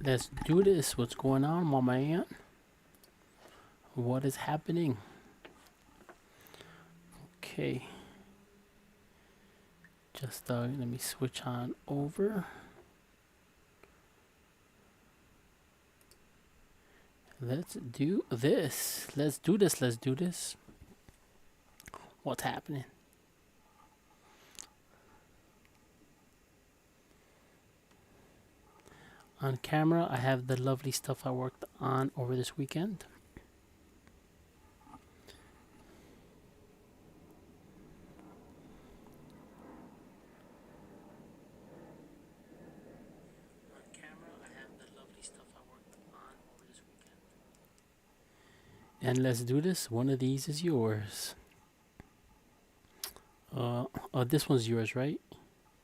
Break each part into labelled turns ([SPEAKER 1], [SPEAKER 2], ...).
[SPEAKER 1] Let's do this. What's going on, my man? What is happening? Okay. Just let me switch on over. Let's do this. Let's do this. Let's do this. What's happening? On camera, I have the lovely stuff I worked on over this weekend. And let's do this. One of these is yours. Oh, this one's yours, right?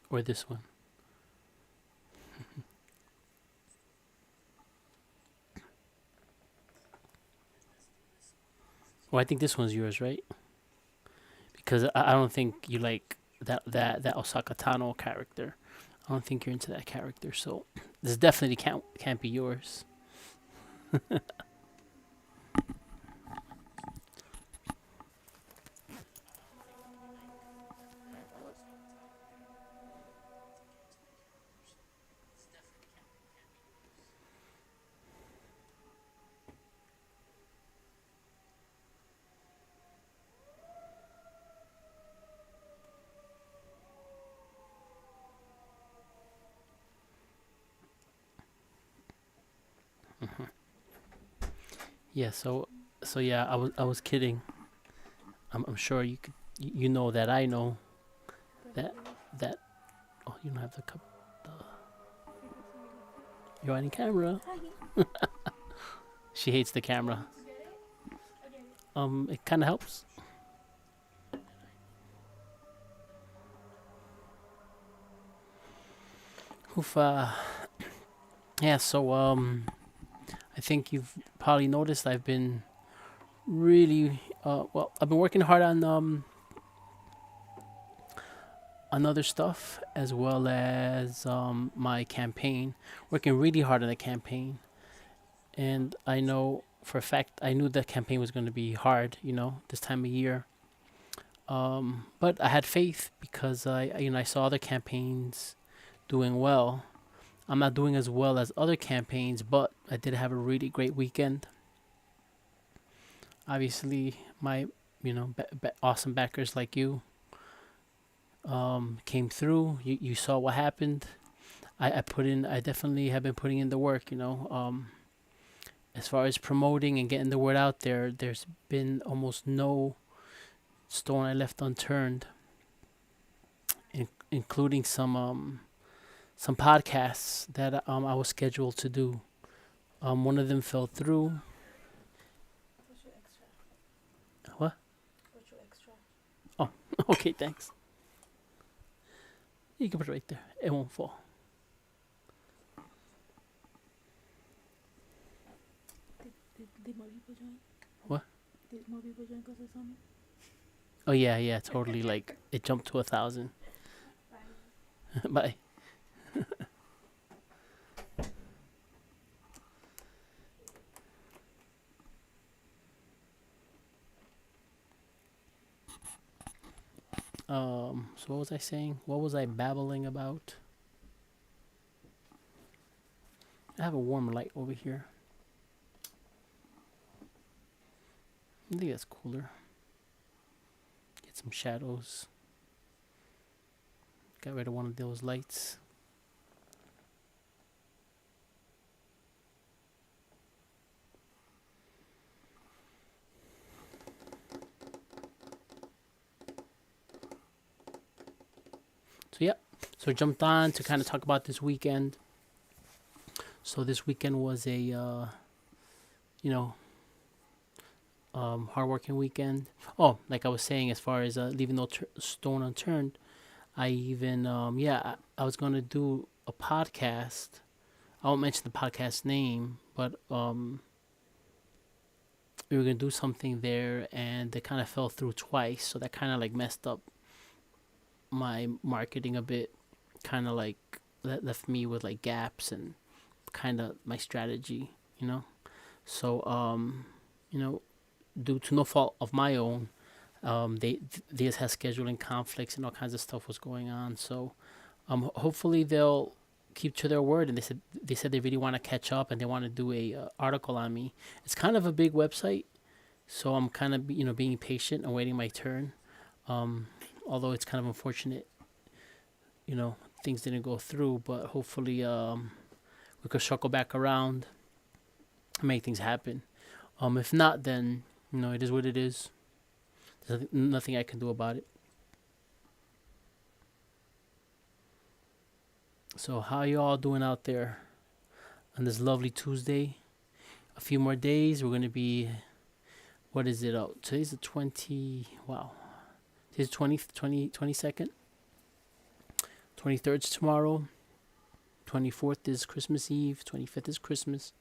[SPEAKER 1] Or this one? Oh, I think this one's yours, right? Because I don't think you like that Osaka Tano character. I don't think you're into that character, so this definitely can't be yours. Yeah. So yeah, I was kidding. I'm sure you could you know that I know that that. Oh, you don't have the cup. The, you're on camera. She hates the camera. It kind of helps. Oof. Yeah. I think you've probably noticed I've been really well. I've been working hard on other stuff as well as my campaign. Working really hard on the campaign, and I know for a fact I knew the campaign was going to be hard. This time of year. But I had faith because I saw other campaigns doing well. I'm not doing as well as other campaigns, but I did have a really great weekend. Obviously, my awesome backers like you came through. You saw what happened. I put in. I definitely have been putting in the work. As far as promoting and getting the word out there, there's been almost no stone I left unturned, including some podcasts that I was scheduled to do. One of them fell through. What? Oh, okay, thanks. You can put it right there. It won't fall.
[SPEAKER 2] Did more people join?
[SPEAKER 1] What?
[SPEAKER 2] Did more people join because of something?
[SPEAKER 1] Oh yeah, totally. Like it jumped to 1,000. Bye. So what was I saying? What was I babbling about? I have a warm light over here. I think that's cooler. Get some shadows. Got rid of one of those lights. So yeah. So jumped on to kind of talk about this weekend. So this weekend was a you know hardworking weekend. Oh, like I was saying, as far as leaving no stone unturned, I even I was gonna do a podcast. I won't mention the podcast name, but we were gonna do something there, and they kind of fell through twice, so that kind of like messed up my marketing a bit. Kind of like that left me with like gaps and kind of my strategy, you know. So you know, due to no fault of my own, they just had scheduling conflicts and all kinds of stuff was going on. So hopefully they'll keep to their word. And they said they really want to catch up and they want to do a article on me. It's kind of a big website, so I'm kind of being patient and waiting my turn. Um, Although it's kind of unfortunate, things didn't go through, but hopefully we could circle back around and make things happen. If not, then it is what it is. There's nothing I can do about it. So how you all doing out there on this lovely Tuesday? A few more days. We're gonna be, what is it? Oh, today's the 20. Wow, today's 22nd. 23rd's tomorrow. 24th is Christmas Eve. 25th is Christmas.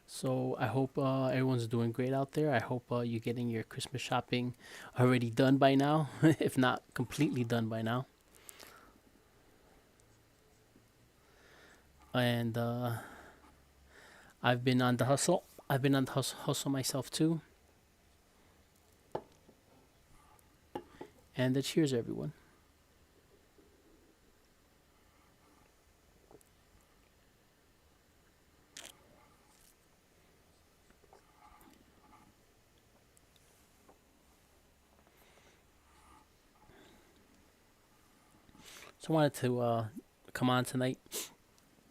[SPEAKER 1] So I hope everyone's doing great out there. I hope you're getting your Christmas shopping already done by now, if not completely done by now. And I've been on the hustle. I've been on the hustle myself too. And cheers, everyone. So I wanted to come on tonight,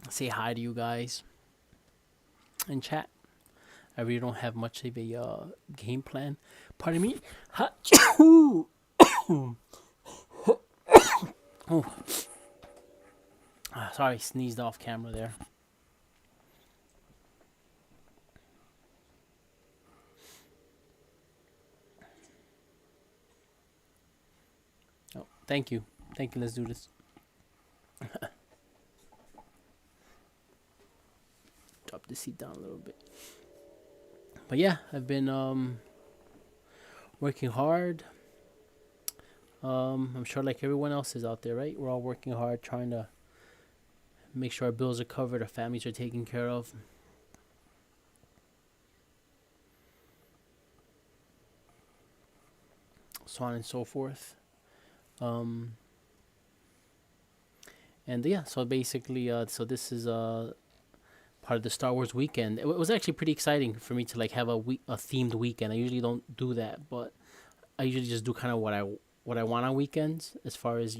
[SPEAKER 1] say hi to you guys, and chat. I really don't have much of a game plan. Pardon me. Oh, sorry, sneezed off camera there. Oh, thank you. Thank you. Let's do this. Drop the seat down a little bit. But yeah, I've been working hard. I'm sure like everyone else is out there, right? We're all working hard, trying to make sure our bills are covered, our families are taken care of. So on and so forth. Um, and yeah, so basically, so this is part of the Star Wars weekend. It was actually pretty exciting for me to like have a themed weekend. I usually don't do that, but I usually just do kind of what I want on weekends, as far as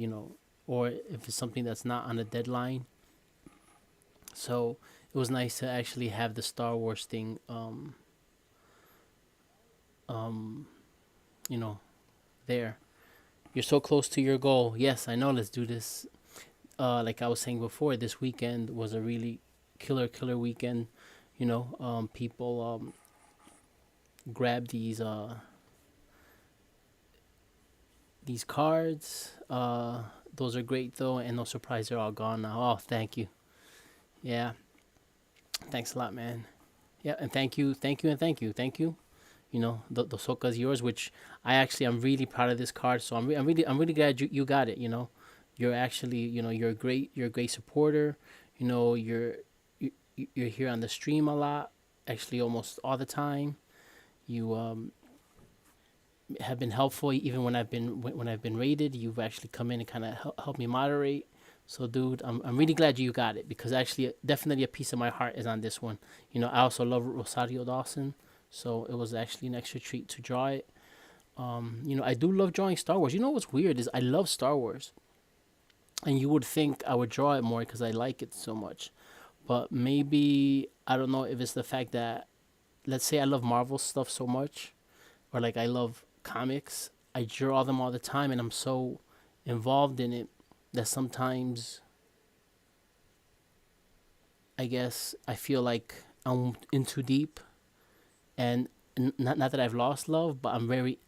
[SPEAKER 1] or if it's something that's not on a deadline. So it was nice to actually have the Star Wars thing, um, you know, there. You're so close to your goal. Yes, I know. Let's do this. Like I was saying before, this weekend was a really killer weekend. People grab these cards. Those are great though, and no surprise, they're all gone now. Oh, thank you. Yeah, thanks a lot, man. Yeah, and thank you, and thank you. The Soka's yours, which I'm really proud of this card. So I'm really glad you got it. You're actually you're a great supporter. You, you're here on the stream a lot, actually almost all the time. You have been helpful even when I've been rated. You've actually come in and kind of help me moderate. So, dude, I'm really glad you got it, because actually, definitely a piece of my heart is on this one. I also love Rosario Dawson, so it was actually an extra treat to draw it. I do love drawing Star Wars. What's weird is I love Star Wars, and you would think I would draw it more because I like it so much. But maybe I don't know if it's the fact that, let's say I love Marvel stuff so much, or like I love comics. I draw them all the time, and I'm so involved in it that sometimes I guess I feel like I'm in too deep, and not that I've lost love, but I'm very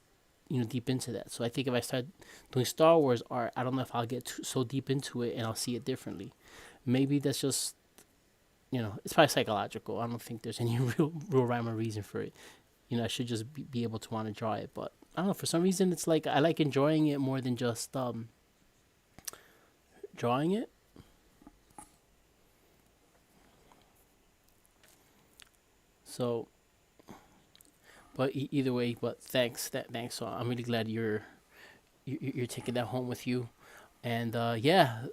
[SPEAKER 1] deep into that. So I think if I start doing Star Wars art, I don't know if I'll get so deep into it and I'll see it differently. Maybe that's just it's probably psychological. I don't think there's any real rhyme or reason for it. I should just be able to want to draw it, but I don't know. For some reason, it's like I like enjoying it more than just drawing it. So, but either way, but thanks. So I'm really glad you're taking that home with you. And yeah,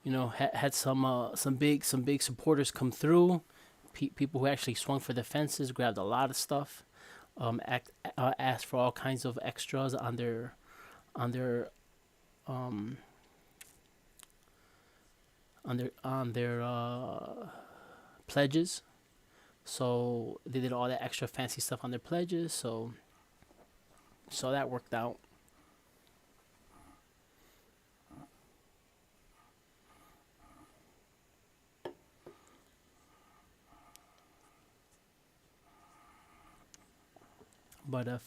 [SPEAKER 1] had some big supporters come through. People who actually swung for the fences, grabbed a lot of stuff. Asked for all kinds of extras on their um on their pledges. So they did all that extra fancy stuff on their pledges. So that worked out. But if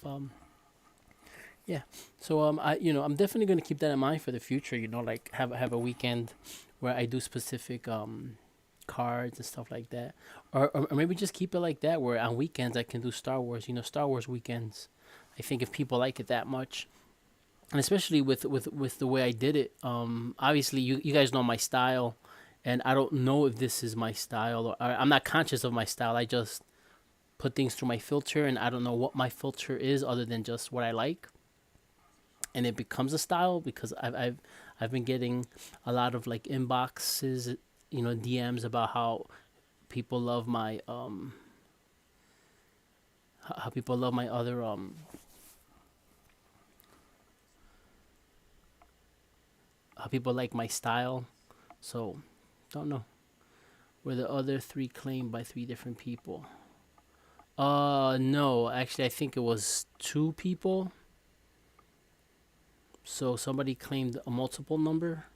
[SPEAKER 1] yeah, so I'm definitely gonna keep that in mind for the future. Like have a weekend where I do specific cards and stuff like that, or maybe just keep it like that where on weekends I can do Star Wars. Star Wars weekends. I think if people like it that much, and especially with the way I did it, obviously you guys know my style, and I don't know if this is my style or I'm not conscious of my style. I just put things through my filter, and I don't know what my filter is other than just what I like, and it becomes a style because I've been getting a lot of like inboxes, DMs about people love my how people love my other how people like my style. So don't know. Were the other three claimed by three different people? No, actually I think it was two people. So somebody claimed a multiple number,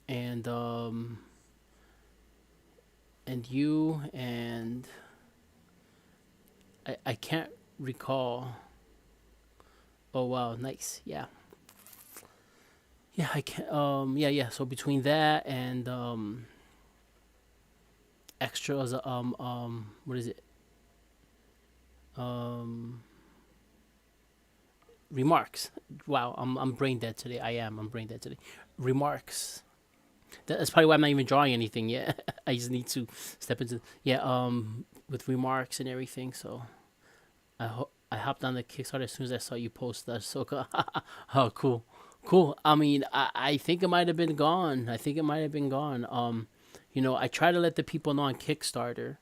[SPEAKER 1] and you, and I can't recall. Oh wow, nice. Yeah. Yeah, I can yeah. So between that and extras what is it? Um Remarks. Wow, I'm brain dead today. I'm brain dead today. Remarks. That's probably why I'm not even drawing anything yet. I just need to step into yeah, with remarks and everything. So I hopped on the Kickstarter as soon as I saw you post that. So oh, cool, cool. I mean, I think it might have been gone. I think it might have been gone. I try to let the people know on Kickstarter,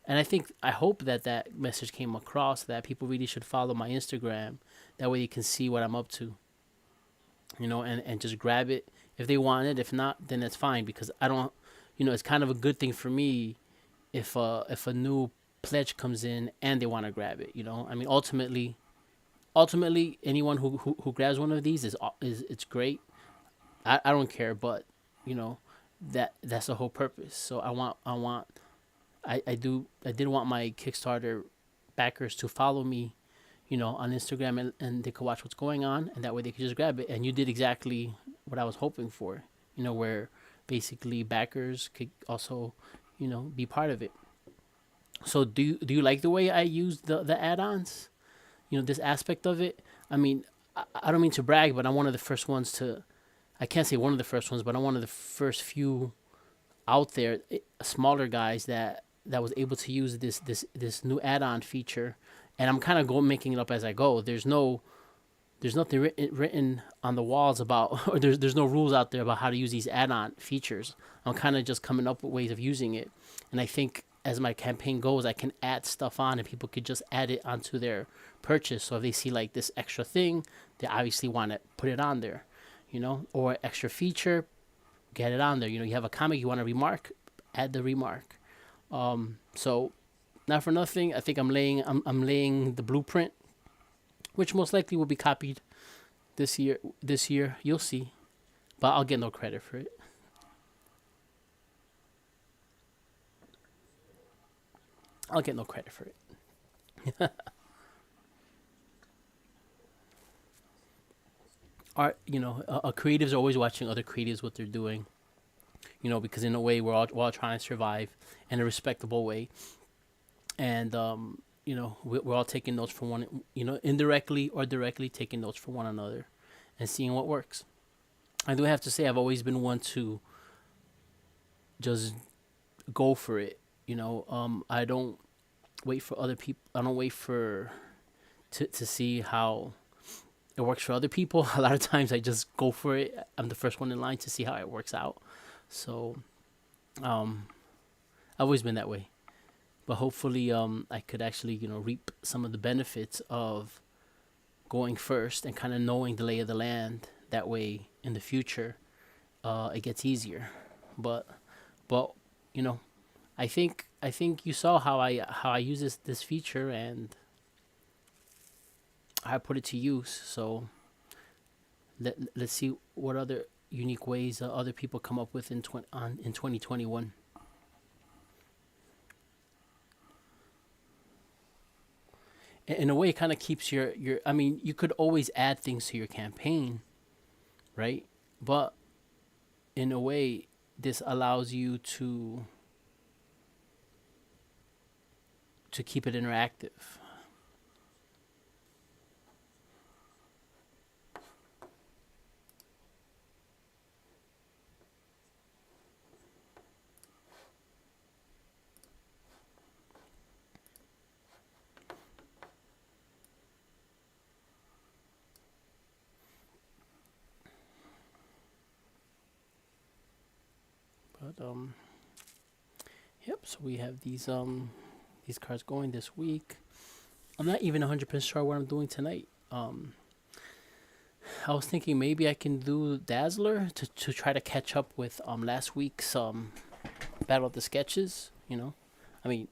[SPEAKER 1] and I hope that message came across that people really should follow my Instagram. That way you can see what I'm up to. And just grab it if they want it. If not, then it's fine because I don't. It's kind of a good thing for me if a new pledge comes in and they want to grab it. I mean, ultimately, anyone who grabs one of these is it's great. I don't care, but you know that's the whole purpose. So I did want my Kickstarter backers to follow me, on Instagram, and they could watch what's going on, and that way they could just grab it. And you did exactly what I was hoping for, where basically backers could also, be part of it. So do you like the way I use the add-ons? This aspect of it. I mean, I don't mean to brag, but I'm one of the first ones to. I can't say one of the first ones, but I'm one of the first few out there, smaller guys that was able to use this new add-on feature, and I'm kind of going making it up as I go. There's nothing written on the walls about, or there's no rules out there about how to use these add-on features. I'm kind of just coming up with ways of using it, and I think as my campaign goes, I can add stuff on, and people could just add it onto their purchase. So if they see like this extra thing, they obviously want to put it on there, or extra feature, get it on there. You have a comic, you want to remark, add the remark. So not for nothing, I think I'm laying the blueprint, which most likely will be copied this year. You'll see, but I'll get no credit for it. I'll get no credit for it. Creatives are always watching other creatives what they're doing. Because in a way we're all trying to survive in a respectable way, and we're all taking notes from one, indirectly or directly taking notes from one another, and seeing what works. I do have to say I've always been one to just go for it. I don't wait for other people. I don't wait for to see how it works for other people. A lot of times I just go for it. I'm the first one in line to see how it works out. So um, I've always been that way. But hopefully, I could actually reap some of the benefits of going first and kind of knowing the lay of the land. That way, in the future, it gets easier. But but you know, I think you saw how I use this feature and I put it to use. So let's see what other unique ways other people come up with in 2021. In a way, it kind of keeps your. I mean, you could always add things to your campaign, right? But in a way, this allows you to keep it interactive. But yep. So we have these cards going this week. I'm not even 100% sure what I'm doing tonight. I was thinking maybe I can do Dazzler to try to catch up with last week's Battle of the Sketches. I mean,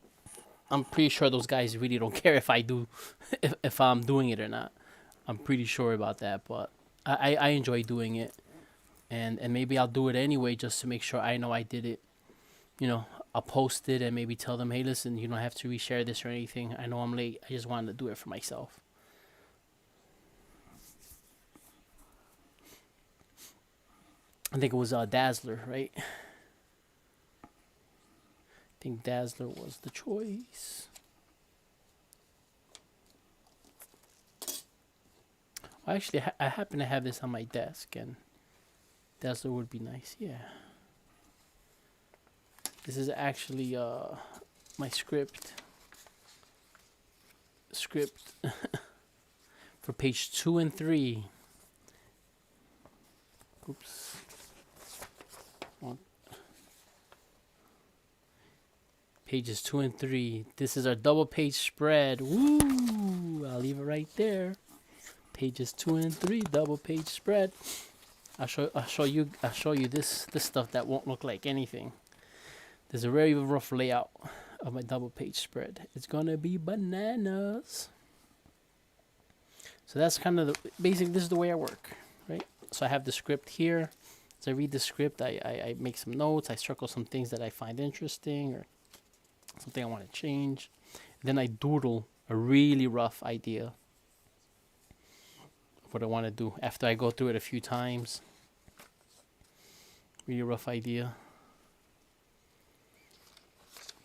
[SPEAKER 1] I'm pretty sure those guys really don't care if I do, if I'm doing it or not. I'm pretty sure about that, but I enjoy doing it, and maybe I'll do it anyway just to make sure I know I did it. I'll post it and maybe tell them, hey, listen, you don't have to reshare this or anything. I know I'm late. I just wanted to do it for myself. I think it was Dazzler, right? I think Dazzler was the choice. Actually, I happen to have this on my desk, and Dazzler would be nice. Yeah. This is actually my script for page 2 and 3. Oops. Pages 2 and 3. This is our double page spread. Woo! I'll leave it right there. Pages 2 and 3, double page spread. I'll show you this stuff that won't look like anything. There's a very rough layout of my double page spread. It's gonna be bananas. So that's kind of the basic. This is the way I work, right? So I have the script here. As I read the script, I make some notes. I circle some things that I find interesting or something I want to change. Then I doodle a really rough idea of what I want to do after I go through it a few times. Really rough idea.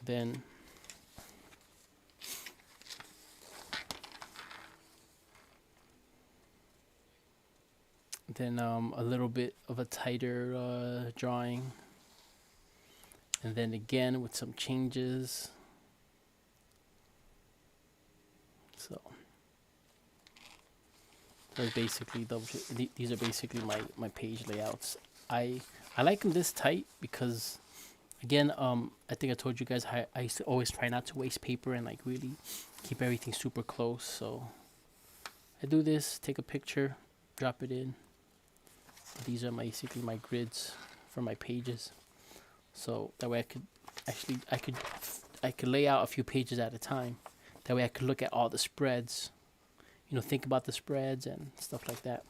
[SPEAKER 1] Then a little bit of a tighter drawing, and then again with some changes. So that's basically these are basically my page layouts. I like them this tight because, again, I think I told you guys I used to always try not to waste paper and like really keep everything super close. So I do this, take a picture, drop it in. These are basically my grids for my pages. So that way I could lay out a few pages at a time. That way I could look at all the spreads, think about the spreads and stuff like that.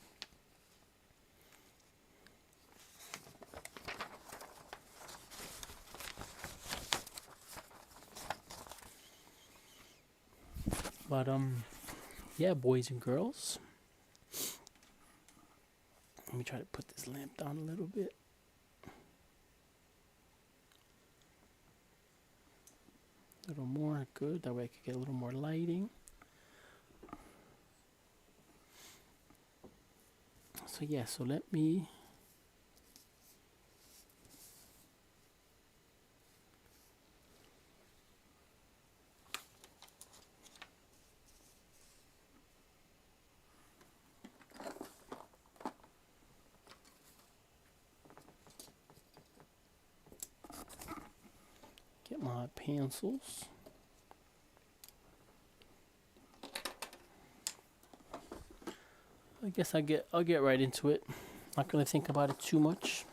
[SPEAKER 1] But yeah, boys and girls. Let me try to put this lamp down a little bit. A little more, good. That way I could get a little more lighting. So yeah, so let me my pencils. I guess I'll get right into it. Not gonna think about it too much.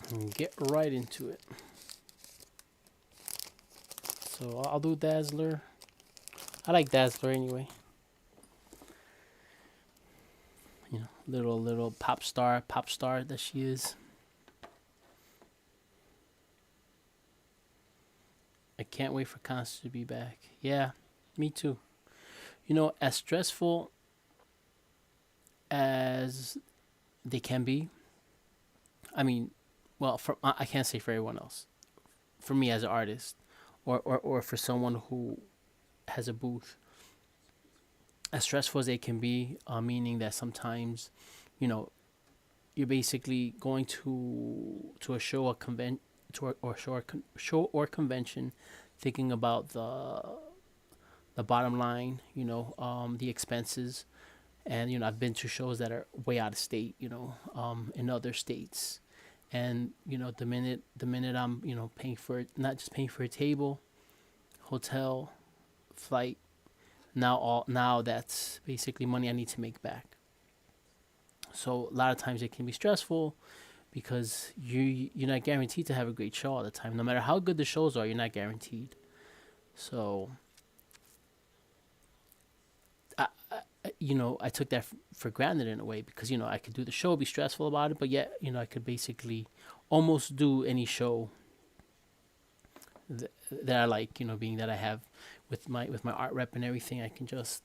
[SPEAKER 1] And get right into it. So I'll do Dazzler. I like Dazzler anyway. You know, little pop star that she is. I can't wait for concerts to be back. Yeah, me too. You know, as stressful as they can be, I mean, well, for I can't say for everyone else. For me as an artist, or for someone who has a booth, as stressful as they can be, meaning that sometimes, you know, you're basically going to a show, a convent, to or show show or convention, thinking about the bottom line, the expenses, and I've been to shows that are way out of state, in other states, and the minute I'm paying for it, not just paying for a table, hotel, flight, now that's basically money I need to make back. So a lot of times it can be stressful because you're not guaranteed to have a great show all the time. No matter how good the shows are, you're not guaranteed. So I took that for granted in a way because I could do the show, be stressful about it, but yet I could basically almost do any show that I like. Being that I have with my art rep and everything, I can just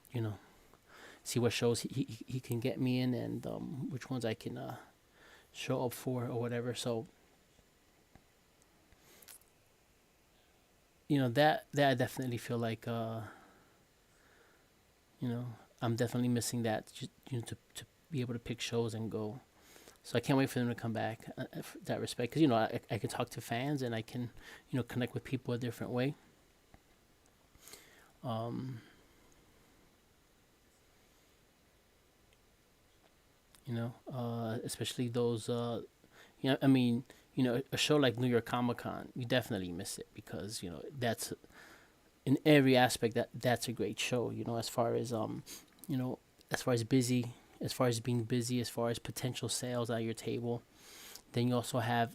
[SPEAKER 1] see what shows he can get me in, and which ones I can show up for or whatever. So that I definitely feel like you know I'm definitely missing that, just to be able to pick shows and go. So I can't wait for them to come back, for that respect, because I can talk to fans, and I can connect with people a different way. Um, Especially those I mean, a show like New York Comic Con, you definitely miss it because that's in every aspect, that's a great show. You know, as far as busy, as far as being busy, as far as potential sales at your table. Then you also have,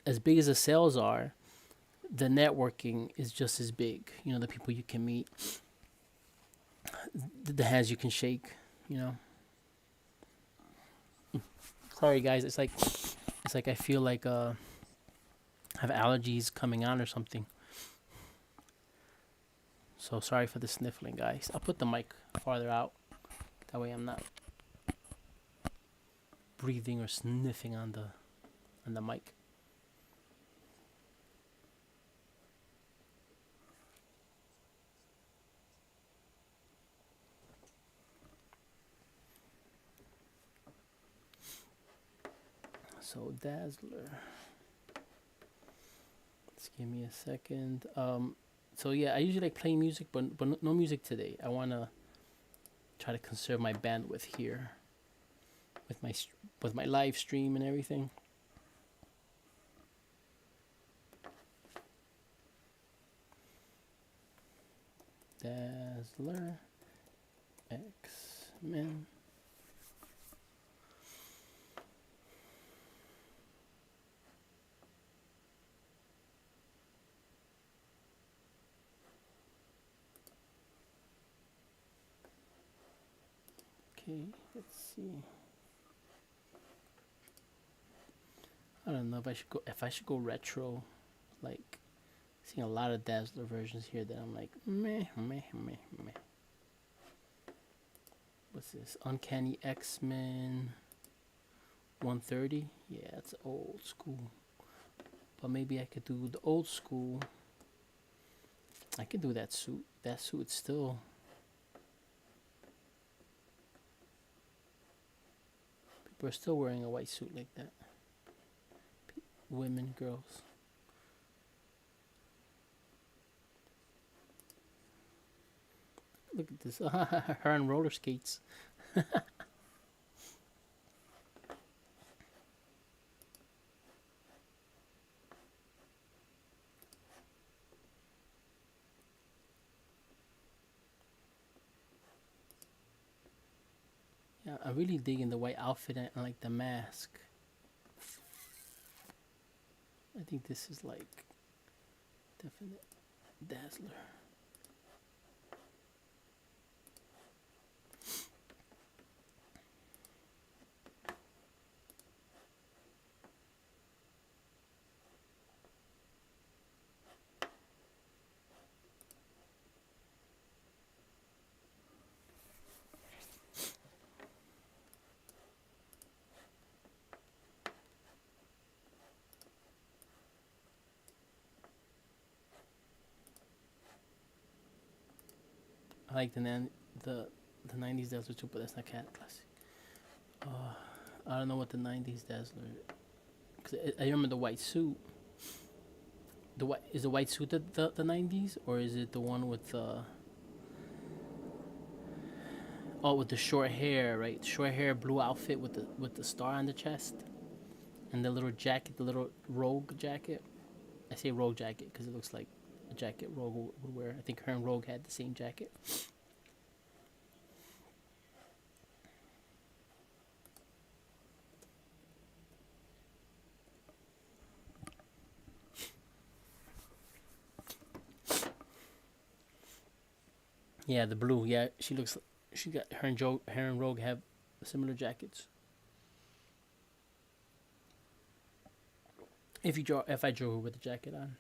[SPEAKER 1] as big as the sales are, the networking is just as big. The people you can meet, the hands you can shake. You know. Sorry guys, it's like I feel like I have allergies coming on or something. So sorry for the sniffling, guys. I'll put the mic farther out. That way I'm not breathing or sniffing on the mic. So Dazzler. Just give me a second. So yeah, I usually like playing music, but no music today. I wanna try to conserve my bandwidth here with my live stream and everything. Dazzler X-Men. Okay, let's see. I don't know if I should go retro, like seeing a lot of Dazzler versions here that I'm like meh meh meh meh. What's this? Uncanny X-Men 130. Yeah, it's old school. But maybe I could do the old school. I could do that suit. That suit's still. People are still wearing a white suit like that. Women, girls. Look at this. Her on roller skates. Yeah, I'm really digging the white outfit and like the mask. I think this is like definite dazzler. I like the the '90s dazzler too, but that's not cat classic. Uh, I don't know what the '90s dazzler. Cause I remember the white suit. The white is the white suit the '90s, or is it the one with the oh with the short hair, right? Short hair, blue outfit with the star on the chest and the little jacket, the little rogue jacket. I say rogue jacket because it looks like a jacket Rogue would wear. I think her and Rogue had the same jacket. Yeah, the blue. Yeah, she looks. She got her and her and Rogue have similar jackets. If I drew her with a jacket on,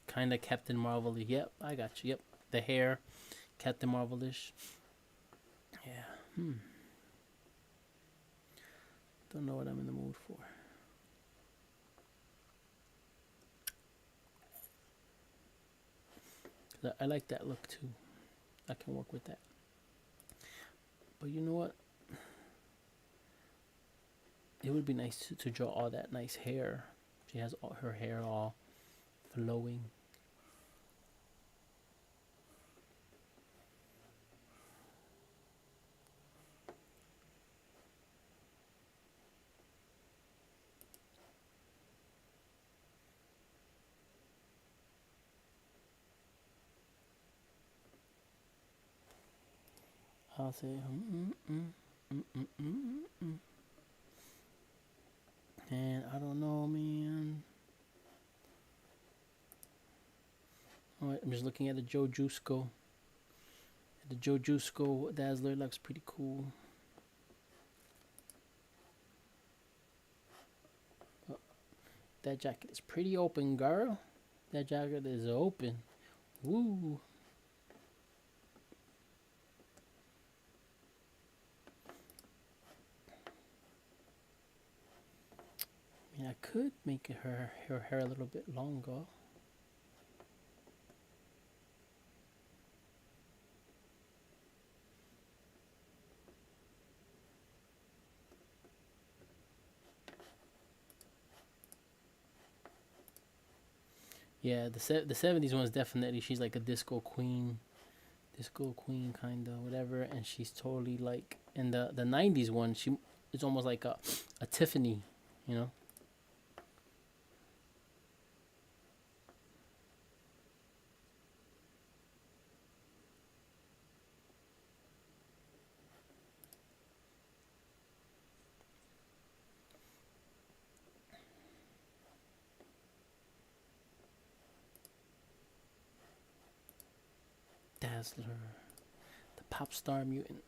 [SPEAKER 1] kind of Captain Marvel. Yep, I got you. Yep, the hair, Captain Marvelish. Yeah. Don't know what I'm in the mood for. I like that look too. I can work with that. But you know what? It would be nice to draw all that nice hair. She has all her hair all flowing. I'll say, and I don't know, man. All right, I'm just looking at the Joe Jusko. The Joe Jusko Dazzler looks pretty cool. Oh, that jacket is pretty open, girl. That jacket is open. Woo. I mean, I could make her hair a little bit longer. Yeah, the '70s one is definitely she's like a disco queen kind of whatever, and she's totally like in the '90s one. She it's almost like a Tiffany, you know. Dazzler, the pop star mutant.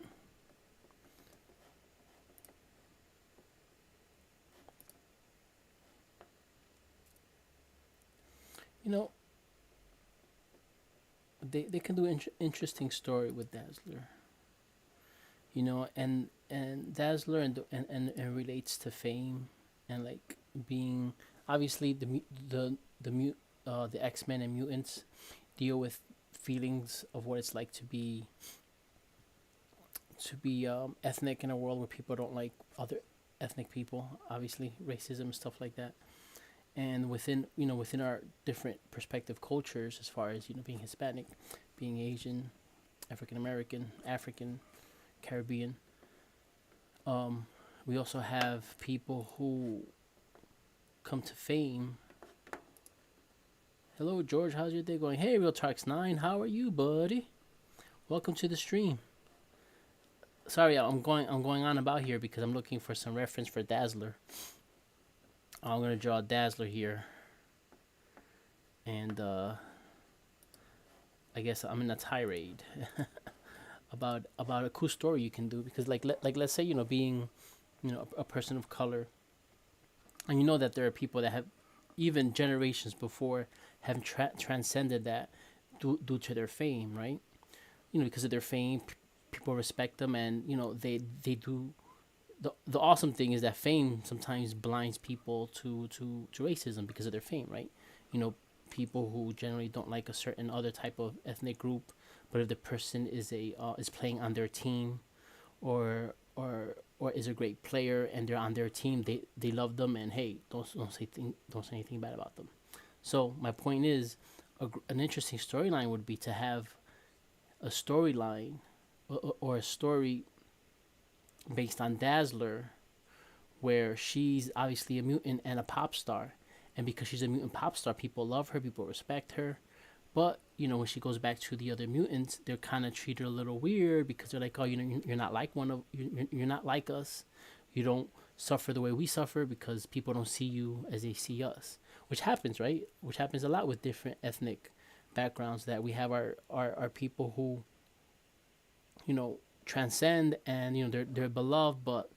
[SPEAKER 1] You know, they can do interesting story with Dazzler. You know, and Dazzler and relates to fame and like being obviously the X-Men and mutants deal with feelings of what it's like to be ethnic in a world where people don't like other ethnic people, obviously racism, stuff like that. and within within our different perspective cultures, as far as being Hispanic, being Asian, African American, African, Caribbean. Um, we also have people who come to fame. Hello, George. How's your day going? Hey, Real Talks 9. How are you, buddy? Welcome to the stream. Sorry, I'm going on about here because I'm looking for some reference for Dazzler. I'm gonna draw Dazzler here, and I guess I'm in a tirade about a cool story you can do, because let's say being a person of color, and that there are people that have, even generations before, have transcended that due to their fame, right? Because of their fame, people respect them, and they do. The awesome thing is that fame sometimes blinds people to racism because of their fame, right? People who generally don't like a certain other type of ethnic group, but if the person is playing on their team, or is a great player and they're on their team, they love them, and hey, don't say anything bad about them. So my point is, an interesting storyline would be to have a storyline, or a story based on Dazzler, where she's obviously a mutant and a pop star, and because she's a mutant pop star, people love her, people respect her. But when she goes back to the other mutants, they're kind of treat her a little weird, because they're like, oh, you're not like you're not like us. You don't suffer the way we suffer, because people don't see you as they see us, which happens, right? Which happens a lot with different ethnic backgrounds, that we have our people who transcend, and they're beloved, but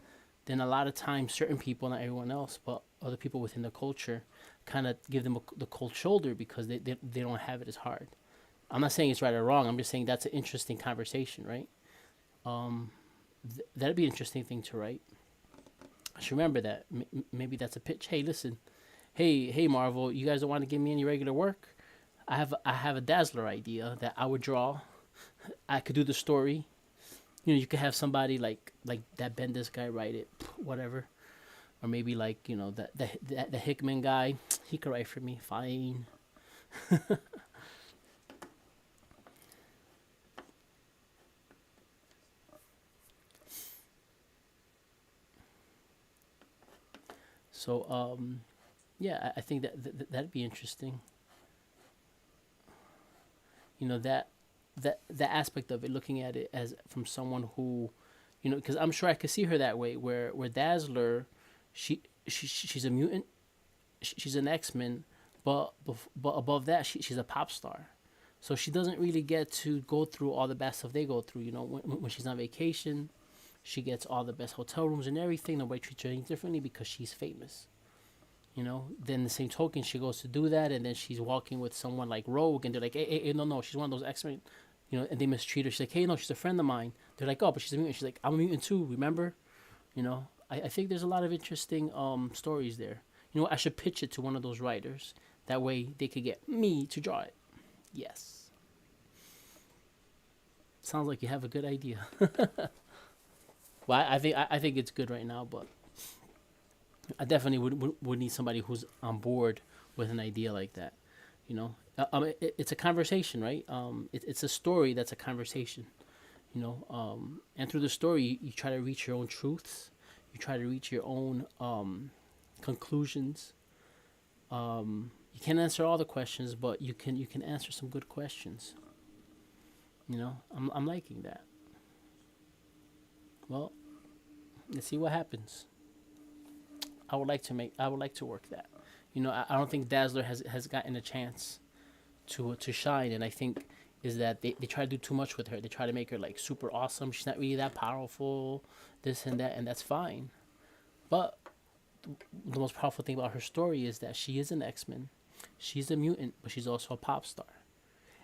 [SPEAKER 1] then a lot of times certain people, not everyone else, but other people within the culture, kind of give them the cold shoulder, because they don't have it as hard. I'm not saying it's right or wrong. I'm just saying that's an interesting conversation, right? That'd be an interesting thing to write. I should remember that. Maybe that's a pitch. Hey, listen. Hey, Marvel. You guys don't want to give me any regular work? I have a Dazzler idea that I would draw. I could do the story. You could have somebody like that Bendis guy write it, whatever. Or maybe like the Hickman guy, he could write for me. Fine. So yeah, I think that'd be interesting. That that aspect of it, looking at it as from someone who, because I'm sure I could see her that way, where Dazzler, she's a mutant, she's an X-Men, but above that, she's a pop star. So she doesn't really get to go through all the bad stuff they go through. When she's on vacation, she gets all the best hotel rooms and everything. Nobody treats her any differently because she's famous. Then the same token, she goes to do that, and then she's walking with someone like Rogue, and they're like, hey, no, she's one of those X-Men, and they mistreat her. She's like, hey, no, she's a friend of mine. They're like, oh, but she's a mutant. She's like, I'm a mutant too, remember? I think there's a lot of interesting stories there. I should pitch it to one of those writers. That way they could get me to draw it. Yes. Sounds like you have a good idea. Well, I think it's good right now, but I definitely would need somebody who's on board with an idea like that. It's a conversation, right? It's a story that's a conversation. And through the story, you try to reach your own truths. You try to reach your own conclusions. You can't answer all the questions, but you can answer some good questions. I'm liking that. Well, let's see what happens. I would like to work that. I don't think Dazzler has gotten a chance to shine, and I think is that they try to do too much with her. They try to make her like super awesome. She's not really that powerful, this and that, and that's fine. But the most powerful thing about her story is that she is an X-Men. She's a mutant, but she's also a pop star.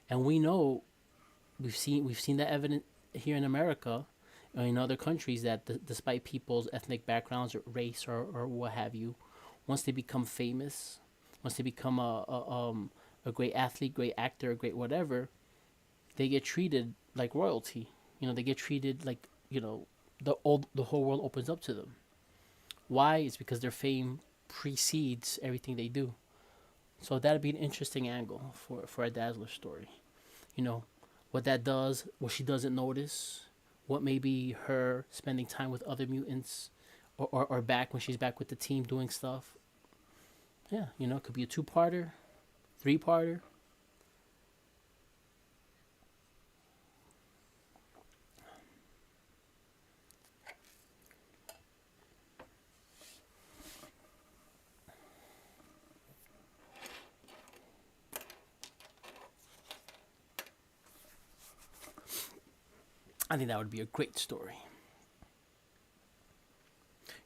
[SPEAKER 1] And we know, we've seen that evident here in America or in other countries, that despite people's ethnic backgrounds or race, or what have you, once they become famous, once they become a great athlete, great actor, great whatever, they get treated like royalty. They get treated like, the whole world opens up to them. Why? It's because their fame precedes everything they do. So that'd be an interesting angle for a Dazzler story. You know, what that does, what she doesn't notice, what maybe her spending time with other mutants, or back when she's back with the team doing stuff. Yeah, it could be a two-parter, three-parter. I think that would be a great story.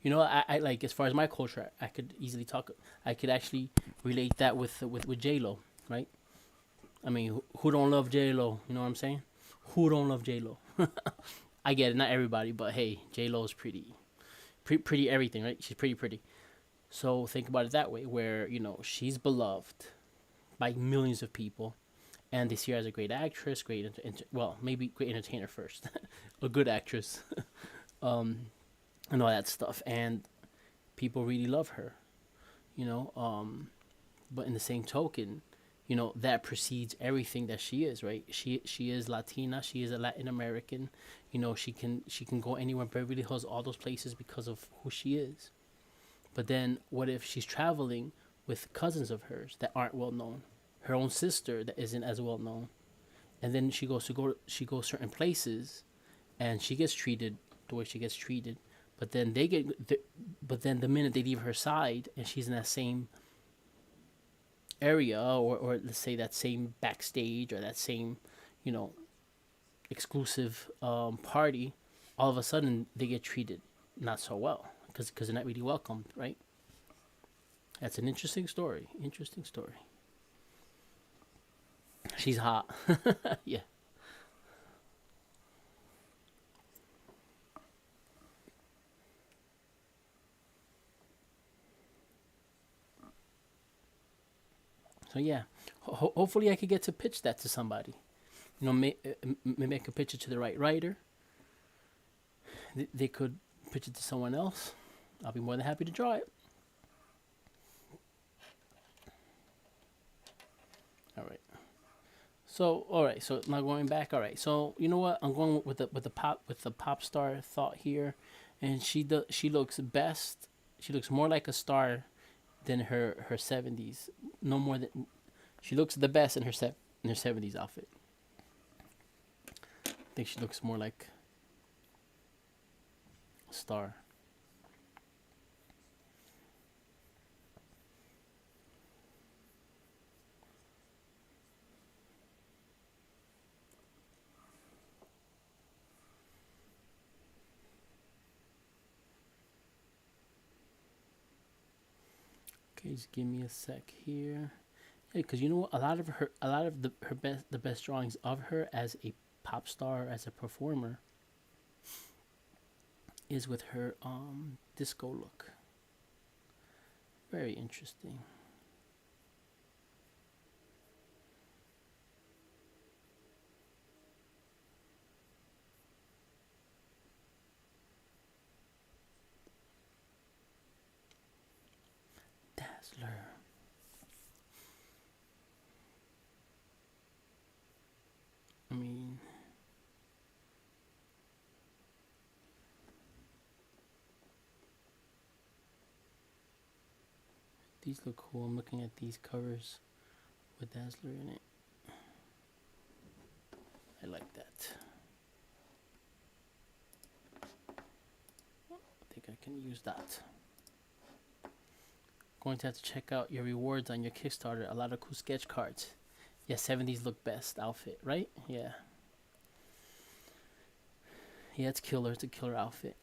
[SPEAKER 1] I like, as far as my culture, I could easily talk. I could actually relate that with J Lo, right? I mean, who don't love J Lo? You know what I'm saying? Who don't love J Lo? I get it, not everybody, but hey, J Lo is pretty everything, right? She's pretty pretty. So think about it that way, where she's beloved by millions of people, and they see her as a great actress, well, maybe great entertainer first, a good actress, and all that stuff, and people really love her, you know. But in the same token, that precedes everything that she is, right? She is Latina, she is a Latin American, she can go anywhere in Beverly Hills, all those places because of who she is. But then what if she's traveling with cousins of hers that aren't well known, her own sister that isn't as well known, and then she goes certain places, and she gets treated the way she gets treated, but then but then the minute they leave her side and she's in that same area, or let's say that same backstage, or that same, you know, exclusive party, all of a sudden they get treated not so well because they're not really welcomed, right? That's an interesting story. Interesting story. She's hot. Yeah. So yeah, hopefully I could get to pitch that to somebody. Maybe I could pitch it to the right writer. They could pitch it to someone else. I'll be more than happy to draw it. All right. So all right. So now going back. All right. So you know what? I'm going with the pop star thought here, and she looks best. She looks more like a star than her 70s. No more than she looks the best in her 70s outfit. I think she looks more like a star. Okay, just give me a sec here. Yeah, because you know what? A lot of the best drawings of her as a pop star, as a performer, is with her disco look. Very interesting. Dazzler. I mean, these look cool. I'm looking at these covers with Dazzler in it. I like that. I think I can use that. Going to have to check out your rewards on your Kickstarter. A lot of cool sketch cards. Yeah, 70s look best outfit, right? Yeah. Yeah, it's killer. It's a killer outfit.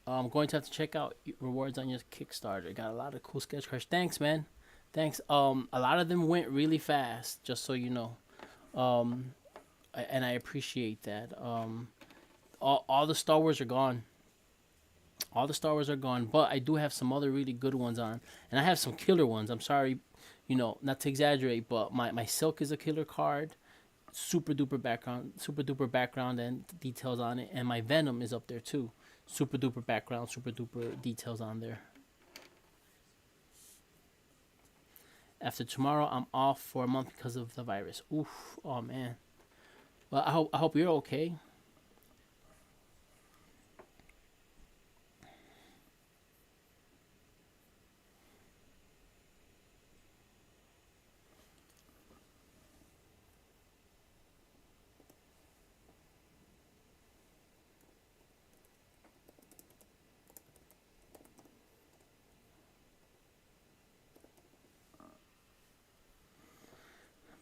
[SPEAKER 1] I'm going to have to check out rewards on your Kickstarter. Got a lot of cool sketch cards. Thanks, man. Thanks. A lot of them went really fast, just so you know. Um, and I appreciate that. All the Star Wars are gone. All the Star Wars are gone, but I do have some other really good ones on, and I have some killer ones. I'm sorry, not to exaggerate, but my Silk is a killer card, super duper background and details on it, and my Venom is up there too, super duper background, super duper details on there. After tomorrow, I'm off for a month because of the virus. Oof. Oh man. Well, I hope you're okay.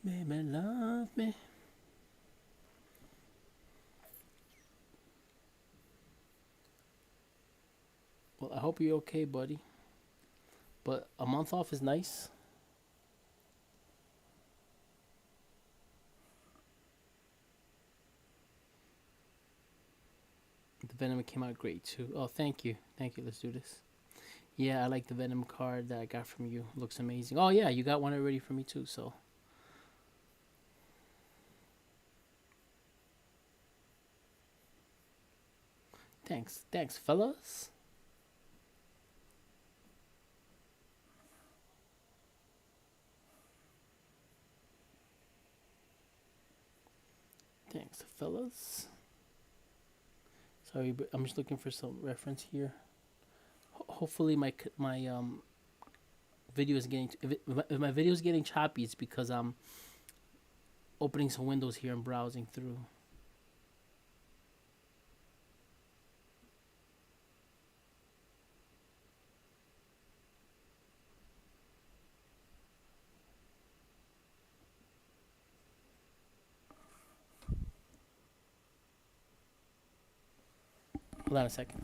[SPEAKER 1] Baby, love me. Well, I hope you're okay, buddy. But a month off is nice. The Venom came out great too. Oh, thank you. Thank you. Let's do this. Yeah, I like the Venom card that I got from you. Looks amazing. Oh, yeah, you got one already for me too, so thanks. Thanks, fellas. Thanks, fellas. Sorry, but I'm just looking for some reference here. Hopefully, my video is getting if my video is getting choppy, it's because I'm opening some windows here and browsing through. Hold on a second.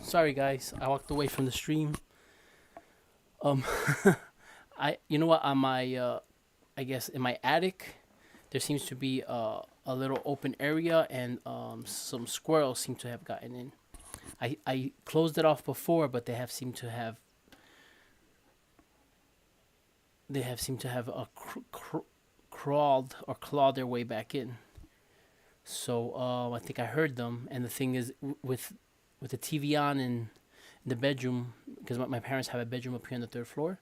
[SPEAKER 1] Sorry, guys. I walked away from the stream. Um, you know what? On my I guess in my attic, there seems to be a little open area, and some squirrels seem to have gotten in. I closed it off before, but they have seemed to have crawled or clawed their way back in. So I think I heard them. And the thing is, with the TV on in the bedroom, because my parents have a bedroom up here on the third floor.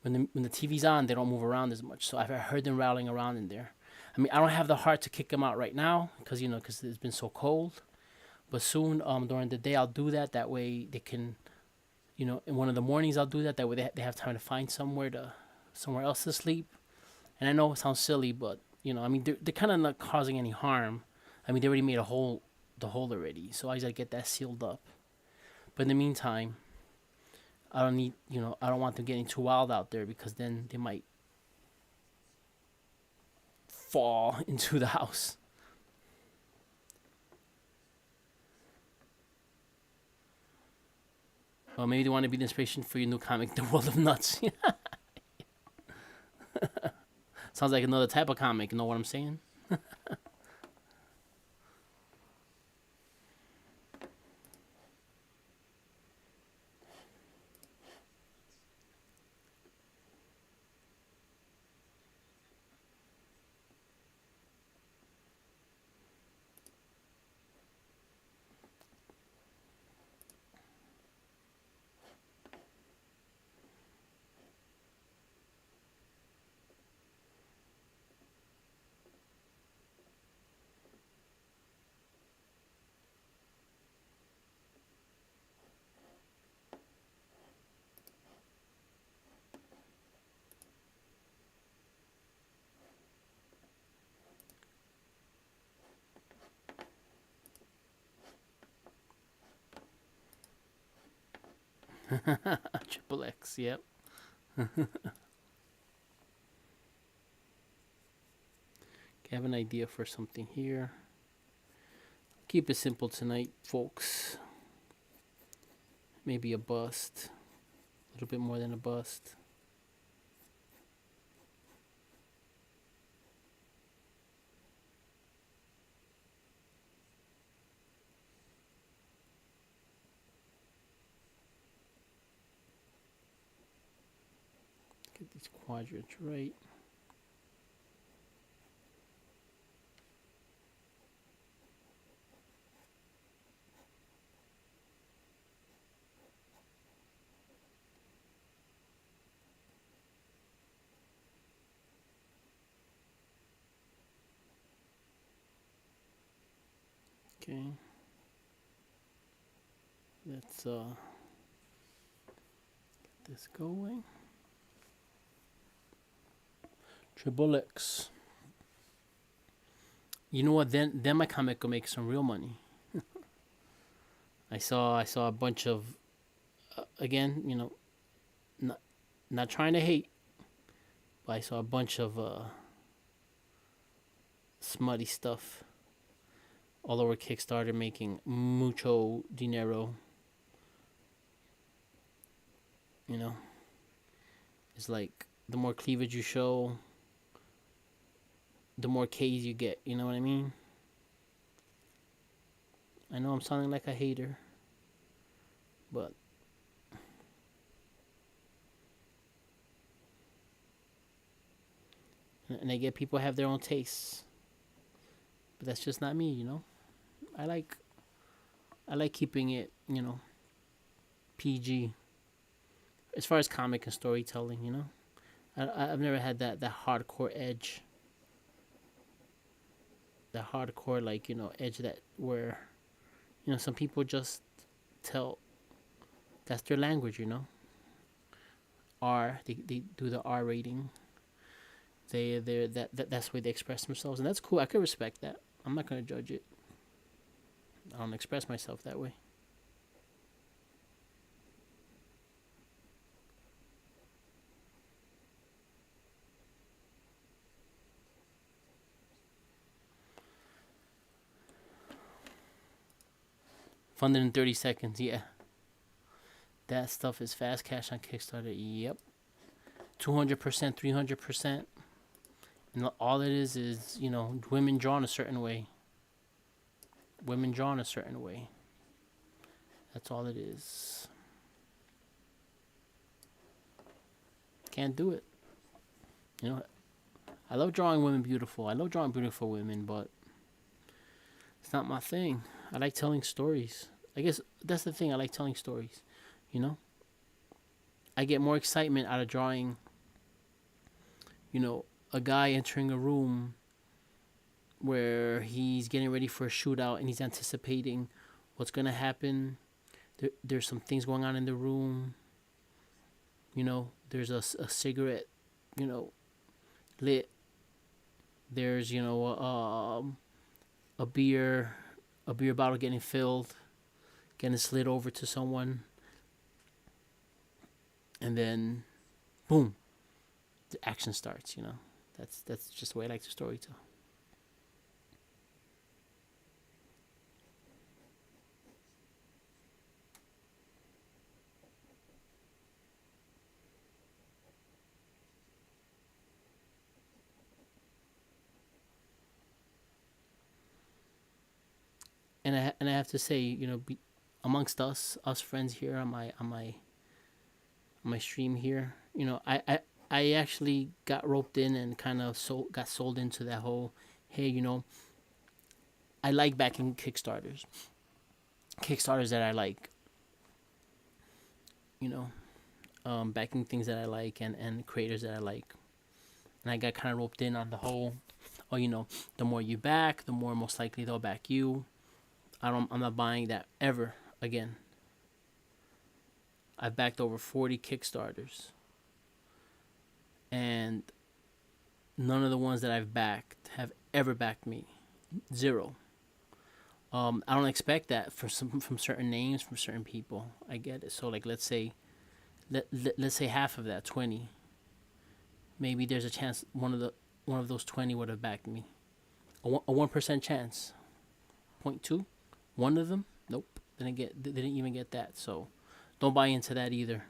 [SPEAKER 1] When the TV's on, they don't move around as much. So I've heard them rattling around in there. I mean, I don't have the heart to kick them out right now because it's been so cold. But soon, during the day, I'll do that. That way they can, in one of the mornings I'll do that. That way they have time to find somewhere else to sleep. And I know it sounds silly, but I mean, they're kind of not causing any harm. I mean, they already made the hole already, so I just gotta get that sealed up. But in the meantime, I don't want them getting too wild out there because then they might fall into the house. Or maybe they want to be the inspiration for your new comic, The World of Nuts. Sounds like another type of comic. You know what I'm saying? Triple X. Yep. I have an idea for something here. Keep it simple tonight, folks. Maybe a bust. A little bit more than a bust. Get these quadrants right. Okay. Let's get this going. Triple X. You know what? Then my comic will make some real money. I saw a bunch of again, not not trying to hate, but I saw a bunch of smutty stuff all over Kickstarter making mucho dinero. You know, it's like the more cleavage you show, the more K's you get. You know what I mean? I know I'm sounding like a hater, but and I get people have their own tastes, but that's just not me. I like I like keeping it, PG as far as comic and storytelling. I've never had that hardcore edge, that hardcore like edge that where some people just tell that's their language. They do the R rating. That's the way they express themselves, and that's cool. I could respect that. I'm not gonna judge it. I don't express myself that way. Funded in 30 seconds. Yeah, that stuff is fast cash on Kickstarter. Yep, 200%, 300%, and all it is women drawn a certain way. Women drawn a certain way. That's all it is. Can't do it. You know, I love drawing women beautiful. I love drawing beautiful women, but it's not my thing. I like telling stories. I guess that's the thing. I like telling stories. You know, I get more excitement out of drawing. A guy entering a room where he's getting ready for a shootout and he's anticipating what's gonna happen. There's some things going on in the room. There's a cigarette, lit. There's a beer, a beer bottle getting filled, getting slid over to someone, and then, boom, the action starts. That's just the way I like to story tell. And I have to say, amongst us friends here on my stream here, I actually got roped in and kind of got sold into that whole, hey, I like backing Kickstarters that I like, you know, backing things that I like and creators that I like, and I got kind of roped in on the whole, oh, the more you back, the more most likely they'll back you. I'm not buying that ever again. I've backed over 40 Kickstarters, and none of the ones that I've backed have ever backed me. Zero. I don't expect that from certain names, from certain people. I get it. So, like, let's say let's say half of that, 20. Maybe there's a chance one of those 20 would have backed me. A 1% chance. Point two. One of them, nope. Didn't even get that. So don't buy into that either,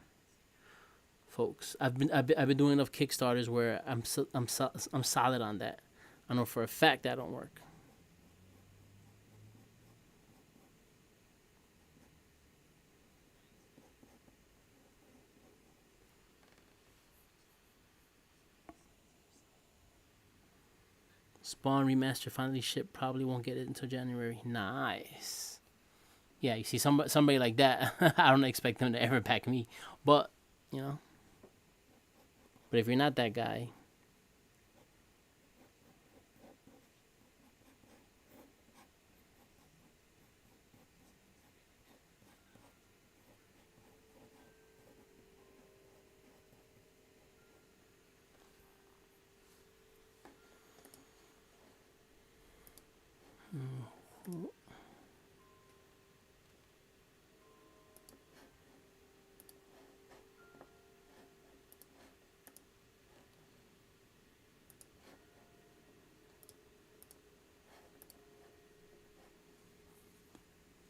[SPEAKER 1] folks. I've been doing enough Kickstarters where I'm solid on that. I know for a fact that don't work. Spawn remaster finally shipped. Probably won't get it until January. Nice. Yeah, you see somebody like that. I don't expect them to ever pack me, but you know. But if you're not that guy,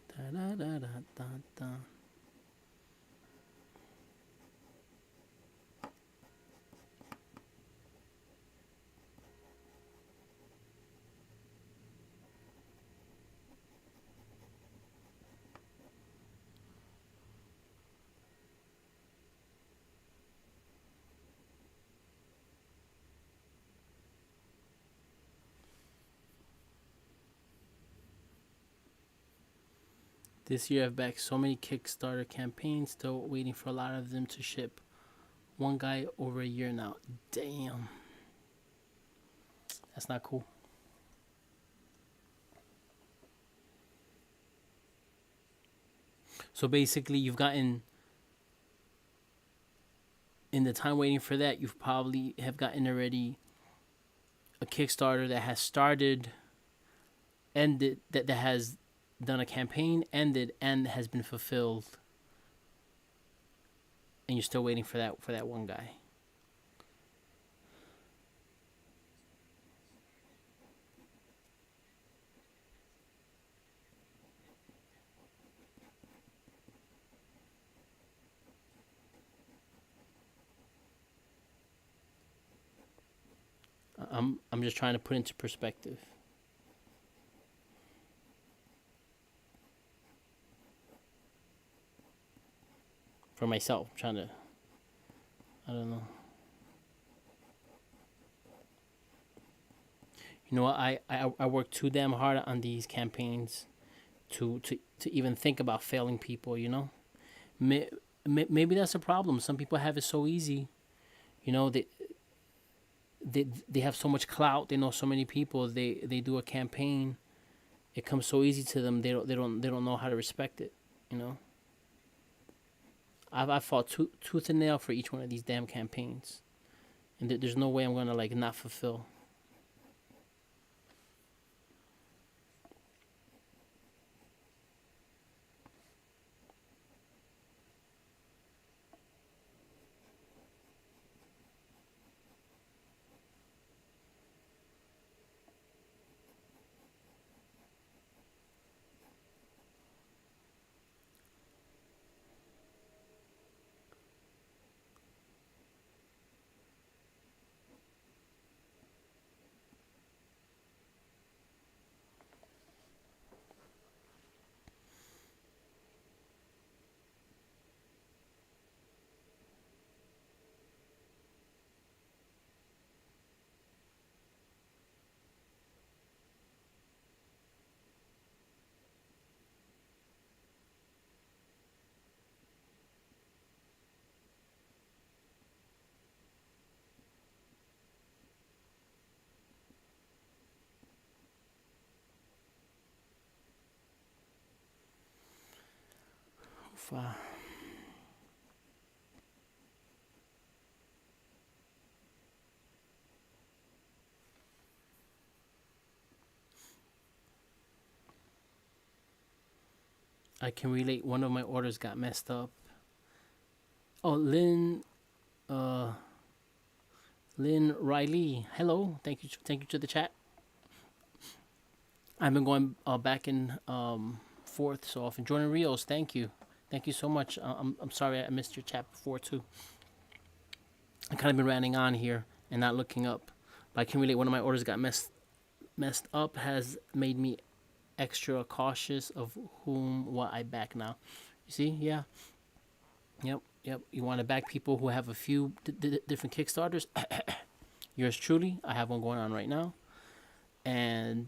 [SPEAKER 1] da da da da da da. This year I've backed so many Kickstarter campaigns, still waiting for a lot of them to ship. One guy over a year now. Damn. That's not cool. So basically, you've gotten in the time waiting for that, you've probably have gotten already a Kickstarter that has started, ended, that has done a campaign, ended, and has been fulfilled, and you're still waiting for that one guy. I'm just trying to put into perspective for myself. I'm trying to, I don't know. You know what? I work too damn hard on these campaigns to even think about failing people. You know, maybe that's a problem. Some people have it so easy. You know, they have so much clout. They know so many people. They do a campaign. It comes so easy to them. They don't know how to respect it. You know. I've fought tooth and nail for each one of these damn campaigns, and there's no way I'm gonna like not fulfill. I can relate. One of my orders got messed up. Oh, uh, Lynn Riley. Hello. Thank you to the chat. I've been going back and forth so often. Jordan Rios, thank you. Thank you so much. I'm sorry I missed your chat before too. I kind of been ranting on here and not looking up. But I can relate. One of my orders got messed up, has made me extra cautious of what I back now. You see? Yeah. Yep. You want to back people who have a few different Kickstarters. Yours truly. I have one going on right now, and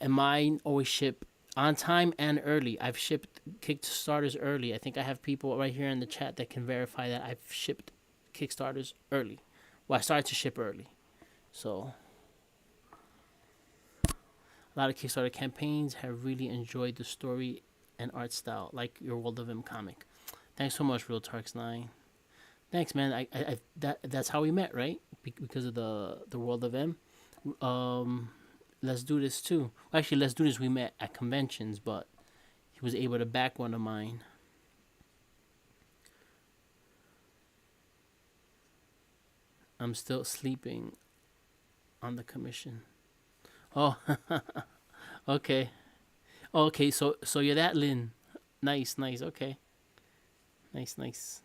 [SPEAKER 1] mine always ship on time and early. I've shipped Kickstarters early. I think I have people right here in the chat that can verify that I've shipped Kickstarters early. Well, I started to ship early, so a lot of Kickstarter campaigns have really enjoyed the story and art style, like your World of M comic. Thanks so much, Real Tarks 9. Thanks, man. That's how we met, right? Because of the World of M. Um, let's do this too. Well, actually, let's do this. We met at conventions, but he was able to back one of mine. I'm still sleeping on the commission. Oh, okay. Okay, so you're that Lynn. Nice. Okay. Nice.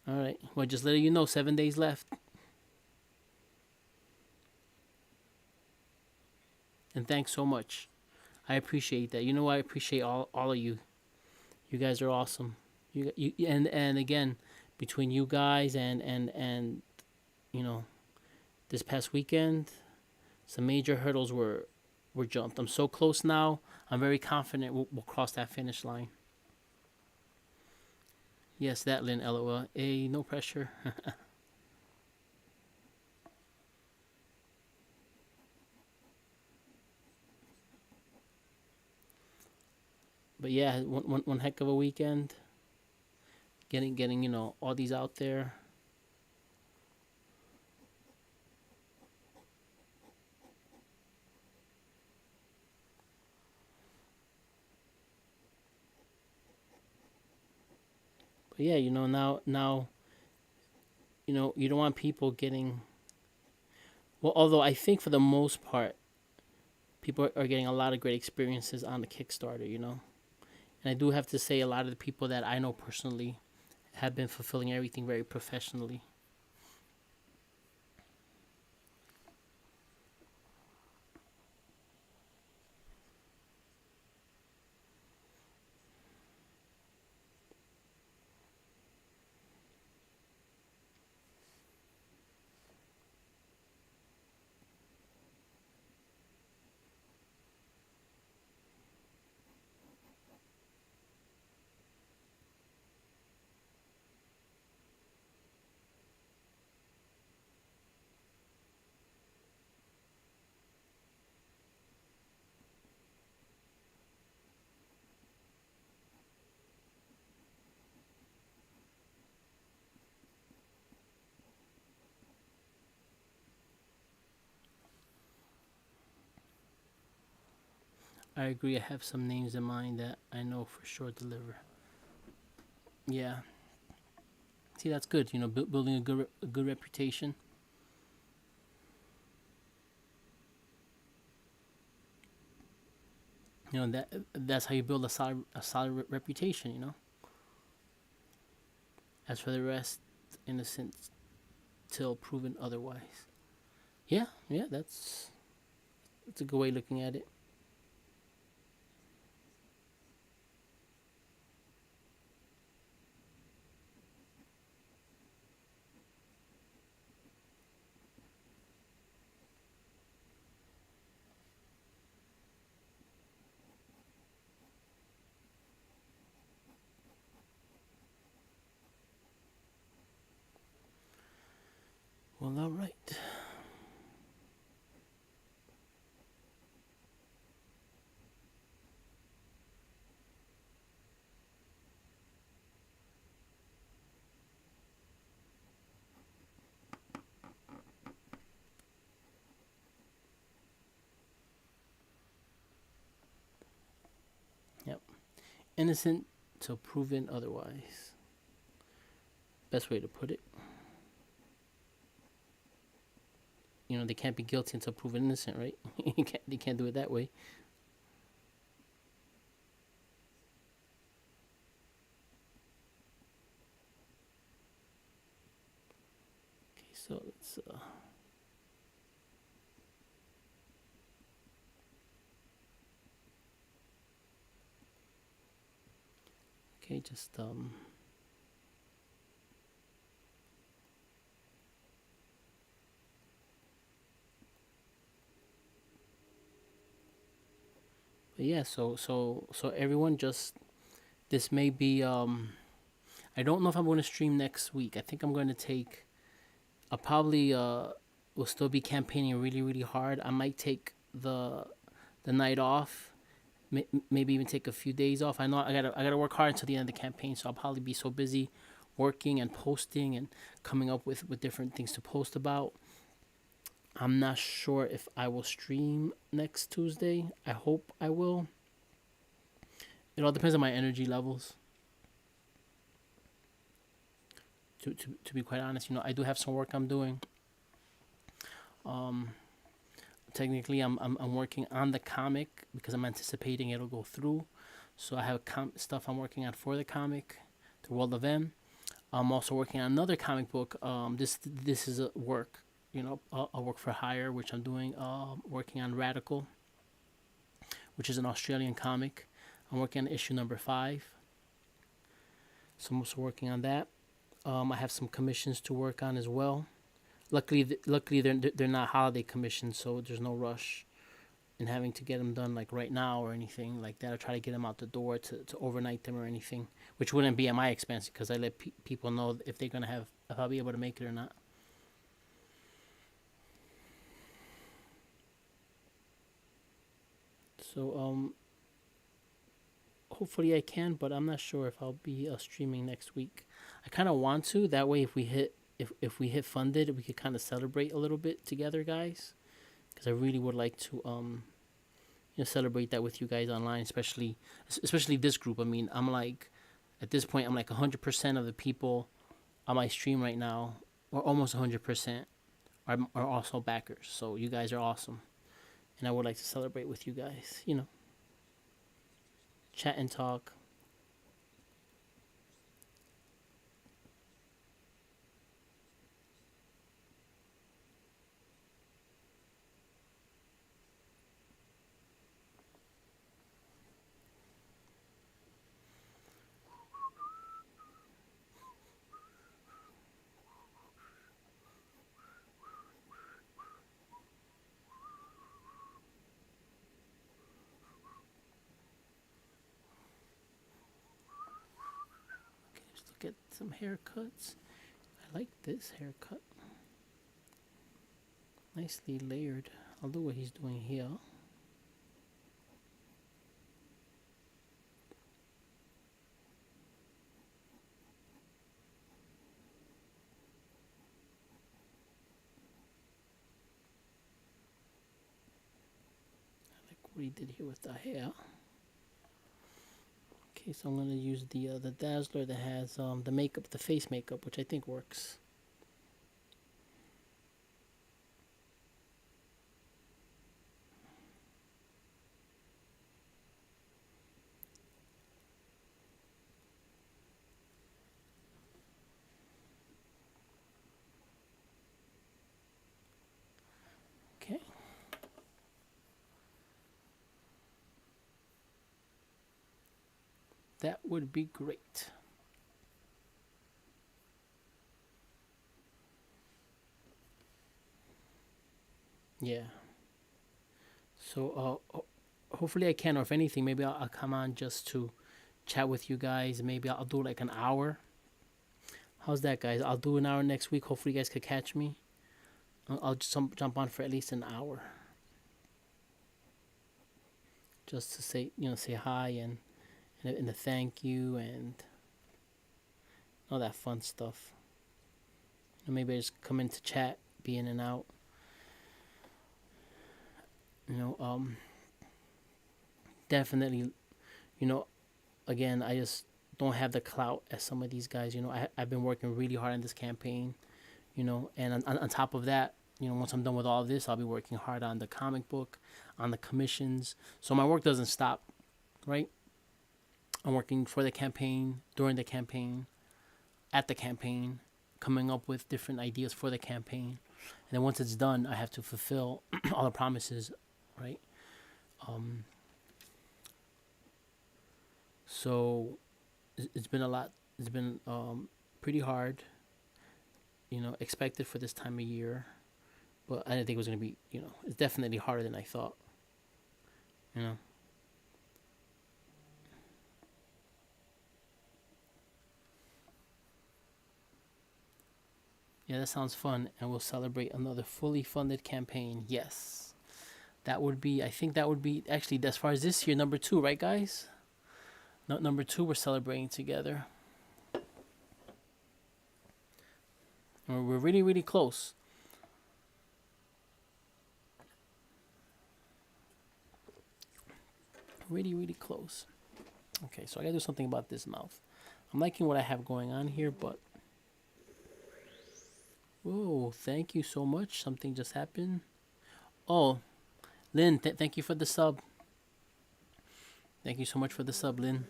[SPEAKER 1] All right. Well, just letting you know, 7 days left. And thanks so much. I appreciate that. You know, I appreciate all of you. You guys are awesome. And again, between you guys and you know, this past weekend, some major hurdles were jumped. I'm so close now. I'm very confident we'll cross that finish line. Yes, that Lynn, LOL. Hey, no pressure. But yeah, one heck of a weekend. Getting all these out there. But yeah, now you don't want people getting, well, although I think for the most part people are getting a lot of great experiences on the Kickstarter. And I do have to say a lot of the people that I know personally have been fulfilling everything very professionally. I agree. I have some names in mind that I know for sure deliver. Yeah. See, that's good. Building a good reputation. That's how you build a solid reputation. As for the rest, innocent till proven otherwise. Yeah, that's a good way of looking at it. Well, all right. Yep. Innocent till proven otherwise. best way to put it. You know, they can't be guilty until proven innocent, right? They can't do it that way. Okay, so let's okay, just but yeah, so everyone just this may be I don't know if I'm going to stream next week. I think I'm going to take I'll probably will still be campaigning really hard. I might take the night off, maybe even take a few days off. I know I gotta work hard until the end of the campaign, so I'll probably be so busy working and posting and coming up with different things to post about. I'm not sure if I will stream next Tuesday. I hope I will. It all depends on my energy levels. To be quite honest, I do have some work I'm doing. Um, Technically, I'm working on the comic because I'm anticipating it'll go through. So I have stuff I'm working on for the comic, The World of M. I'm also working on another comic book. This is a work, a work for hire, which I'm doing. Working on Radical, which is an Australian comic. I'm working on issue number 5. So I'm also working on that. I have some commissions to work on as well. Luckily, they're not holiday commissions, so there's no rush in having to get them done like right now or anything like that. I try to get them out the door to overnight them or anything, which wouldn't be at my expense because I let people know if they're gonna have if I'll be able to make it or not. So hopefully I can, but I'm not sure if I'll be streaming next week. I kind of want to. That way, if we hit funded, we could kind of celebrate a little bit together, guys. Because I really would like to celebrate that with you guys online, especially this group. I mean, I'm like at this point, I'm like 100% of the people on my stream right now, or almost 100%, are also backers. So you guys are awesome, and I would like to celebrate with you guys. Chat and talk. Okay, let's look at some haircuts. I like this haircut. Nicely layered. I'll do what he's doing here. I like what he did here with the hair. Okay, so I'm gonna use the Dazzler that has the makeup, the face makeup, which I think works. Okay. That would be great. Yeah. So hopefully I can, or if anything, maybe I'll come on just to chat with you guys. Maybe I'll do like an hour. How's that, guys? I'll do an hour next week. Hopefully you guys could catch me. I'll just jump on for at least an hour, just to say hi and a thank you and all that fun stuff. Maybe I just come in to chat, be in and out. You know, definitely. You know, again, I just don't have the clout as some of these guys. I've been working really hard on this campaign. And on top of that, once I'm done with all of this, I'll be working hard on the comic book, on the commissions. So my work doesn't stop, right? I'm working for the campaign, during the campaign, at the campaign, coming up with different ideas for the campaign. And then once it's done, I have to fulfill all the promises, right? Um, so it's been a lot. It's been pretty hard, expected for this time of year. But I didn't think it was going to be, it's definitely harder than I thought, you know. Yeah, that sounds fun. And we'll celebrate another fully funded campaign. Yes. I think that would be, actually, as far as this year, number two, right, guys? No, number two, we're celebrating together. And we're really, really close. Really, really close. Okay, so I gotta do something about this mouth. I'm liking what I have going on here, but. Whoa, thank you so much. Something just happened. Oh, Lynn, thank you for the sub. Thank you so much for the sub, Lynn.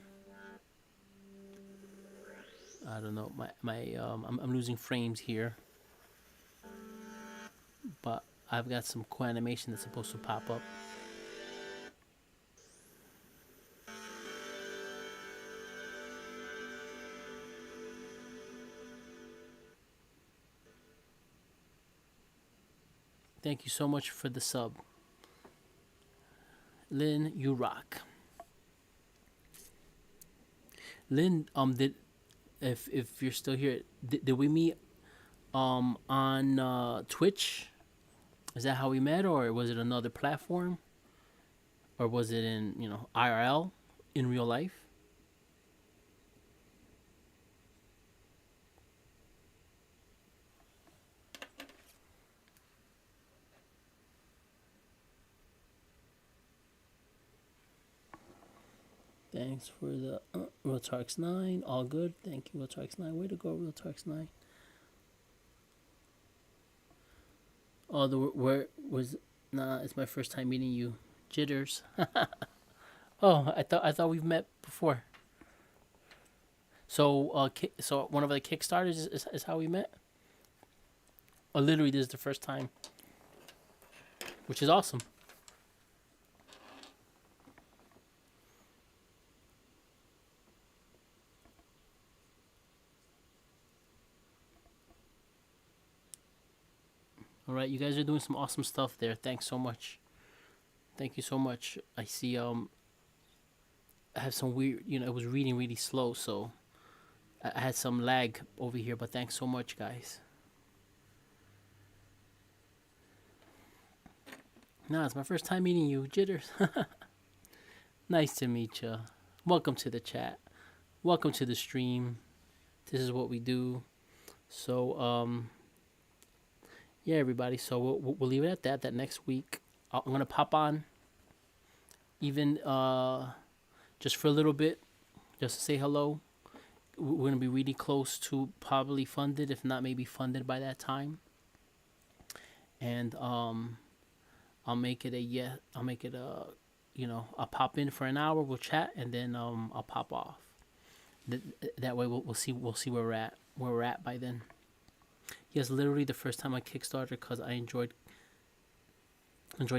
[SPEAKER 1] I don't know. I'm losing frames here, but I've got some cool animation that's supposed to pop up. Thank you so much for the sub, Lynn. You rock, Lynn. Did if you're still here, did we meet on Twitch? Is that how we met, or was it another platform, or was it in IRL, in real life? Thanks for the Rotarx 9. All good. Thank you, Rotarx 9. Way to go, Rotarx 9. Oh, where was. Nah, it's my first time meeting you. Jitters. Oh, I thought we've met before. So, so one of the Kickstarters is how we met? Oh, literally, this is the first time, which is awesome. All right, you guys are doing some awesome stuff there. Thanks so much. Thank you so much. I see. I have some weird. It was reading really slow, so I had some lag over here. But thanks so much, guys. Nah, it's my first time meeting you, Jitters. Nice to meet you. Welcome to the chat. Welcome to the stream. This is what we do. So, yeah, everybody. So we'll leave it at that. That next week, I'm gonna pop on, even just for a little bit, just to say hello. We're gonna be really close to probably funded, if not maybe funded by that time. And I'll make it a yeah. I'll make it a I'll pop in for an hour. We'll chat, and then I'll pop off. That way we'll see where we're at by then. Yes, literally the first time I Kickstarter because I enjoyed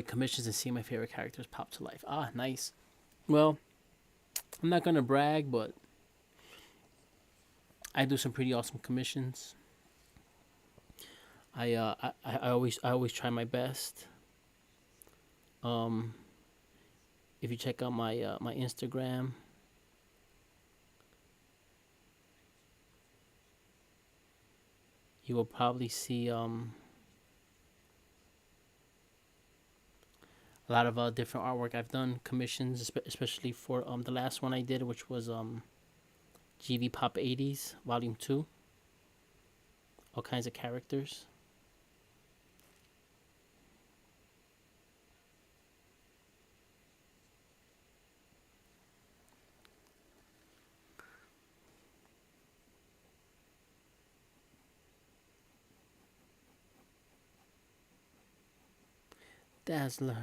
[SPEAKER 1] commissions and seeing my favorite characters pop to life. Ah, nice. Well, I'm not gonna brag, but I do some pretty awesome commissions. I always try my best. If you check out my Instagram, you will probably see a lot of different artwork I've done, commissions, especially for the last one I did, which was GV Pop 80s Volume 2. All kinds of characters. Dazzler.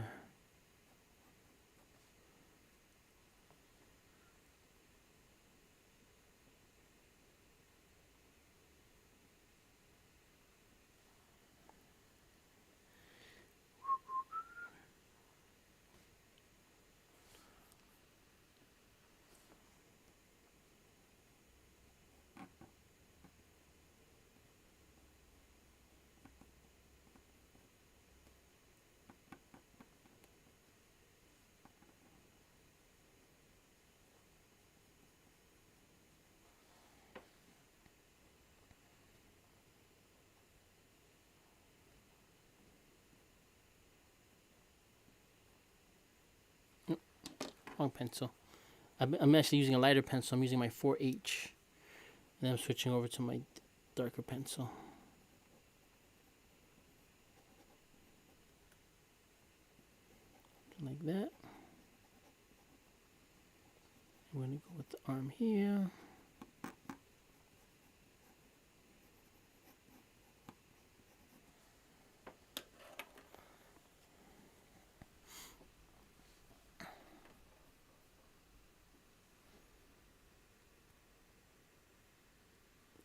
[SPEAKER 1] Wrong pencil. I'm actually using a lighter pencil. I'm using my 4H. And then I'm switching over to my darker pencil. Like that. I'm going to go with the arm here.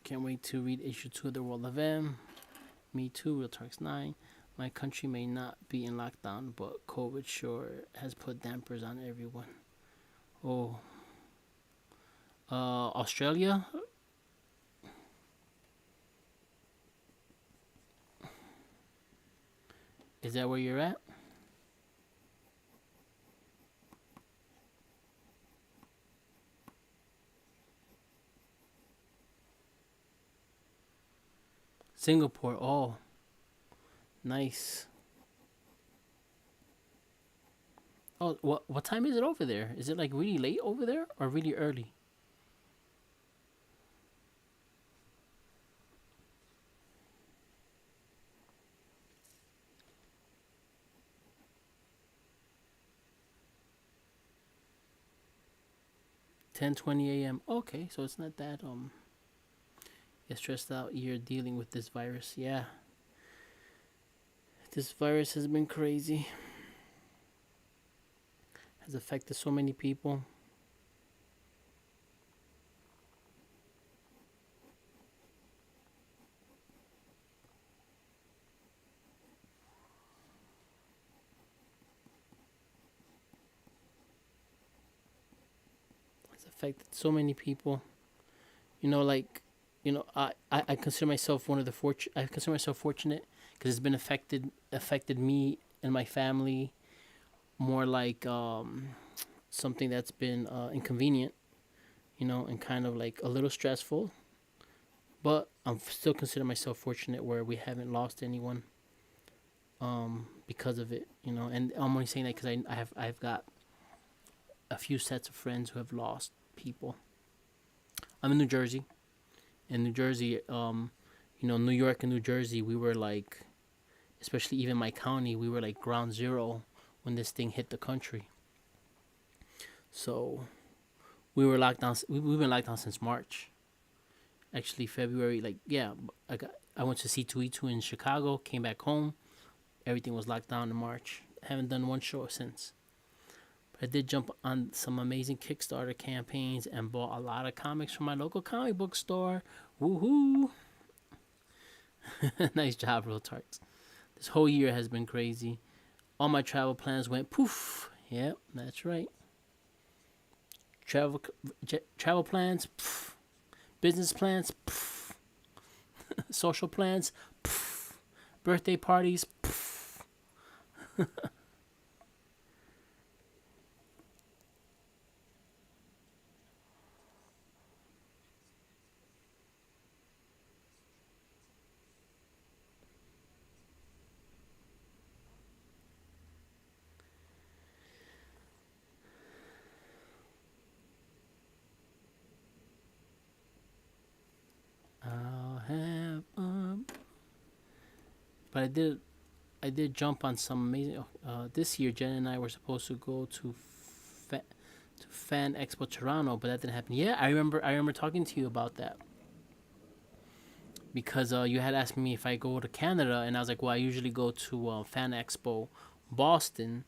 [SPEAKER 1] Can't wait to read issue 2 of The World of M. Me too, Real Talks 9. My country may not be in lockdown, but COVID sure has put dampers on everyone. Oh, Australia? Is that where you're at? Singapore. Oh, nice. Oh, what time is it over there? Is it like really late over there or really early? 10:20 a.m. Okay, so it's not that you're stressed out. You're dealing with this virus. Yeah, this virus has been crazy. Has affected so many people. Has affected so many people. You know, like, I consider myself one of the I consider myself fortunate because it's been affected me and my family more like something that's been inconvenient, and kind of like a little stressful. But I'm still consider myself fortunate where we haven't lost anyone because of it, And I'm only saying that because I've got a few sets of friends who have lost people. I'm in New Jersey. In New Jersey, New York and New Jersey, we were like, especially even my county, we were like ground zero when this thing hit the country. So we were locked down. We've been locked down since March. Actually, February. Like, yeah, I went to C2E2 in Chicago. Came back home. Everything was locked down in March. Haven't done one show since. But I did jump on some amazing Kickstarter campaigns and bought a lot of comics from my local comic book store. Woohoo! Nice job, Real Tarts. This whole year has been crazy. All my travel plans went poof. Yep, that's right. Travel, travel plans, poof. Business plans, poof. Social plans, poof. Birthday parties, poof. I'll have But I did jump on some amazing. This year, Jen and I were supposed to go to Fan Expo Toronto, but that didn't happen. Yeah, I remember talking to you about that because you had asked me if I go to Canada, and I was like, well, I usually go to Fan Expo Boston,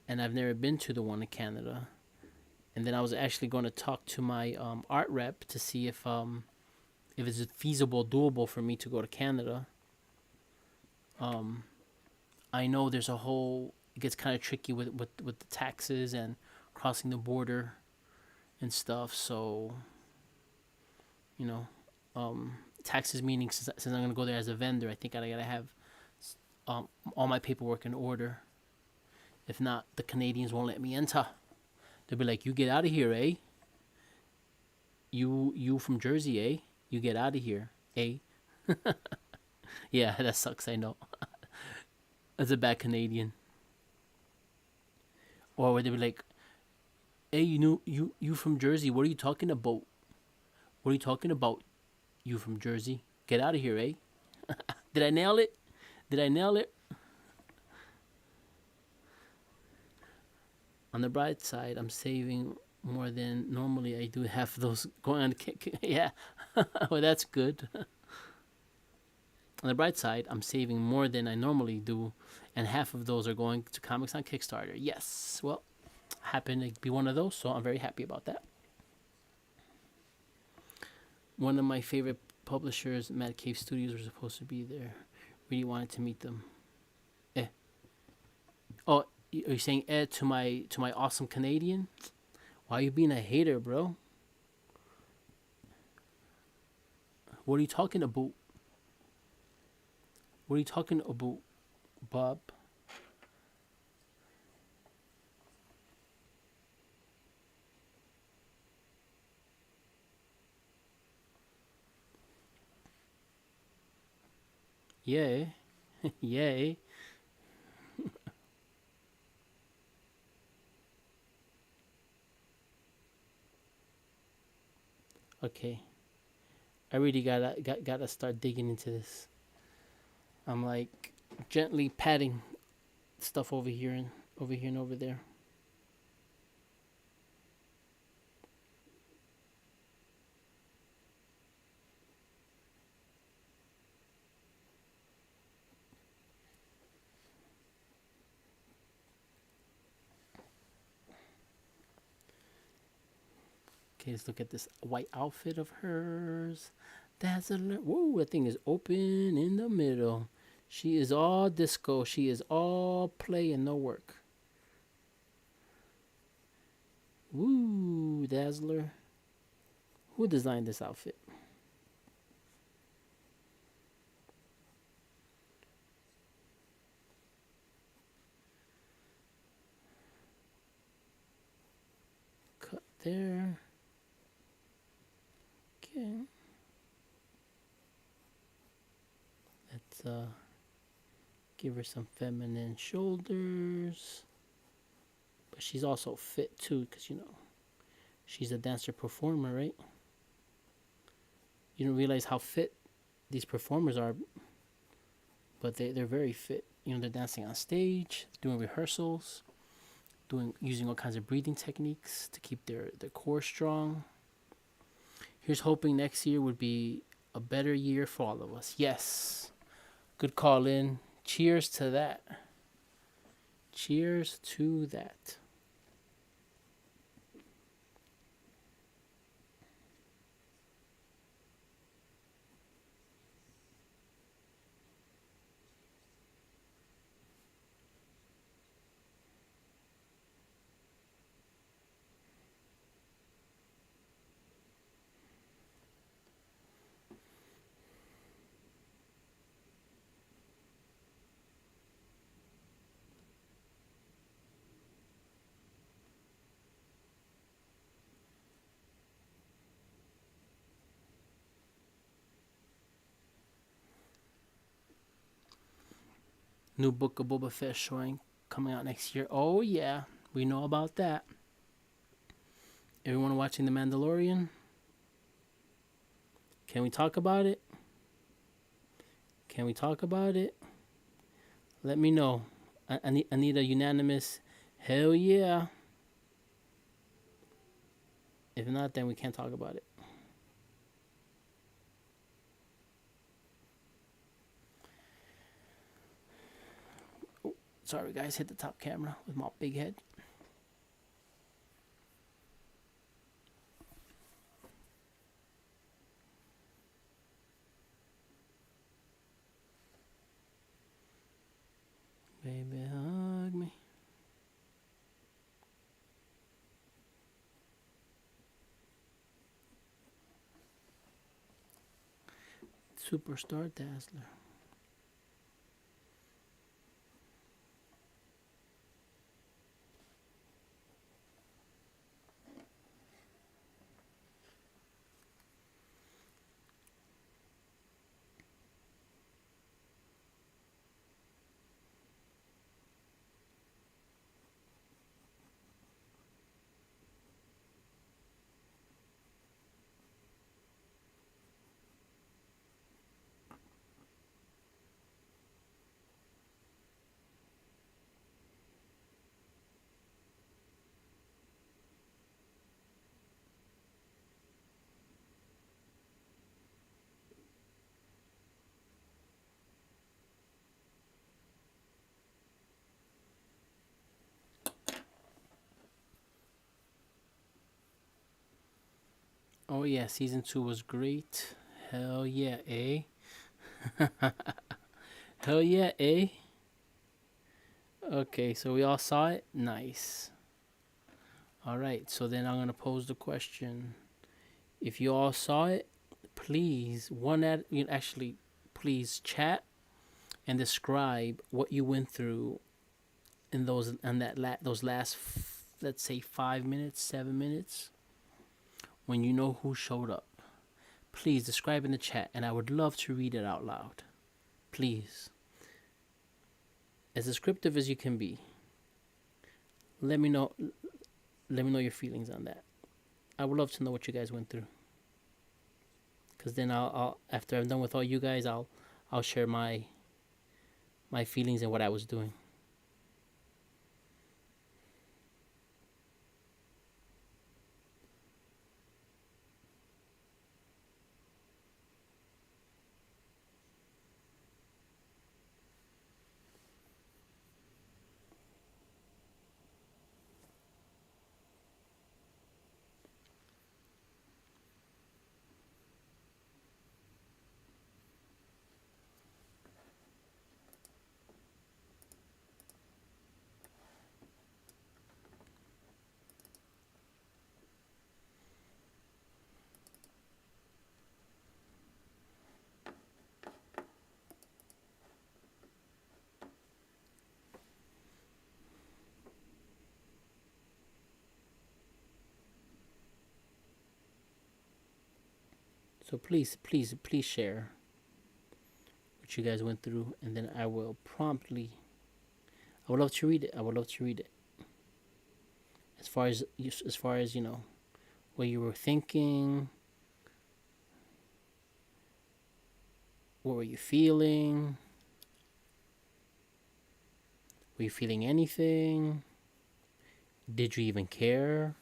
[SPEAKER 1] and I've never been to the one in Canada. And then I was actually going to talk to my art rep to see if it's feasible, doable for me to go to Canada. Um, I know there's a whole it gets kind of tricky with the taxes and crossing the border and stuff. So you know, um, taxes meaning since I'm gonna go there as a vendor, I think I gotta have um, all my paperwork in order. If not, the Canadians won't let me enter. They'll be like, "You get out of here, eh? You from Jersey, eh? You get out of here, eh?" Yeah, that sucks. I know. That's a bad Canadian. Or where they be like, "Hey, you from Jersey? What are you talking about? What are you talking about? You from Jersey? Get out of here, eh?" Did I nail it? Did I nail it? On the bright side, I'm saving more than normally I do. Half of those going on. Yeah, well that's good. On the bright side, I'm saving more than I normally do, and half of those are going to comics on Kickstarter. Yes, well, I happen to be one of those, so I'm very happy about that. One of my favorite publishers, Mad Cave Studios, were supposed to be there. Really wanted to meet them. Eh. Oh, are you saying to my awesome Canadian? Why are you being a hater, bro? What are you talking about? What are you talking about, Bob? Yeah, yeah. Okay, I really gotta start digging into this. I'm like gently patting stuff over here and over there. Okay, let's look at this white outfit of hers. That's a whoa! That thing is open in the middle. She is all disco. She is all play and no work. Woo, Dazzler. Who designed this outfit? Cut there. Okay. Let's give her some feminine shoulders. But she's also fit too, because she's a dancer performer, right? You don't realize how fit these performers are, but they're very fit. They're dancing on stage, doing rehearsals, using all kinds of breathing techniques to keep their core strong. Here's hoping next year would be a better year for all of us. Yes. Good call in. Cheers to that. Cheers to that. New book of Boba Fett showing coming out next year. Oh yeah, we know about that. Everyone watching The Mandalorian? Can we talk about it? Can we talk about it? Let me know. I need a unanimous hell yeah. If not, then we can't talk about it. Sorry, guys, hit the top camera with my big head. Baby, hug me. Superstar Dazzler. Oh yeah, season 2 was great. Hell yeah, eh? Hell yeah, eh? Okay, so we all saw it. Nice. All right, so then I'm gonna pose the question. If you all saw it, please actually please chat and describe what you went through in those last let's say 5 minutes, 7 minutes when you know who showed up. Please describe in the chat, and I would love to read it out loud. Please, as descriptive as you can be. Let me know. Let me know your feelings on that. I would love to know what you guys went through. Cause then I'll after I'm done with all you guys, I'll share my feelings and what I was doing. So please share what you guys went through, and then I will promptly. I would love to read it. I would love to read it. As far as what you were thinking, what were you feeling? Were you feeling anything? Did you even care?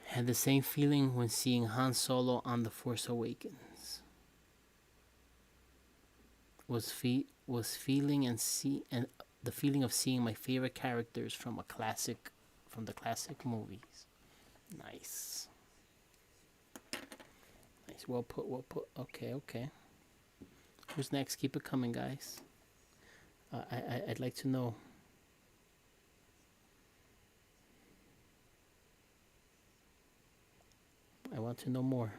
[SPEAKER 1] Had the same feeling when seeing Han Solo on The Force Awakens. Was feeling and the feeling of seeing my favorite characters from the classic movies. Nice. Nice. Well put, well put. Okay. Who's next? Keep it coming, guys. I'd like to know. I want to know more.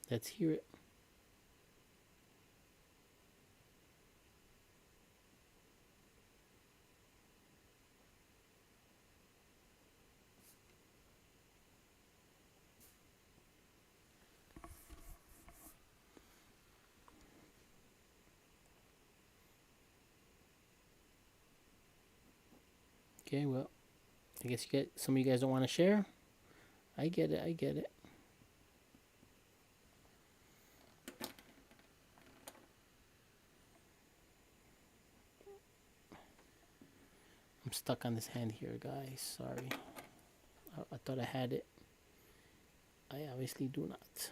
[SPEAKER 1] Let's hear it. Okay, well, I guess you get some of you guys don't want to share. I get it. I get it. I'm stuck on this hand here, guys. Sorry. I thought I had it. I obviously do not.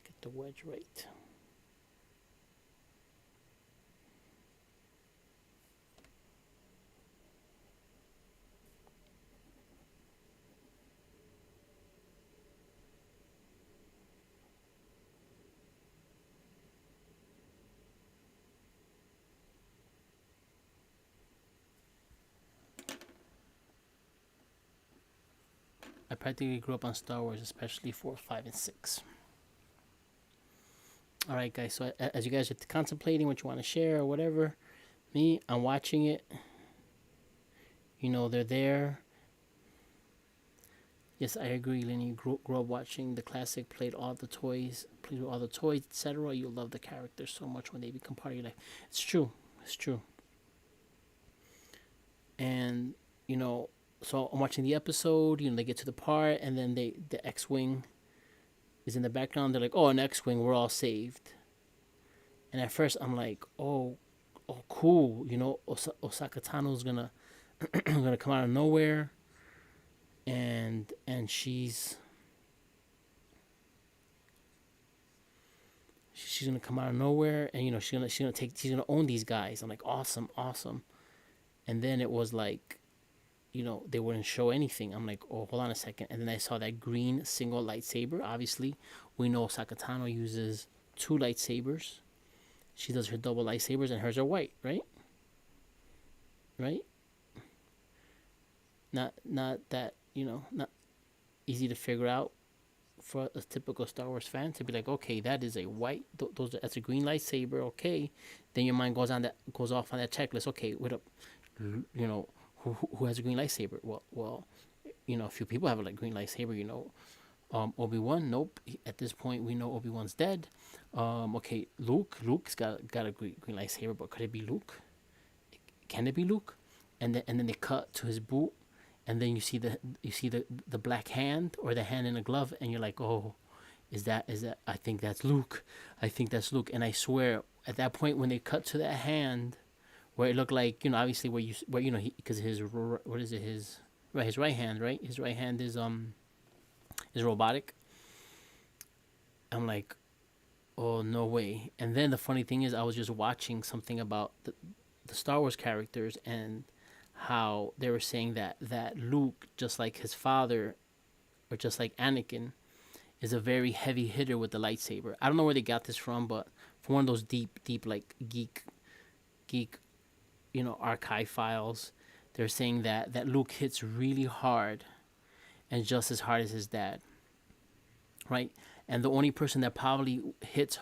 [SPEAKER 1] Get the wedge right. I practically grew up on Star Wars, especially 4, 5, and 6. All right, guys. So as you guys are contemplating what you want to share or whatever, me, I'm watching it. They're there. Yes, I agree, Lenny. You grew up watching the classic, played with all the toys, etc. You love the characters so much when they become part of your life. It's true. It's true. And so I'm watching the episode. They get to the part, and then the X-wing is in the background. They're like, "Oh, an X-wing, we're all saved." And at first, I'm like, "Oh, cool." Osaka Tano's gonna gonna come out of nowhere, and she's gonna come out of nowhere, and she's gonna own these guys. I'm like, awesome, awesome. And then it was like, they wouldn't show anything. I'm like, oh, hold on a second. And then I saw that green single lightsaber. Obviously, we know Sakatano uses two lightsabers. She does her double lightsabers, and hers are white, right? Right? Not that not easy to figure out for a typical Star Wars fan to be like, okay, that is a white. That's a green lightsaber. Okay, then your mind goes off on that checklist. Okay, what up? You know, who has a green lightsaber? Well, a few people have a green lightsaber. Obi-Wan. Nope. At this point, we know Obi-Wan's dead. Okay, Luke. Luke's got a green lightsaber, but could it be Luke? Can it be Luke? And then they cut to his boot, and then you see the black hand or the hand in a glove, and you're like, oh, is that? I think that's Luke. I think that's Luke. And I swear, at that point when they cut to that hand, where it looked like obviously where because his what is it his right hand, right, his right hand is robotic. I'm like, oh, no way. And then the funny thing is, I was just watching something about the Star Wars characters, and how they were saying that Luke, just like his father, or just like Anakin, is a very heavy hitter with the lightsaber. I don't know where they got this from, but from one of those deep like geek archive files, they're saying that Luke hits really hard, and just as hard as his dad, right? And the only person that probably hits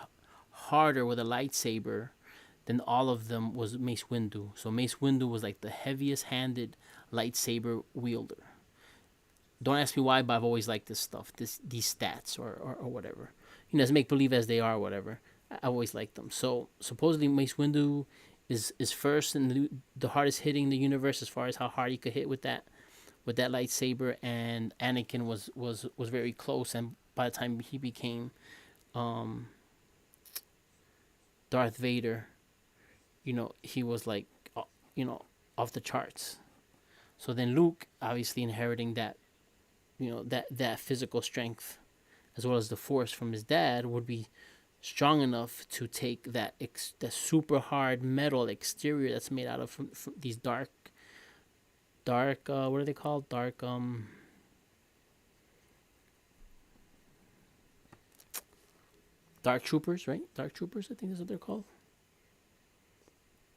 [SPEAKER 1] harder with a lightsaber than all of them was Mace Windu. So Mace Windu was like the heaviest handed lightsaber wielder. Don't ask me why, but I've always liked this stuff, these stats or whatever. As make believe as they are, or whatever. I always liked them. So supposedly Mace Windu is first in the hardest hitting in the universe as far as how hard he could hit with that lightsaber, and Anakin was very close. And by the time he became Darth Vader, he was like, off the charts. So then Luke, obviously inheriting that physical strength as well as the force from his dad, would be strong enough to take that super hard metal exterior that's made out of from these dark what are they called, dark troopers, right? Dark troopers, I think is what they're called.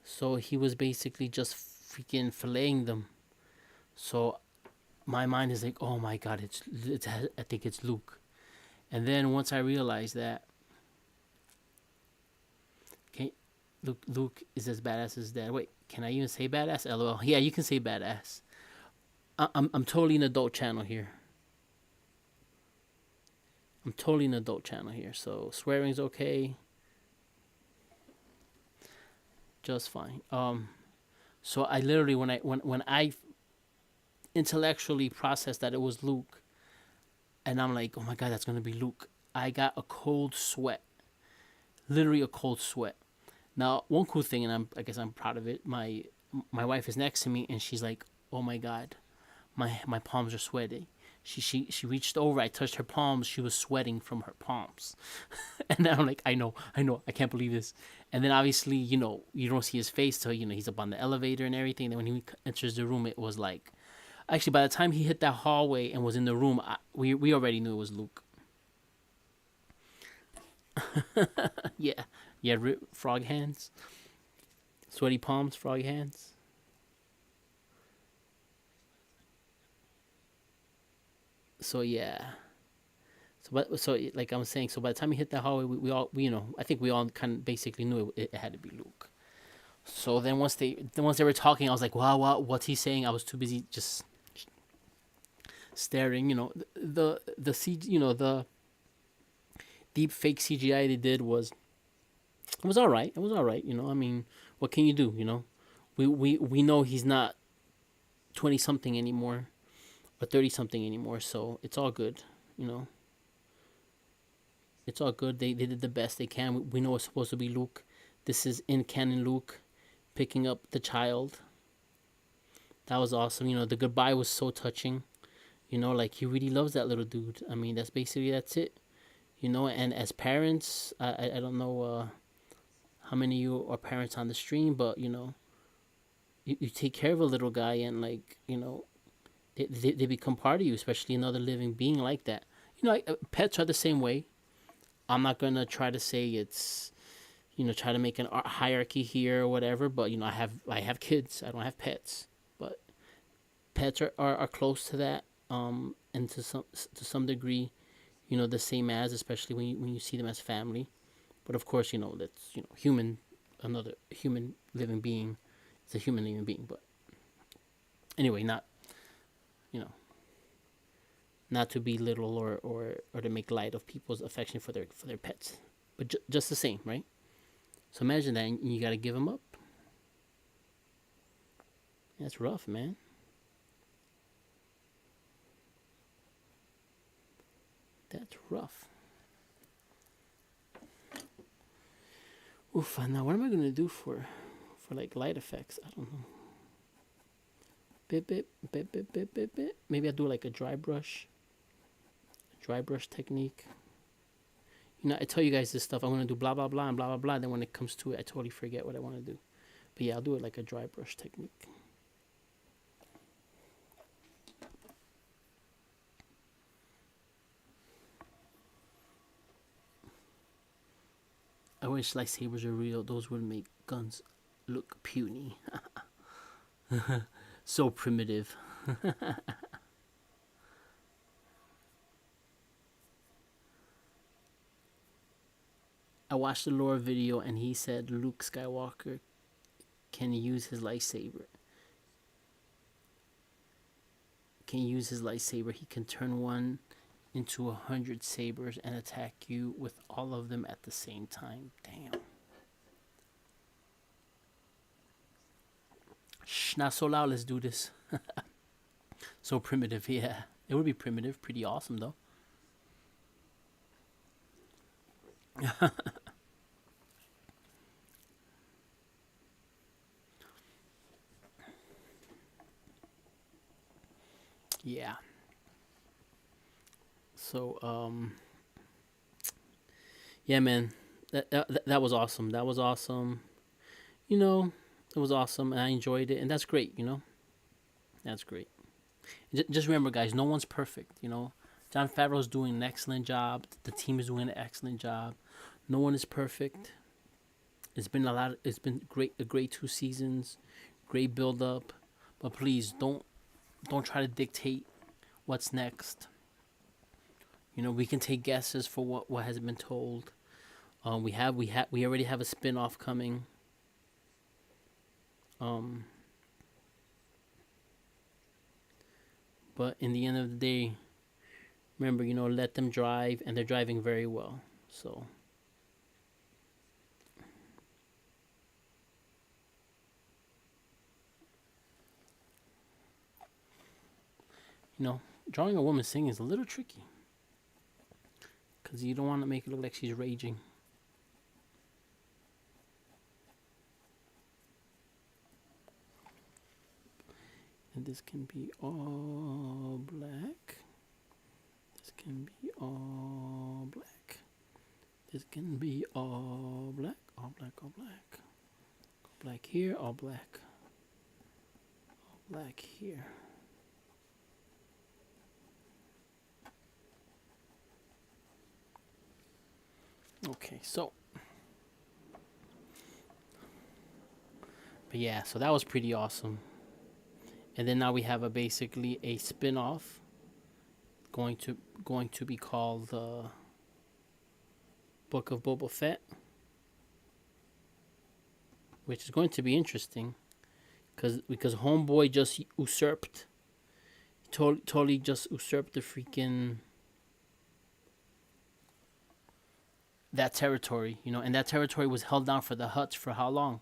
[SPEAKER 1] So he was basically just freaking filleting them. So my mind is like, oh my god, it's I think it's Luke. And then once I realized that, okay, Luke is as badass as his dad. Wait, can I even say badass? LOL. Yeah, you can say badass. I'm totally an adult channel here. I'm totally an adult channel here, so swearing's okay, just fine. So I literally when I intellectually processed that it was Luke, and I'm like, oh my god, that's gonna be Luke. I got a cold sweat, literally a cold sweat. Now, one cool thing, and I guess I'm proud of it. My wife is next to me, and she's like, "Oh my god, my palms are sweating." She reached over. I touched her palms. She was sweating from her palms, and then I'm like, I know, I can't believe this. And then obviously, you don't see his face till he's up on the elevator and everything. Then when he enters the room, it was like, actually, by the time he hit that hallway and was in the room, we already knew it was Luke. Yeah, yeah, frog hands, sweaty palms, frog hands. So yeah. So like I'm saying, so by the time he hit that hallway, we all I think we all kind of basically knew it had to be Luke. So then once they were talking, I was like, wow, wow, what's he saying? I was too busy just staring. The the deep fake CGI they did was all right. It was all right. I mean, what can you do? We know he's not 20 something anymore or 30 something anymore, so it's all good. You know, it's all good. They did the best they can. We know it's supposed to be Luke. This is in canon Luke picking up the child. That was awesome. The goodbye was so touching. Like he really loves that little dude. I mean, that's it. And as parents, I don't know how many of you are parents on the stream, but you take care of a little guy, and like they become part of you, especially another living being like that. Pets are the same way. I'm not gonna try to say it's try to make an hierarchy here or whatever, but I have kids. I don't have pets, but pets are close to that, and to some degree, the same as, especially when you see them as family. But of course, that's human, another human living being. It's a human living being, but anyway, not you know not to belittle or to make light of people's affection for their pets, but just the same, right? So imagine that, and you got to give them up. That's rough, man. That's rough. Oof. Now, what am I gonna do for like light effects? I don't know. Bit, bit, bit, bit, bit, bit, bit. Maybe I do like a dry brush technique. I tell you guys this stuff. I'm gonna do blah blah blah and blah blah blah. Then when it comes to it, I totally forget what I want to do. But yeah, I'll do it like a dry brush technique. I wish lightsabers were real. Those would make guns look puny. So primitive. I watched the lore video and he said Luke Skywalker can use his lightsaber. He can turn one into 100 sabers and attack you with all of them at the same time. Damn. Shh, not so loud. Let's do this. So primitive, yeah. It would be primitive. Pretty awesome, though. Yeah. So, yeah, man. That was awesome. That was awesome. You know, it was awesome, and I enjoyed it, and that's great. That's great. Just remember, guys, no one's perfect. John Favreau's doing an excellent job. The team is doing an excellent job. No one is perfect. It's been a lot. It's been great. A great 2 seasons. Great build up. But please don't try to dictate what's next. We can take guesses for what has been told. We already have a spin-off coming. But in the end of the day, Remember, let them drive, and they're driving very well. So, you know, drawing a woman singing is a little tricky because you don't want to make it look like she's raging. And this can be all black. This can be all black. This can be all black, all black, all black. Black here, all black. All black here. Okay, so. But yeah, so that was pretty awesome. And then now we have basically a spin-off going to going to be called the Book of Boba Fett, which is going to be interesting because Homeboy just usurped, totally just usurped the freaking that territory, and that territory was held down for the Hutts for how long?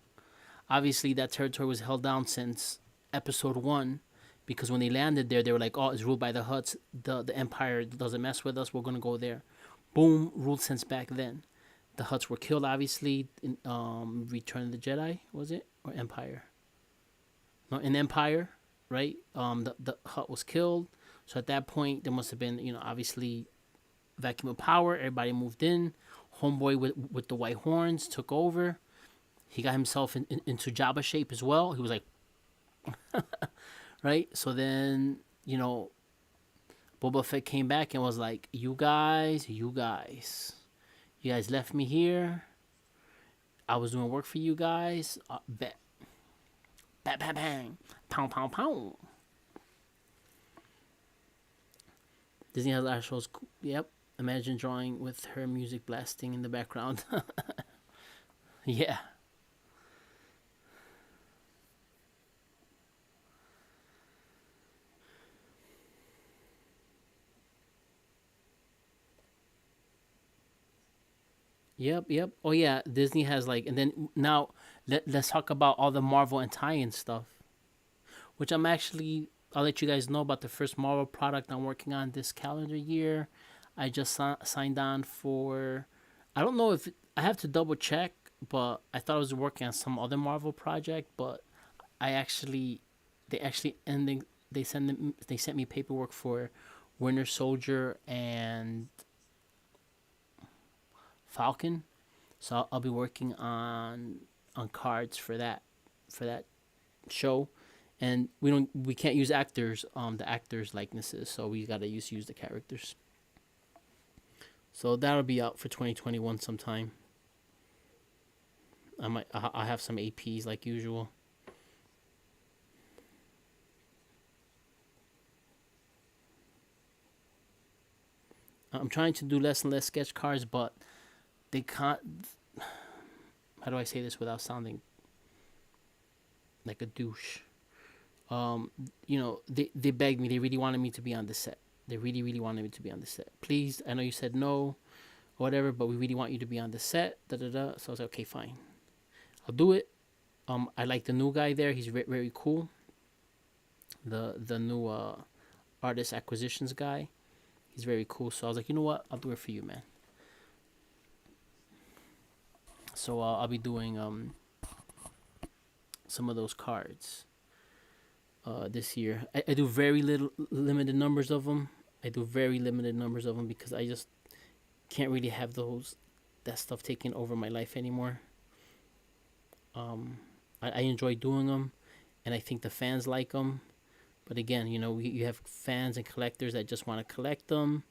[SPEAKER 1] Obviously, that territory was held down since episode 1, because when they landed there, they were like, "Oh, it's ruled by the Hutts. The Empire doesn't mess with us. We're gonna go there." Boom, ruled since back then. The Hutts were killed, obviously, in Return of the Jedi, was it? Or Empire? No, in Empire, right? The Hutt was killed. So at that point, there must have been, obviously, vacuum of power. Everybody moved in. Homeboy with the white horns took over. He got himself into Jabba shape as well. He was like, right? So then, Boba Fett came back and was like, you guys left me here. I was doing work for you guys. Bet. Bang, bang, bang. Pound, pound, pound. Disney has actuals. Yep. Imagine drawing with her music blasting in the background. Yeah. Yep, yep. Oh yeah, Disney has and then now let's talk about all the Marvel and tie-in stuff, which I'll let you guys know about the first Marvel product I'm working on this calendar year. I just signed on for, I don't know if I have to double check, but I thought I was working on some other Marvel project, but I actually, they actually ending, they sent me paperwork for Winter Soldier and Falcon, so I'll be working on cards for that show, and we can't use actors the actors likenesses, so we gotta use the characters. So that'll be out for 2021 sometime. I have some APs like usual. I'm trying to do less and less sketch cards, but they can't. How do I say this without sounding like a douche? They begged me. They really wanted me to be on the set. They really, really wanted me to be on the set. Please, I know you said no, or whatever, but we really want you to be on the set. Da da da. So I was like, okay, fine, I'll do it. I like the new guy there. He's very cool. The new artist acquisitions guy. He's very cool. So I was like, you know what? I'll do it for you, man. So I'll be doing some of those cards this year. I do very little limited numbers of them. I do very limited numbers of them because I just can't really have that stuff taking over my life anymore. I enjoy doing them, and I think the fans like them. But again, you have fans and collectors that just want to collect them.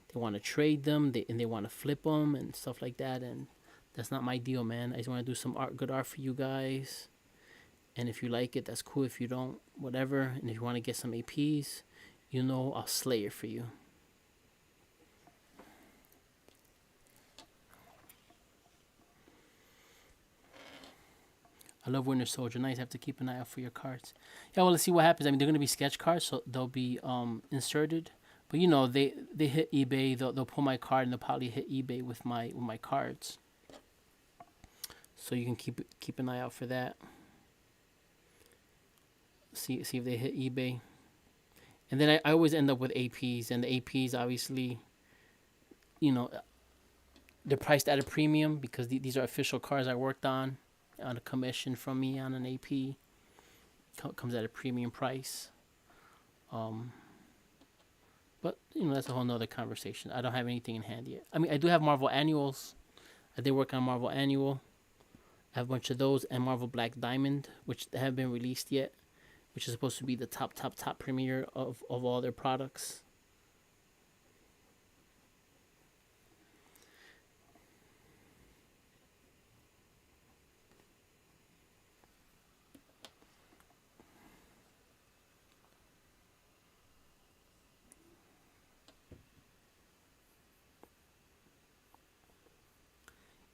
[SPEAKER 1] They want to trade them, and they want to flip them and stuff like that. And that's not my deal, man. I just want to do some good art for you guys. And if you like it, that's cool. If you don't, whatever. And if you want to get some APs, I'll slay it for you. I love Winter Soldier. Now you have to keep an eye out for your cards. Yeah, well, let's see what happens. I mean, they're going to be sketch cards, so they'll be inserted But they hit eBay. They'll pull my card and they'll probably hit eBay with my cards. So you can keep an eye out for that. See if they hit eBay. And then I always end up with APs, and the APs obviously, you know, they're priced at a premium because these are official cars I worked on a commission from me on an AP. Comes at a premium price. Um, but that's a whole nother conversation. I don't have anything in hand yet. I mean, I do have Marvel annuals. I did work on Marvel annual. I have a bunch of those and Marvel Black Diamond, which haven't been released yet, which is supposed to be the top premiere of all their products.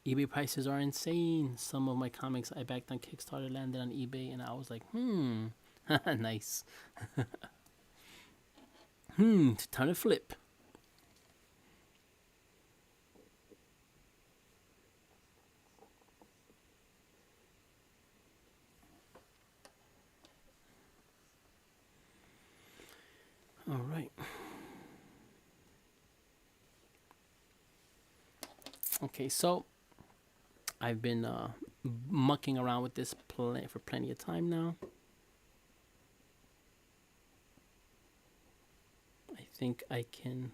[SPEAKER 1] eBay prices are insane. Some of my comics I backed on Kickstarter landed on eBay, and I was like, nice. Time to flip. All right. Okay, so I've been mucking around with this for plenty of time now. I think I can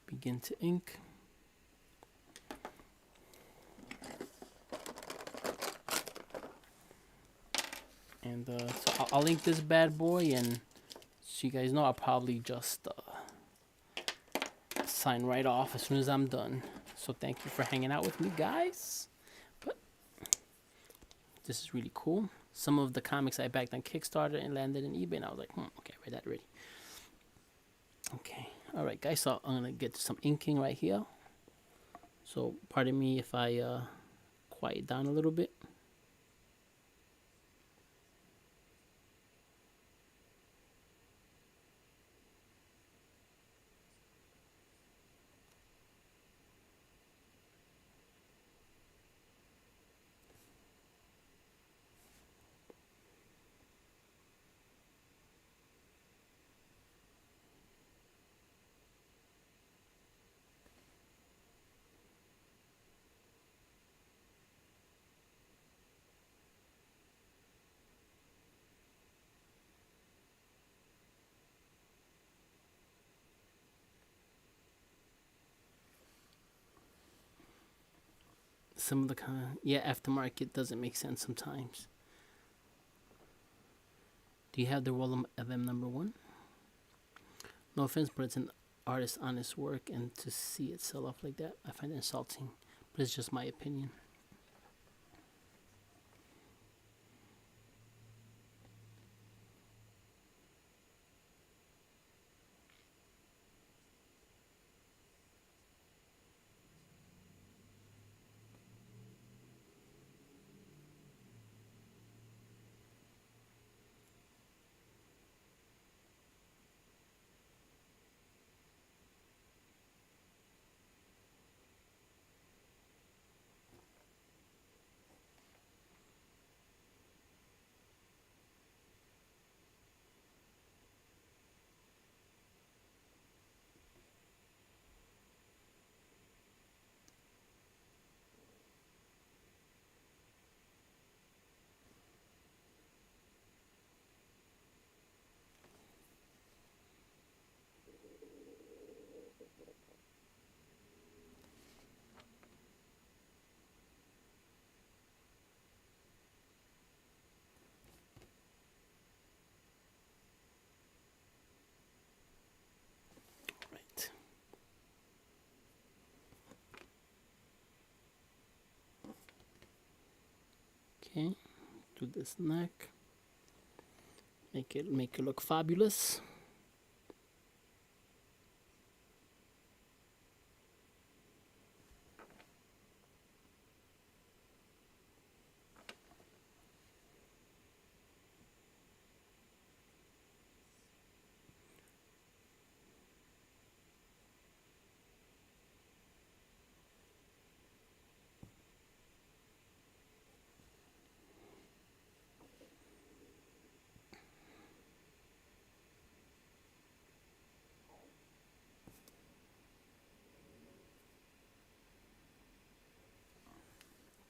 [SPEAKER 1] begin to ink. And so I'll ink this bad boy, and so you guys know I'll probably just sign right off as soon as I'm done. So thank you for hanging out with me, guys. But this is really cool. Some of the comics I backed on Kickstarter and landed in eBay, and I was like, okay, I read that already. Okay, all right, guys. So I'm gonna get some inking right here. So pardon me if I quiet down a little bit. Some of the aftermarket doesn't make sense sometimes. Do you have the roll of them number one? No offense, but it's an artist's honest work, and to see it sell off like that, I find it insulting. But it's just my opinion. Right. Okay. Do this neck. Make it look fabulous.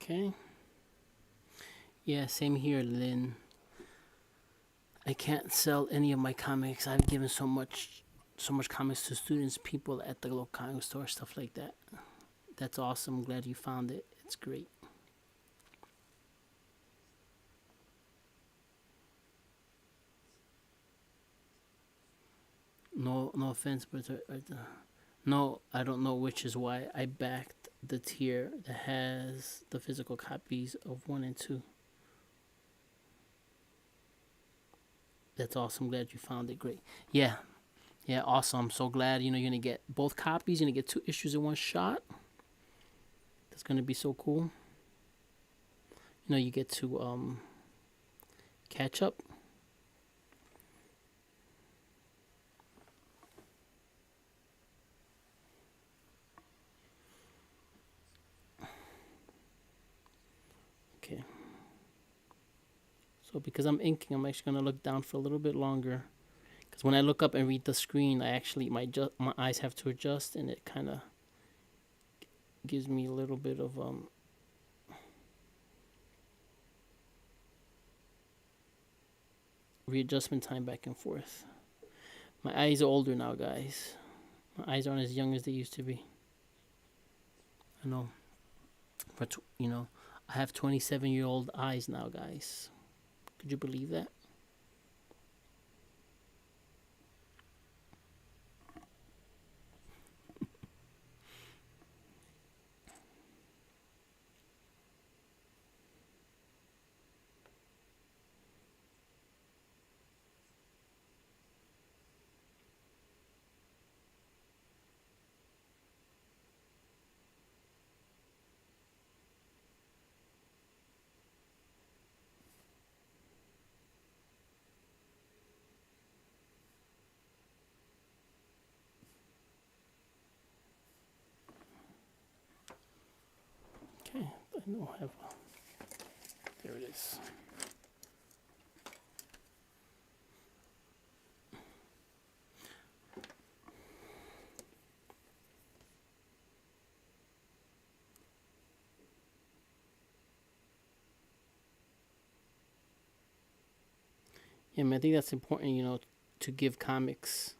[SPEAKER 1] Okay. Yeah, same here, Lynn. I can't sell any of my comics. I've given so much comics to students, people at the local comic store, stuff like that. That's awesome. I'm glad you found it. It's great. No, no offense, but no, I don't know which is why I backed the tier that has the physical copies of 1 and 2. That's awesome. Glad you found it. Great. Yeah, yeah, awesome. I'm so glad. You're gonna get both copies. You're gonna get 2 issues in one shot. That's gonna be so cool. You get to catch up. Okay. So because I'm inking, I'm actually gonna look down for a little bit longer. Because when I look up and read the screen, I actually my eyes have to adjust, and it kind of gives me a little bit of readjustment time back and forth. My eyes are older now, guys. My eyes aren't as young as they used to be. I know, but I have 27-year-old eyes now, guys. Could you believe that? Okay, I know I have. There it is. Yeah, man, I think that's important. To give comics,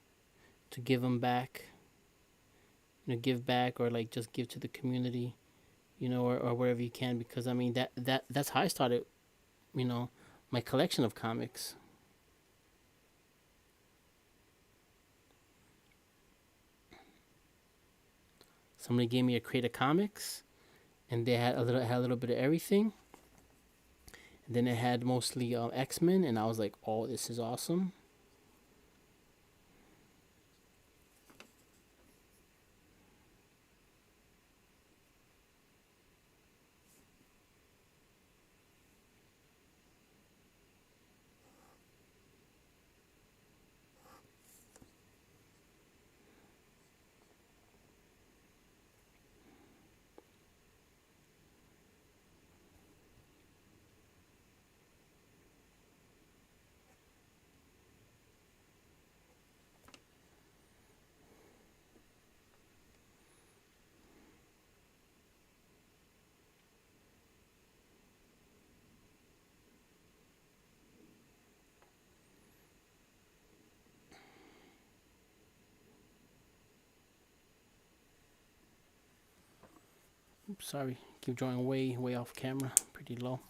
[SPEAKER 1] to give them back. Give back or like just give to the community. Or wherever you can, because I mean that's how I started. You know, my collection of comics. Somebody gave me a crate of comics, and they had a little bit of everything. And then it had mostly X-Men, and I was like, "Oh, this is awesome." Oops, sorry, keep drawing way off camera, pretty low.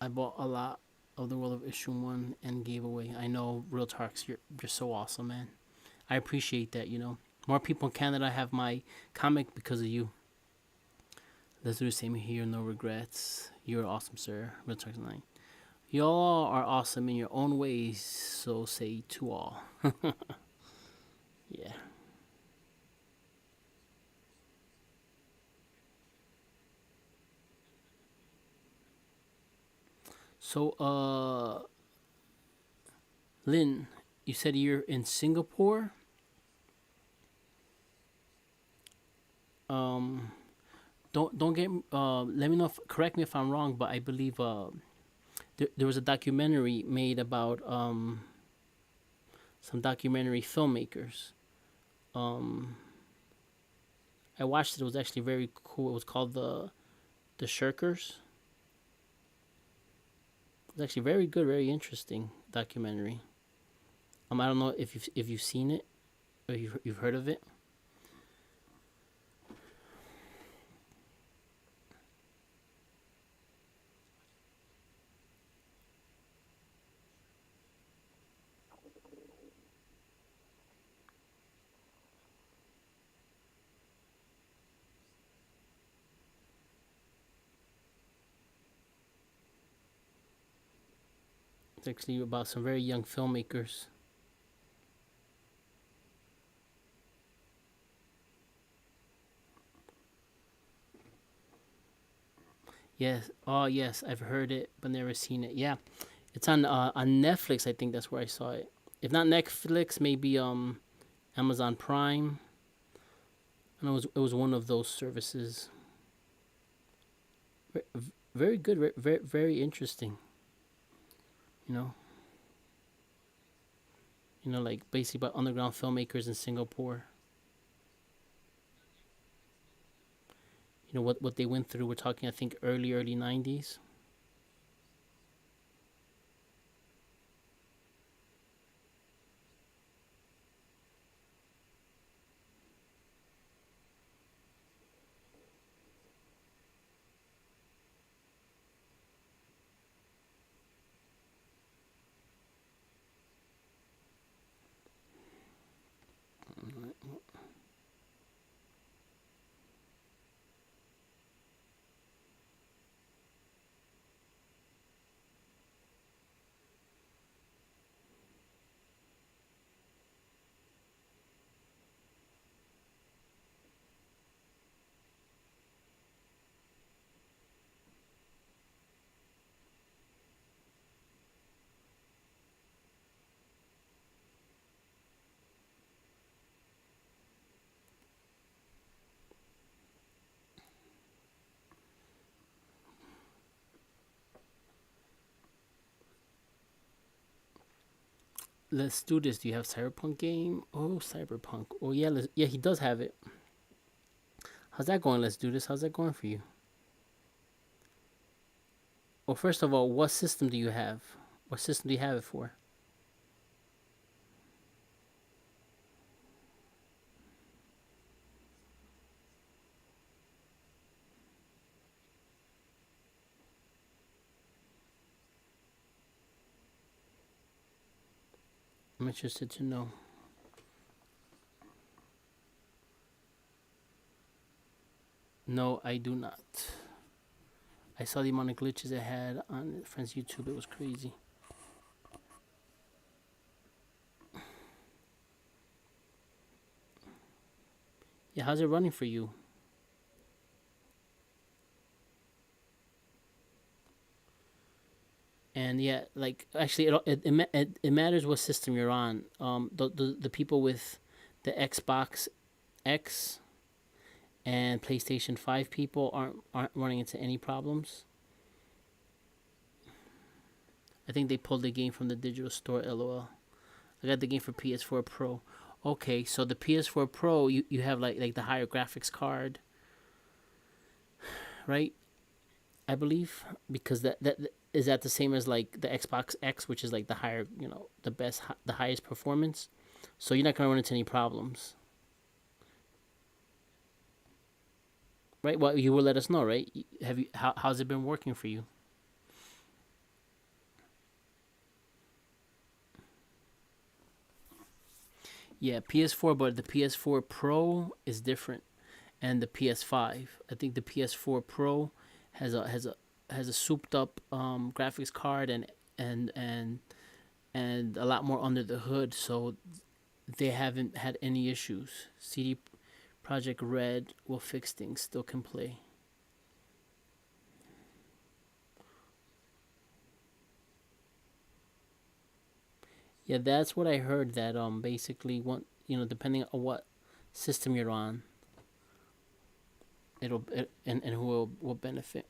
[SPEAKER 1] I bought a lot of the World of Issue 1 and gave away. I know, Real Talks, you're so awesome, man. I appreciate that. More people in Canada have my comic because of you. Let's do the same here. No regrets. You're awesome, sir. Real Talks 9. Y'all are awesome in your own ways, so say to all. Yeah. So, Lynn, you said you're in Singapore. Um, don't get let me know if, correct me if I'm wrong, but I believe there was a documentary made about some documentary filmmakers. Um, I watched it. It was actually very cool. It was called the Shirkers. It was actually very good, very interesting documentary. I don't know if you've seen it or you've heard of it. It's actually about some very young filmmakers. Yes. Oh, yes. I've heard it, but never seen it. Yeah, it's on Netflix. I think that's where I saw it. If not Netflix, maybe Amazon Prime. And it was one of those services. Very good. Very very interesting. You know. Like basically about underground filmmakers in Singapore. What they went through. We're talking, I think, early '90s. Let's do this. Do you have Cyberpunk game? Oh, Cyberpunk. Oh yeah, yeah. He does have it. How's that going? Let's do this. How's that going for you? Well, first of all, what system do you have? What system do you have it for? I'm interested to know. No, I do not. I saw the amount of glitches it had on friend's YouTube. It was crazy. Yeah, how's it running for you? And yeah, like actually, it matters what system you're on. The people with the Xbox X and PlayStation 5 people aren't running into any problems. I think they pulled the game from the digital store. LOL. I got the game for PS4 Pro. Okay, so the PS4 Pro, you have like the higher graphics card, right? I believe because that is that the same as like the Xbox X, which is like the higher, the best, the highest performance. So you're not gonna run into any problems, right? Well, you will let us know, right? Have you? How's it been working for you? Yeah, PS4, but the PS4 Pro is different, and the PS5. I think the PS4 Pro has a souped up graphics card and and and a lot more under the hood, so they haven't had any issues. CD Project Red will fix things. Still can play. Yeah, that's what I heard. That basically, depending on what system you're on. and who will benefit.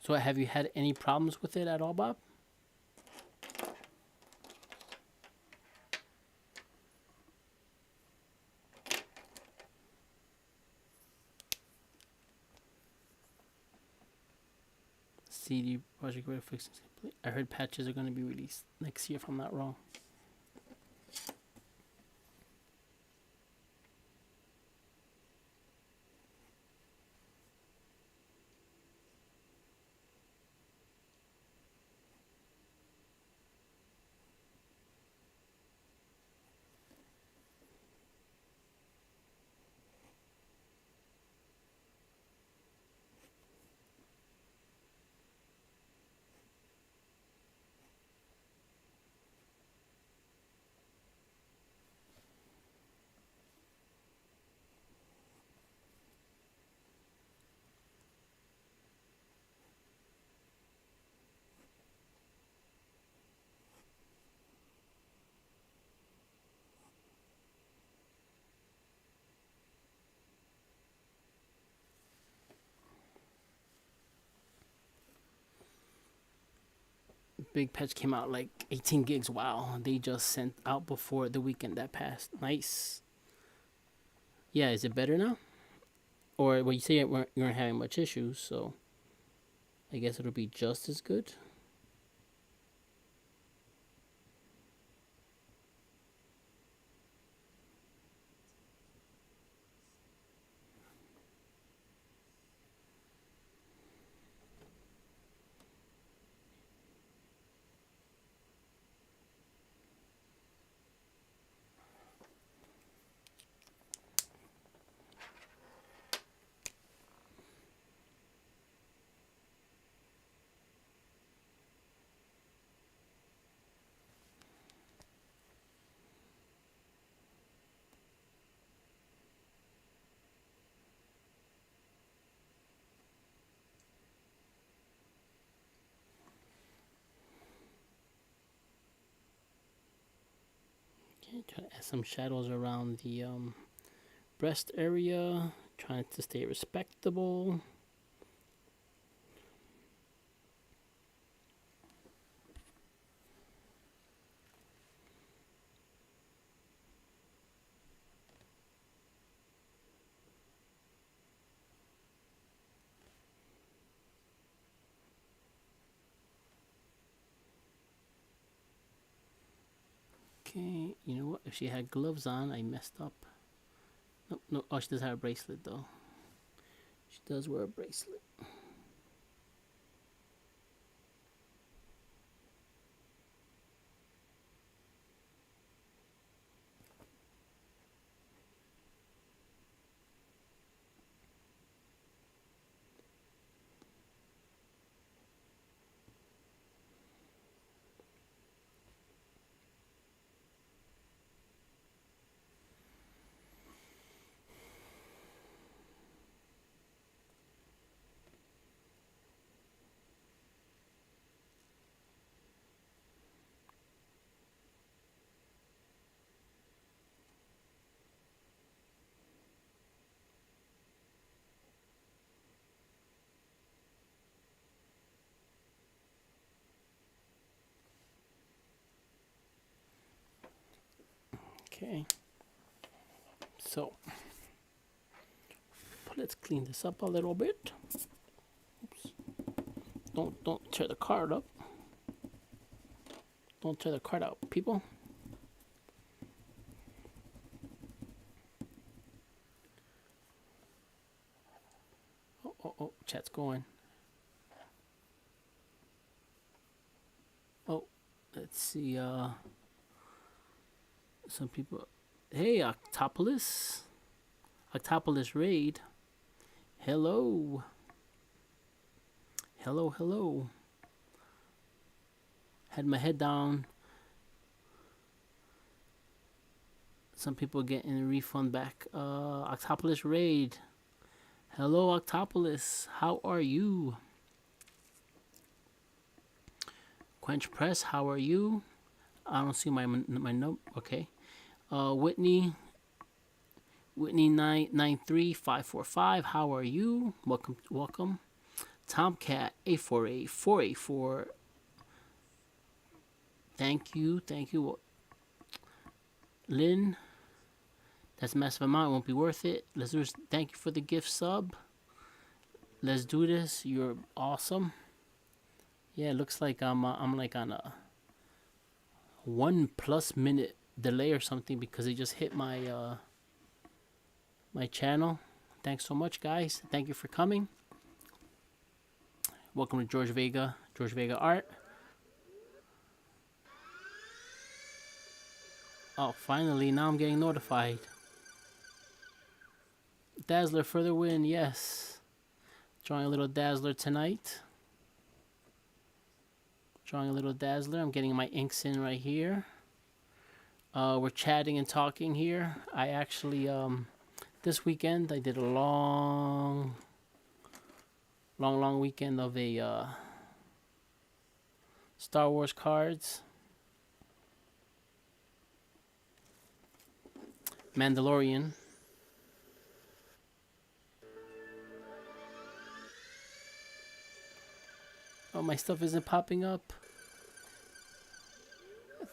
[SPEAKER 1] So have you had any problems with it at all, Bob? CD project ready fix is complete. I heard patches are going to be released next year, if I'm not wrong. Big patch came out like 18 gigs. Wow, they just sent out before the weekend that passed. Nice. Yeah, is it better now? Or well, you say you weren't having much issues, so I guess it'll be just as good. Okay, trying to add some shadows around the breast area, trying to stay respectable. Okay, you know what? If she had gloves on, I messed up. Nope, no. Oh, she does have a bracelet though. She does wear a bracelet. Okay, so let's clean this up a little bit. Oops. Don't tear the card up. Don't tear the card out, people. Oh, chat's going. see. Some people. Hey, Octopolis. Octopolis Raid. Hello. Hello, hello. Had my head down. Some people getting a refund back. Octopolis Raid. Hello, Octopolis. How are you? Quench Press, how are you? I don't see my note. Okay. Whitney 993545. How are you? Welcome. Tomcat 848484. Thank you. Lynn, that's a massive amount. It won't be worth it. Let's do this. Thank you for the gift sub. Let's do this. You're awesome. Yeah, it looks like I'm like on a 1+ minute delay or something because it just hit my my channel. Thanks so much, guys. Thank you for coming. Welcome to George Vega Art. Oh, finally, now I'm getting notified. Dazzler for the win, yes. Drawing a little Dazzler tonight. Drawing a little Dazzler. I'm getting my inks in right here. We're chatting and talking here. I actually, this weekend, I did a long weekend of a Star Wars cards. Mandalorian. Oh, my stuff isn't popping up.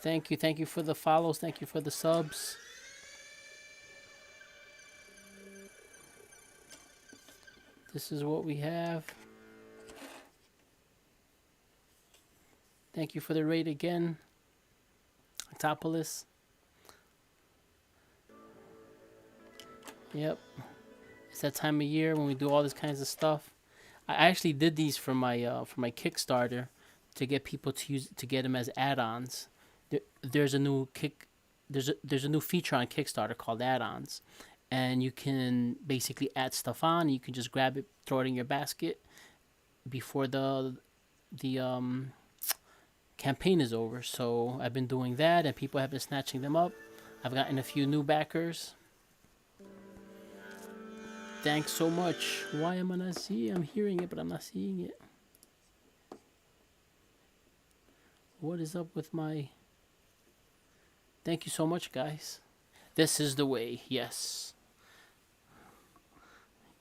[SPEAKER 1] Thank you for the follows. Thank you for the subs. This is what we have. Thank you for the raid again, Octopolis. Yep, it's that time of year when we do all this kinds of stuff. I actually did these for my Kickstarter to get people to get them as add-ons. There's a new there's a new feature on Kickstarter called add-ons, and you can basically add stuff on. You can just grab it, throw it in your basket before the campaign is over. So I've been doing that, and people have been snatching them up. I've gotten a few new backers. Thanks so much. Why am I not seeing? I'm hearing it, but I'm not seeing it. What is up with my... Thank you so much, guys. This is the way. Yes.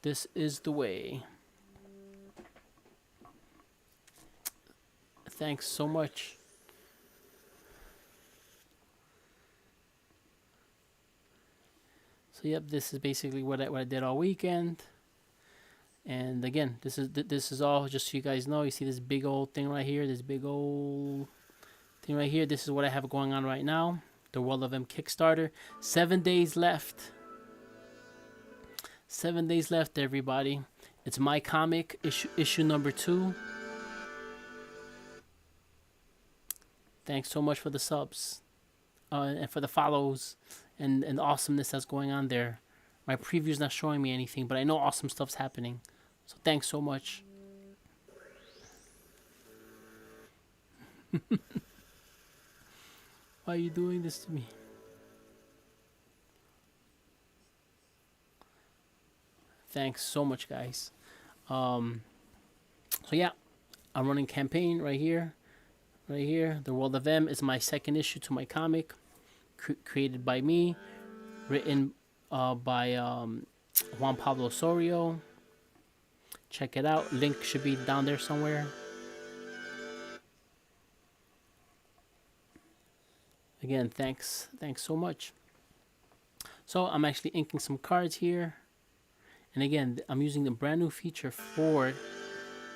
[SPEAKER 1] This is the way. Thanks so much. So yep, this is basically what I did all weekend. And again, this is all just so you guys know. You see this big old thing right here, this big old thing right here. This is what I have going on right now. The World of M Kickstarter. 7 days left. 7 days left, everybody. It's my comic issue number 2. Thanks so much for the subs and for the follows and the awesomeness that's going on there. My preview's not showing me anything, but I know awesome stuff's happening. So thanks so much. Why are you doing this to me? Thanks so much, guys. So yeah, I'm running campaign right here. Right here, The World of M is my second issue to my comic, created by me, written by Juan Pablo Osorio. Check it out. Link should be down there somewhere. Again, thanks so much. So I'm actually inking some cards here, and again, I'm using the brand new feature for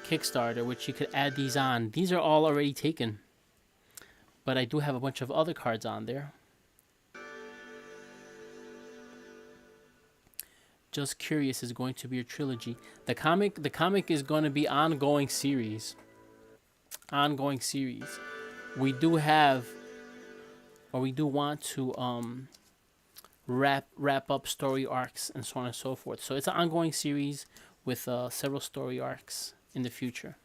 [SPEAKER 1] Kickstarter, which you could add these on. These are all already taken, but I do have a bunch of other cards on there. Just Curious is going to be a trilogy. The comic is going to be ongoing series. We do have or we do want to wrap up story arcs and so on and so forth. So it's an ongoing series with several story arcs in the future.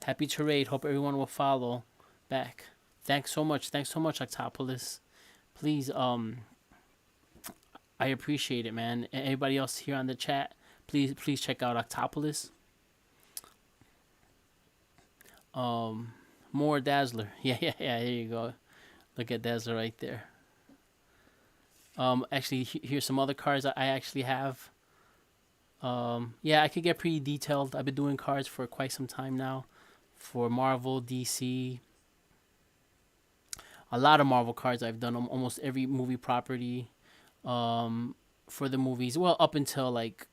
[SPEAKER 1] Happy to raid. Hope everyone will follow back. Thanks so much. Thanks so much, Octopolis. Please, I appreciate it, man. And everybody else here on the chat, please check out Octopolis. More Dazzler. Yeah. There you go. Look at Dazzler right there. Actually, here's some other cards I actually have. Yeah, I could get pretty detailed. I've been doing cards for quite some time now, for Marvel, DC. A lot of Marvel cards I've done. Almost every movie property. For the movies, well, up until like,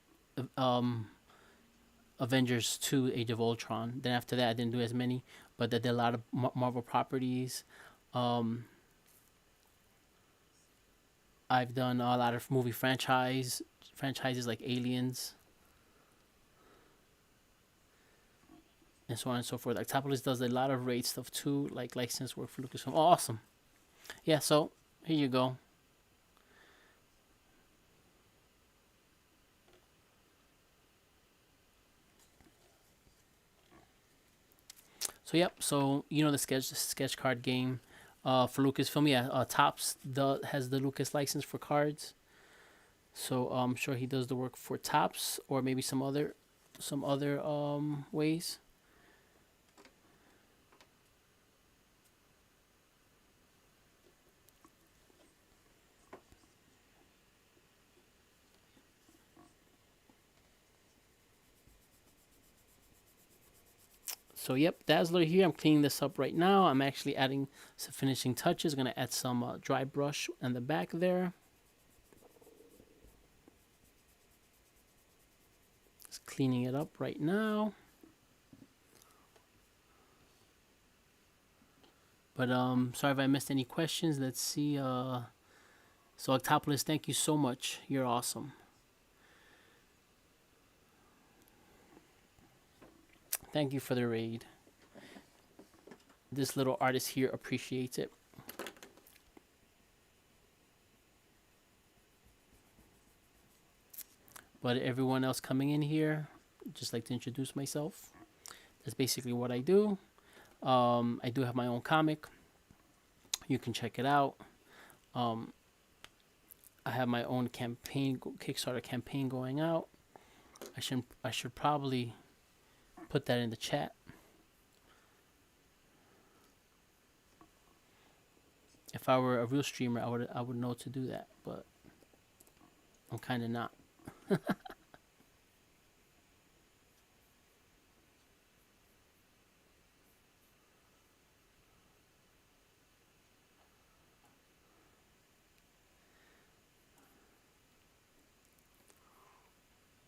[SPEAKER 1] um, Avengers 2, Age of Ultron. Then after that, I didn't do as many, but I did a lot of Marvel properties. Um, I've done a lot of movie franchises like Aliens and so on and so forth. Like Topolis does a lot of raid stuff too, like licensed work for Lucasfilm. Oh, awesome. Yeah, so here you go. So yep, so you know the sketch card game for Lucasfilm. Yeah, Tops has the Lucas license for cards. So I'm sure he does the work for Tops or maybe some other ways. So yep, Dazzler here. I'm cleaning this up right now. I'm actually adding some finishing touches. Gonna add some dry brush in the back there. Just cleaning it up right now. But sorry if I missed any questions. Let's see. So Octopolis, thank you so much. You're awesome. Thank you for the raid. This little artist here appreciates it. But everyone else coming in here, just like to introduce myself. That's basically what I do. I do have my own comic. You can check it out. Um, I have my own campaign, Kickstarter campaign going out. I should probably put that in the chat. If I were a real streamer, I would know to do that, but I'm kind of not.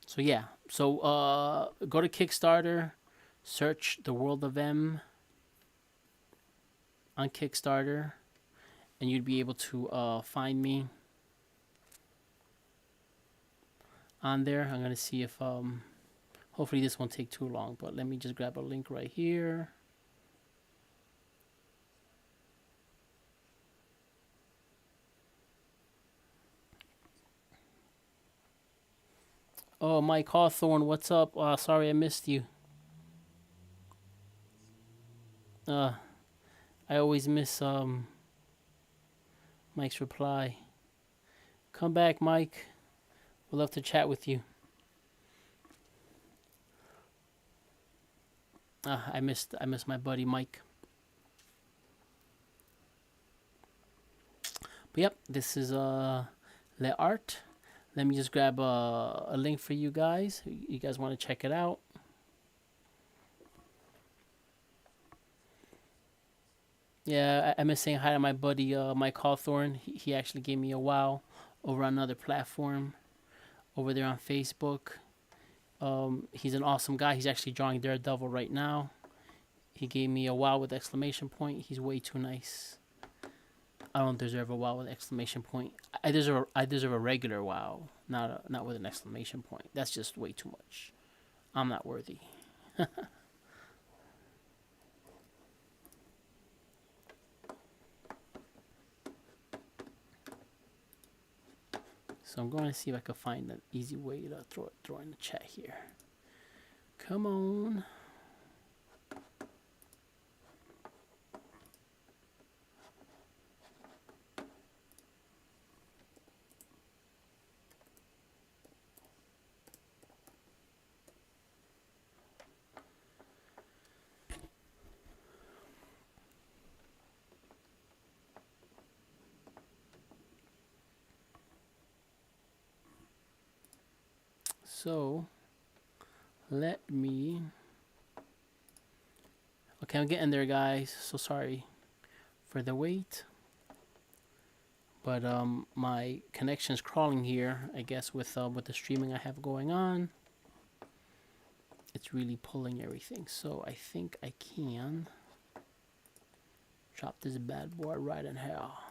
[SPEAKER 1] So yeah, so go to Kickstarter, search the World of M on Kickstarter, and you'd be able to find me on there. I'm gonna see if hopefully this won't take too long, but let me just grab a link right here. Oh, Mike Hawthorne, what's up? Sorry I missed you. Uh, I always miss Mike's reply. Come back, Mike. We'd love to chat with you. I missed my buddy Mike. But yep, this is Le Art. Let me just grab a link for you guys. You guys want to check it out? Yeah, I miss saying hi to my buddy Mike Hawthorne. He actually gave me a wow over on another platform over there on Facebook. He's an awesome guy. He's actually drawing Daredevil right now. He gave me a wow with exclamation point. He's way too nice. I don't deserve a wow with exclamation point. I deserve a regular wow, not with an exclamation point. That's just way too much. I'm not worthy. So I'm going to see if I can find an easy way to throw in the chat here. Come on. So let me. Okay, I'm getting there, guys. So sorry for the wait, but my connection's crawling here. I guess with the streaming I have going on, it's really pulling everything. So I think I can drop this bad boy right in hell.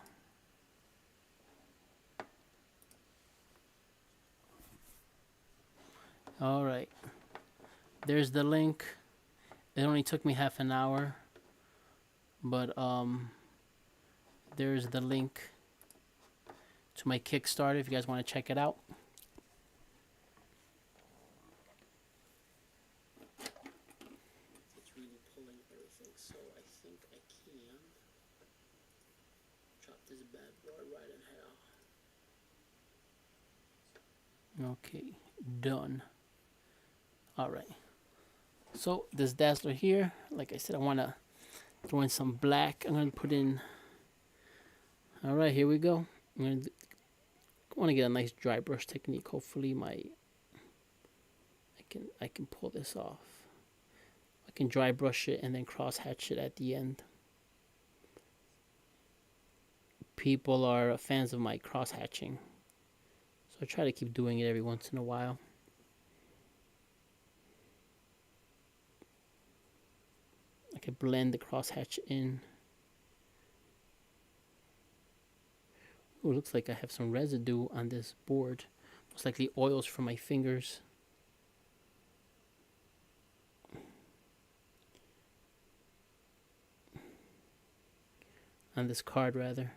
[SPEAKER 1] All right, there's the link. It only took me half an hour, but there's the link to my Kickstarter if you guys want to check it out. It's really pulling everything, so I think I can drop this bad boy right in hell. Okay, done. All right. So this dazzler here, like I said, I want to throw in some black. I'm going to put in. All right, here we go. I want to get a nice dry brush technique. Hopefully, I can pull this off. I can dry brush it and then cross hatch it at the end. People are fans of my cross hatching, so I try to keep doing it every once in a while. I can blend the crosshatch in. Oh, it looks like I have some residue on this board. Most likely oils from my fingers. On this card, rather.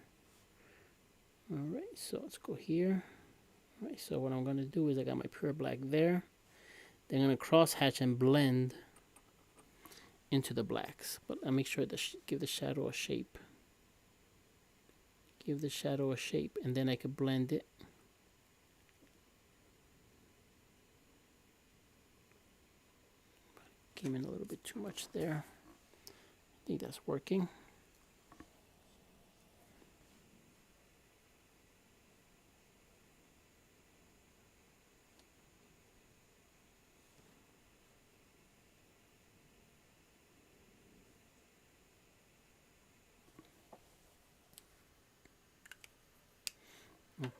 [SPEAKER 1] Alright, so let's go here. Alright, so what I'm going to do is I got my pure black there. Then I'm going to crosshatch and blend into the blacks, but I make sure to give the shadow a shape. Give the shadow a shape, and then I could blend it. Came in a little bit too much there. I think that's working.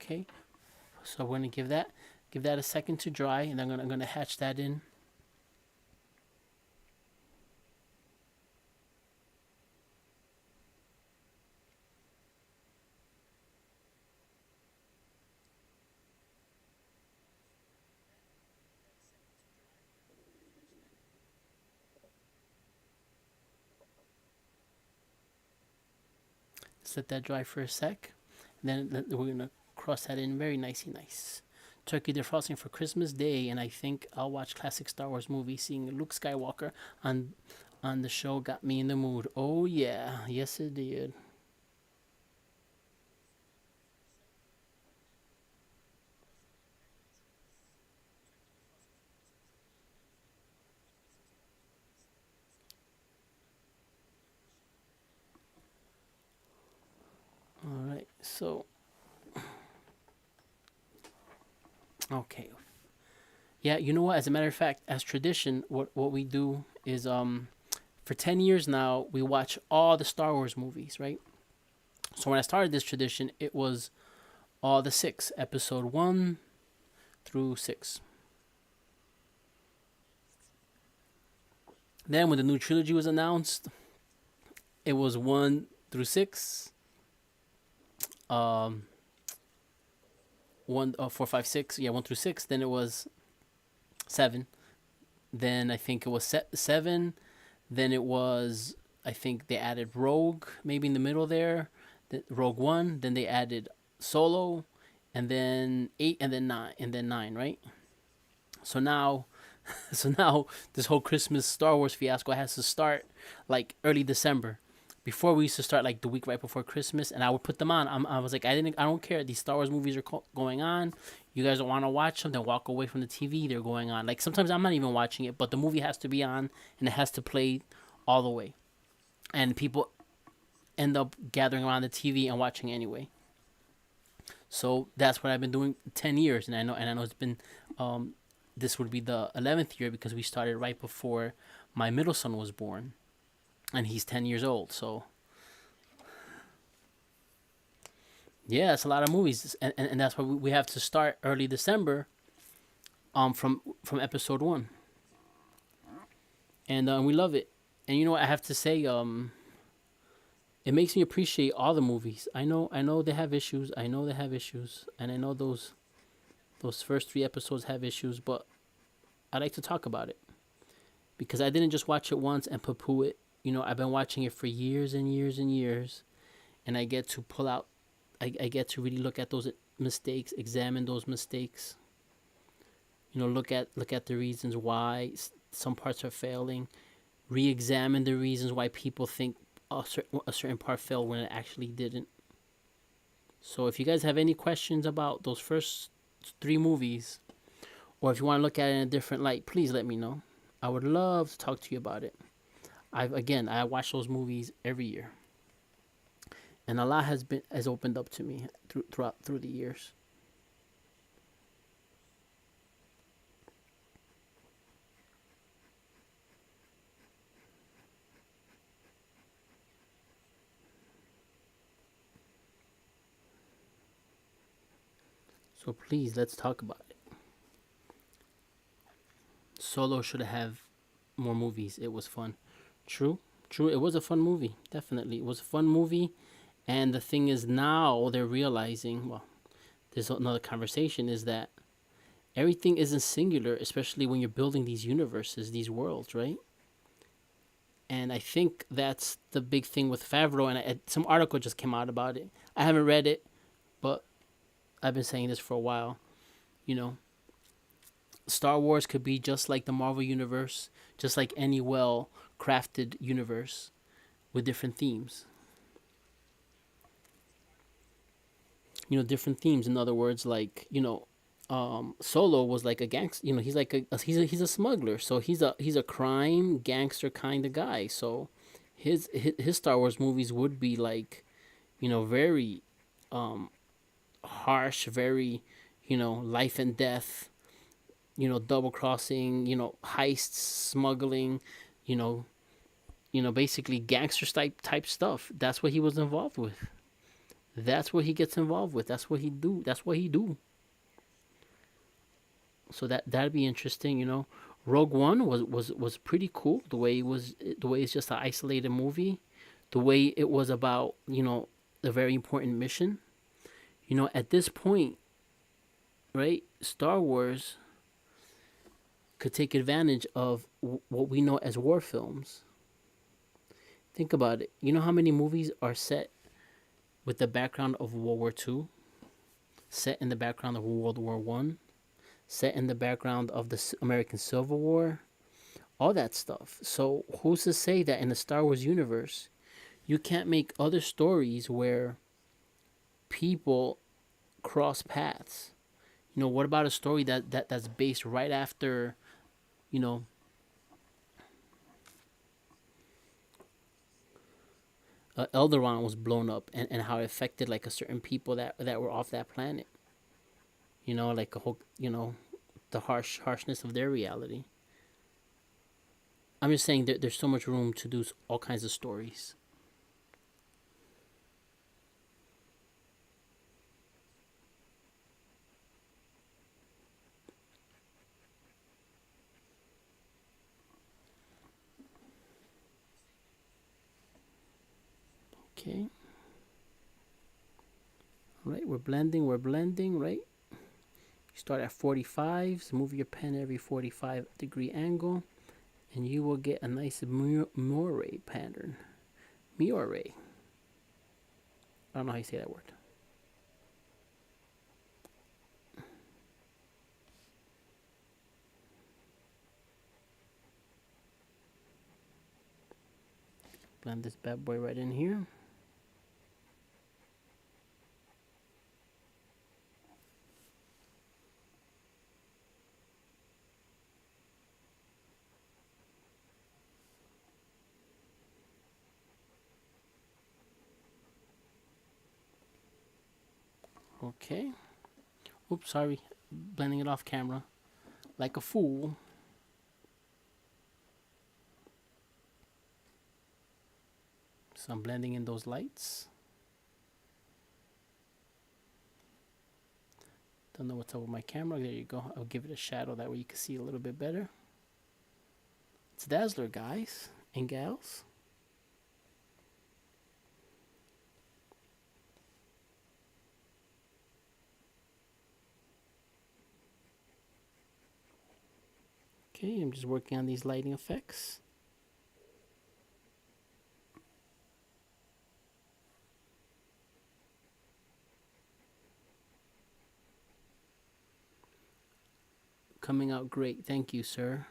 [SPEAKER 1] Okay, so we're gonna give that a second to dry, and then I'm gonna hatch that in. Just let that dry for a sec, and then we're gonna cross that in very nicey nice. Turkey defrosting for Christmas Day, and I think I'll watch classic Star Wars movie. Seeing Luke Skywalker on the show got me in the mood. Oh yeah, yes it did. All right, so okay. Yeah, you know what? As a matter of fact, as tradition, what we do is for 10 years now we watch all the Star Wars movies, right? So when I started this tradition, it was all the six, episode 1 through 6. Then when the new trilogy was announced, it was 1 through 6. 1 4 5 6, yeah, 1 through 6. Then it was 7. Then I think it was 7. Then it was, I think they added Rogue maybe in the middle there. Rogue One. Then they added Solo, and then 8, and then 9, and then 9, right? So now, so now this whole Christmas Star Wars fiasco has to start like early December. Before we used to start like the week right before Christmas, and I would put them on. I was like, I don't care. These Star Wars movies are going on. You guys don't want to watch them, then walk away from the TV. They're going on. Like sometimes I'm not even watching it, but the movie has to be on and it has to play all the way. And people end up gathering around the TV and watching anyway. So that's what I've been doing 10 years, and I know it's been this would be the 11th year because we started right before my middle son was born, and he's 10 years old. So yeah, it's a lot of movies, and that's why we have to start early December, from episode one, and we love it. And you know what I have to say, it makes me appreciate all the movies. I know they have issues. I know they have issues, and I know those first three episodes have issues, but I like to talk about it because I didn't just watch it once and poo-poo it. You know, I've been watching it for years and years and years, and I get to pull out. I get to really look at those mistakes, examine those mistakes. You know, look at the reasons why some parts are failing, re-examine the reasons why people think a certain part failed when it actually didn't. So if you guys have any questions about those first three movies, or if you want to look at it in a different light, please let me know. I would love to talk to you about it. I watch those movies every year, and a lot has opened up to me through the years. So please, let's talk about it. Solo should have more movies. It was fun. True, true. It was a fun movie. Definitely, it was a fun movie. And the thing is, now they're realizing. Well, there's another conversation. Is that everything isn't singular, especially when you're building these universes, these worlds, right? And I think that's the big thing with Favreau. And some article just came out about it. I haven't read it, but I've been saying this for a while. You know, Star Wars could be just like the Marvel universe, just like any well crafted universe with different themes. You know, different themes. In other words, like, Solo was like a gangster. You know, he's like he's a smuggler. So he's a crime gangster kind of guy. So his Star Wars movies would be like, very um harsh, very, life and death, double crossing, heists, smuggling, you know, basically gangster type stuff. That's what he was involved with. That's what he gets involved with. That's what he do. That's what he do. So that'd be interesting. Rogue One was pretty cool. The way it's just an isolated movie, the way it was about a very important mission. At this point, right? Star Wars could take advantage of what we know as war films. Think about it. You know how many movies are set with the background of World War II, set in the background of World War One, set in the background of the American Civil War, all that stuff. So who's to say that in the Star Wars universe, you can't make other stories where people cross paths? What about a story that's based right after, you know, Elderon was blown up, and how it affected like a certain people that were off that planet. Like a whole, the harshness of their reality. I'm just saying that there's so much room to do all kinds of stories. Okay. All right, we're blending, right? You start at 45, so move your pen every 45-degree angle, and you will get a nice moire pattern. Moire. I don't know how you say that word. Blend this bad boy right in here. Okay. Oops, sorry. Blending it off camera. Like a fool. So I'm blending in those lights. Don't know what's up with my camera. There you go. I'll give it a shadow. That way you can see a little bit better. It's Dazzler, guys and gals. Okay, I'm just working on these lighting effects. Coming out great. Thank you, sir.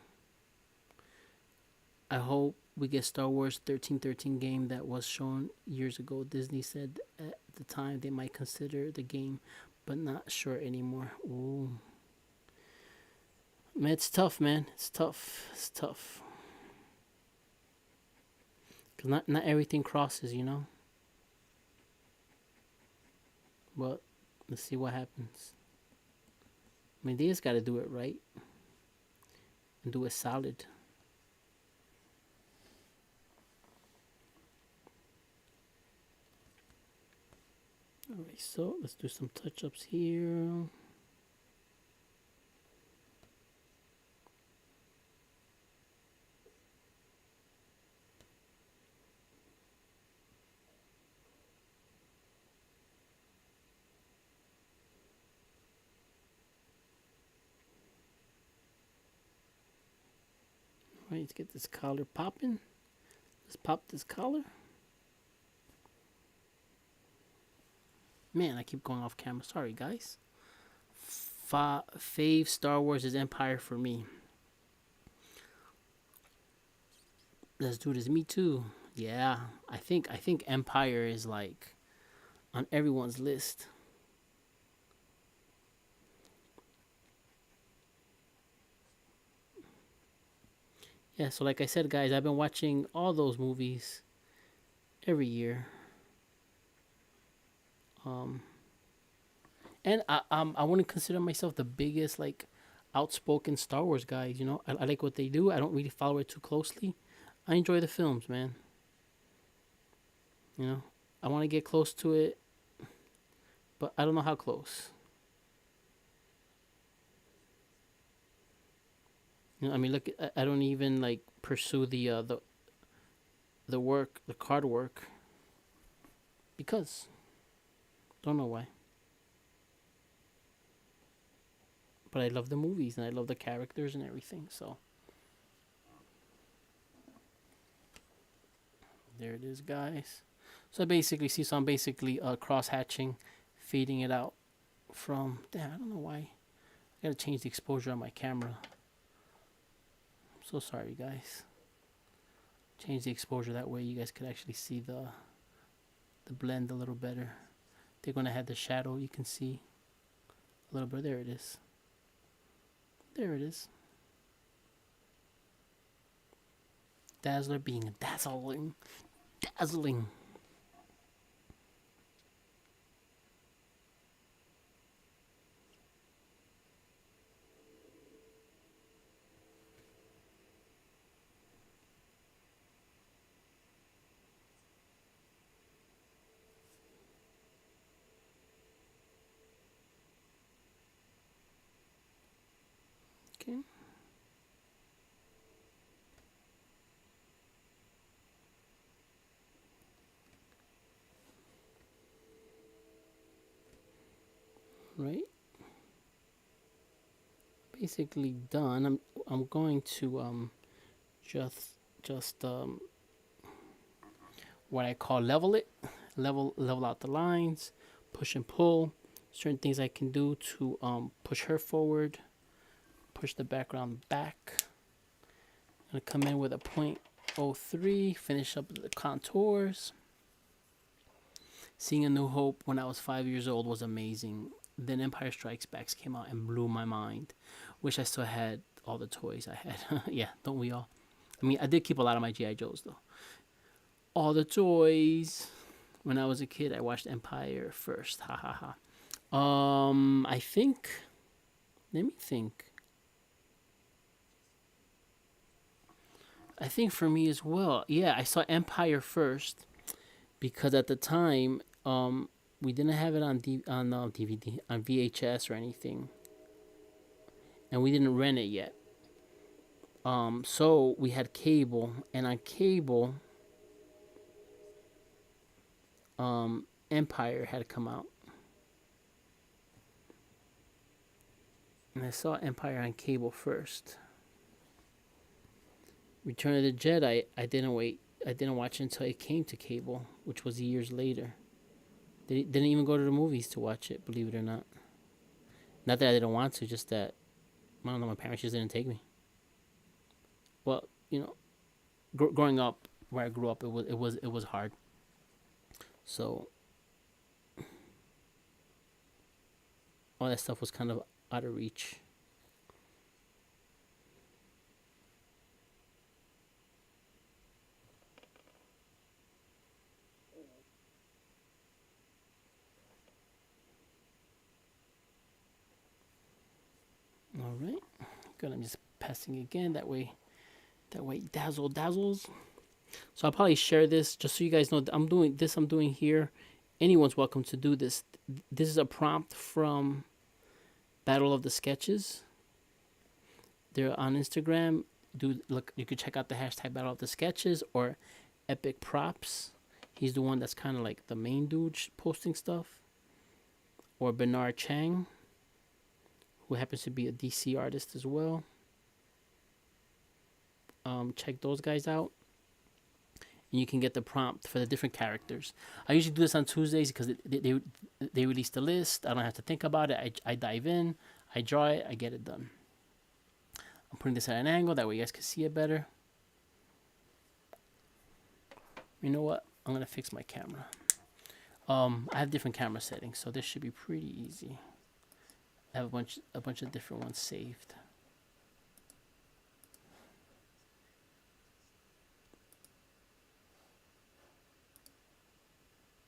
[SPEAKER 1] I hope we get Star Wars 1313 game that was shown years ago. Disney said at the time they might consider the game, but not sure anymore. Ooh. Man, it's tough, man. It's tough. It's tough. Cause not everything crosses, you know. But let's see what happens. I mean, they just got to do it right and do it solid. Alright, so let's do some touch-ups here. Alright, let's get this collar popping. Let's pop this collar. Man, I keep going off camera. Sorry, guys. Fave Star Wars is Empire for me. Let's do this. Me too. Yeah, I think Empire is like on everyone's list. Yeah, so like I said, guys, I've been watching all those movies every year. And I wouldn't consider myself the biggest like outspoken Star Wars guy. You know, I like what they do. I don't really follow it too closely. I enjoy the films, man. You know, I want to get close to it, but I don't know how close. You know, I mean, look, I don't even like pursue the work, the card work, because don't know why. But I love the movies and I love the characters and everything. So there it is, guys. So basically, see, so I'm basically cross hatching, fading it out from. Damn, I don't know why. I gotta change the exposure on my camera. I'm so sorry, guys. Change the exposure that way you guys could actually see the blend a little better. They're gonna have the shadow. You can see a little bit. There it is. There it is. Dazzler being dazzling. Dazzling. Okay. Right. Basically done. I'm going to just just what I call level it, level out the lines, push and pull. Certain things I can do to push her forward, push the background back. I'm gonna come in with a point 03, finish up the contours. Seeing A New Hope when I was 5 years old was amazing. Then Empire Strikes Back came out and blew my mind. Wish I still had all the toys I had. Yeah, don't we all? I mean, I did keep a lot of my G.I. Joes though. All the toys. When I was a kid, I watched Empire first. Ha ha ha. I think. Let me think. I think for me as well. Yeah, I saw Empire first because at the time, we didn't have it on DVD, on VHS or anything, and we didn't rent it yet. So we had cable, and on cable, Empire had come out, and I saw Empire on cable first. Return of the Jedi, I didn't wait. I didn't watch it until it came to cable, which was years later. They didn't even go to the movies to watch it, believe it or not. Not that I didn't want to, just that I don't know. My parents just didn't take me. Well, growing up where I grew up, it was hard. So all that stuff was kind of out of reach. All right, good. I'm just passing again. That way, dazzles. So I'll probably share this just so you guys know that I'm doing this. I'm doing here. Anyone's welcome to do this. This is a prompt from Battle of the Sketches. They're on Instagram. Do look. You could check out the hashtag Battle of the Sketches or Epic Props. He's the one that's kind of like the main dude posting stuff. Or Bernard Chang, who happens to be a DC artist as well. Check those guys out, and you can get the prompt for the different characters. I usually do this on Tuesdays because they release the list. I don't have to think about it. I dive in, I draw it, I get it done. I'm putting this at an angle that way you guys can see it better. You know what? I'm gonna fix my camera. I have different camera settings, so this should be pretty easy. I have a bunch of different ones saved.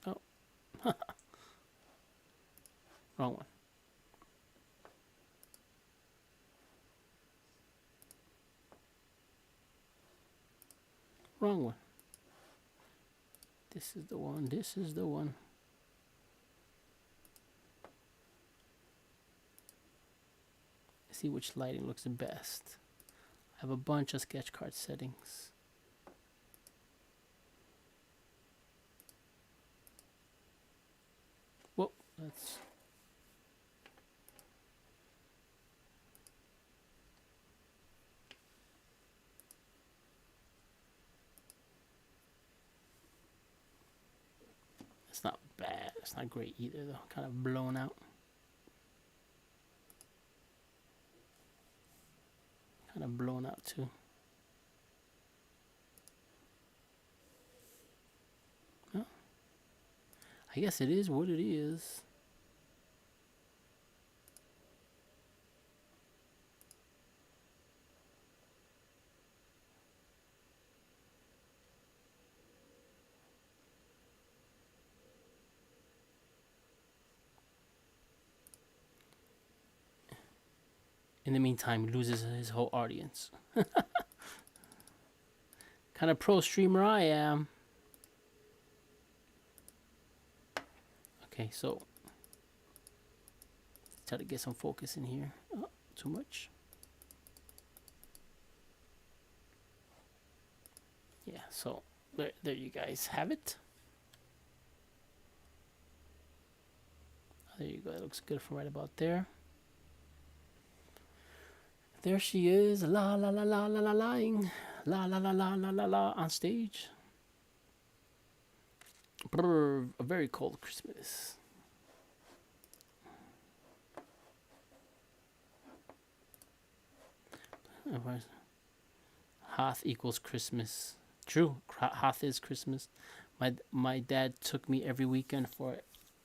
[SPEAKER 1] Oh, wrong one. Wrong one. This is the one. This is the one. See which lighting looks the best. I have a bunch of sketch card settings. Whoa, that's. It's not bad. It's not great either, though. Kind of blown out. Kind of blown out, too. Well, I guess it is what it is. In the meantime, he loses his whole audience. Kind of pro streamer I am. Okay, so try to get some focus in here. Oh, too much. Yeah, so there you guys have it. There you go. That looks good from right about there. There she is, la la la la la la lying, la la la la la la la on stage. Brr, a very cold Christmas. Hoth equals Christmas. True, Hoth is Christmas. My dad took me every weekend for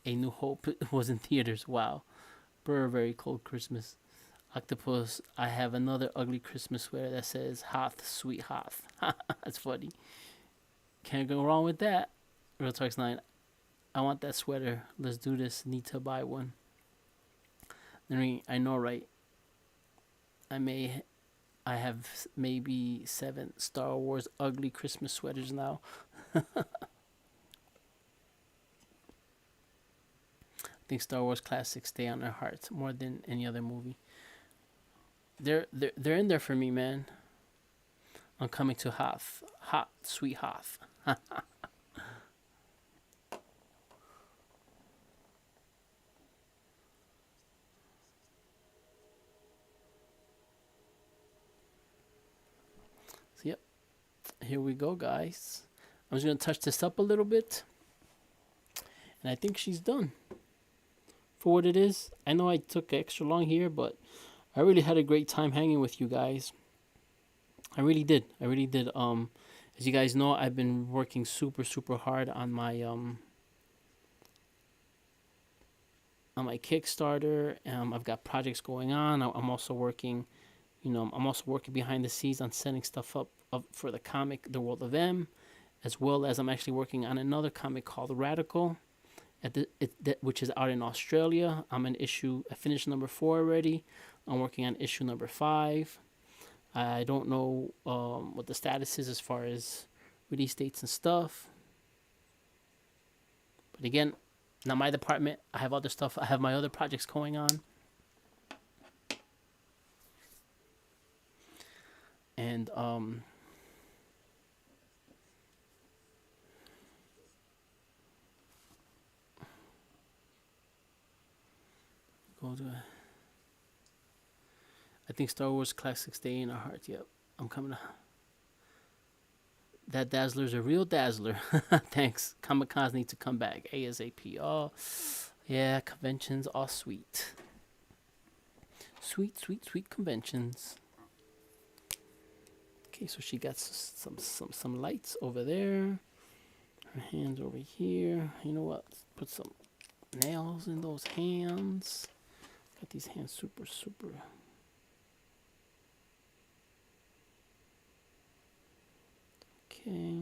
[SPEAKER 1] A New Hope. It was in theaters. Wow, very cold Christmas. Octopus. I have another ugly Christmas sweater that says Hoth, sweet Hoth. That's funny. Can't go wrong with that. Real Talks 9. I want that sweater. Let's do this. Need to buy one. I know, right? I may. I have maybe 7 Star Wars ugly Christmas sweaters now. I think Star Wars classics stay on our hearts more than any other movie. They're in there for me, man. I'm coming to Hoth, hot sweet Hoth. So yep, here we go, guys. I'm just gonna touch this up a little bit, and I think she's done for what it is. I know I took extra long here, but I really had a great time hanging with you guys. I really did. I really did. As you guys know, I've been working super hard on my Kickstarter. I've got projects going on. I'm also working, I'm also working behind the scenes on setting stuff up for the comic, The World of M, as well as I'm actually working on another comic called Radical, which is out in Australia. I finished number 4 already. I'm working on issue number 5. I don't know what the status is as far as release dates and stuff. But again, not my department. I have other stuff. I have my other projects going on. And go to. I think Star Wars classics stay in our hearts. Yep, I'm coming to. That Dazzler's a real Dazzler. Thanks. Comic-Cons need to come back ASAP. Oh, yeah, conventions are sweet. Sweet conventions. Okay, so she got some lights over there. Her hands over here. You know what? Put some nails in those hands. Got these hands super. Okay.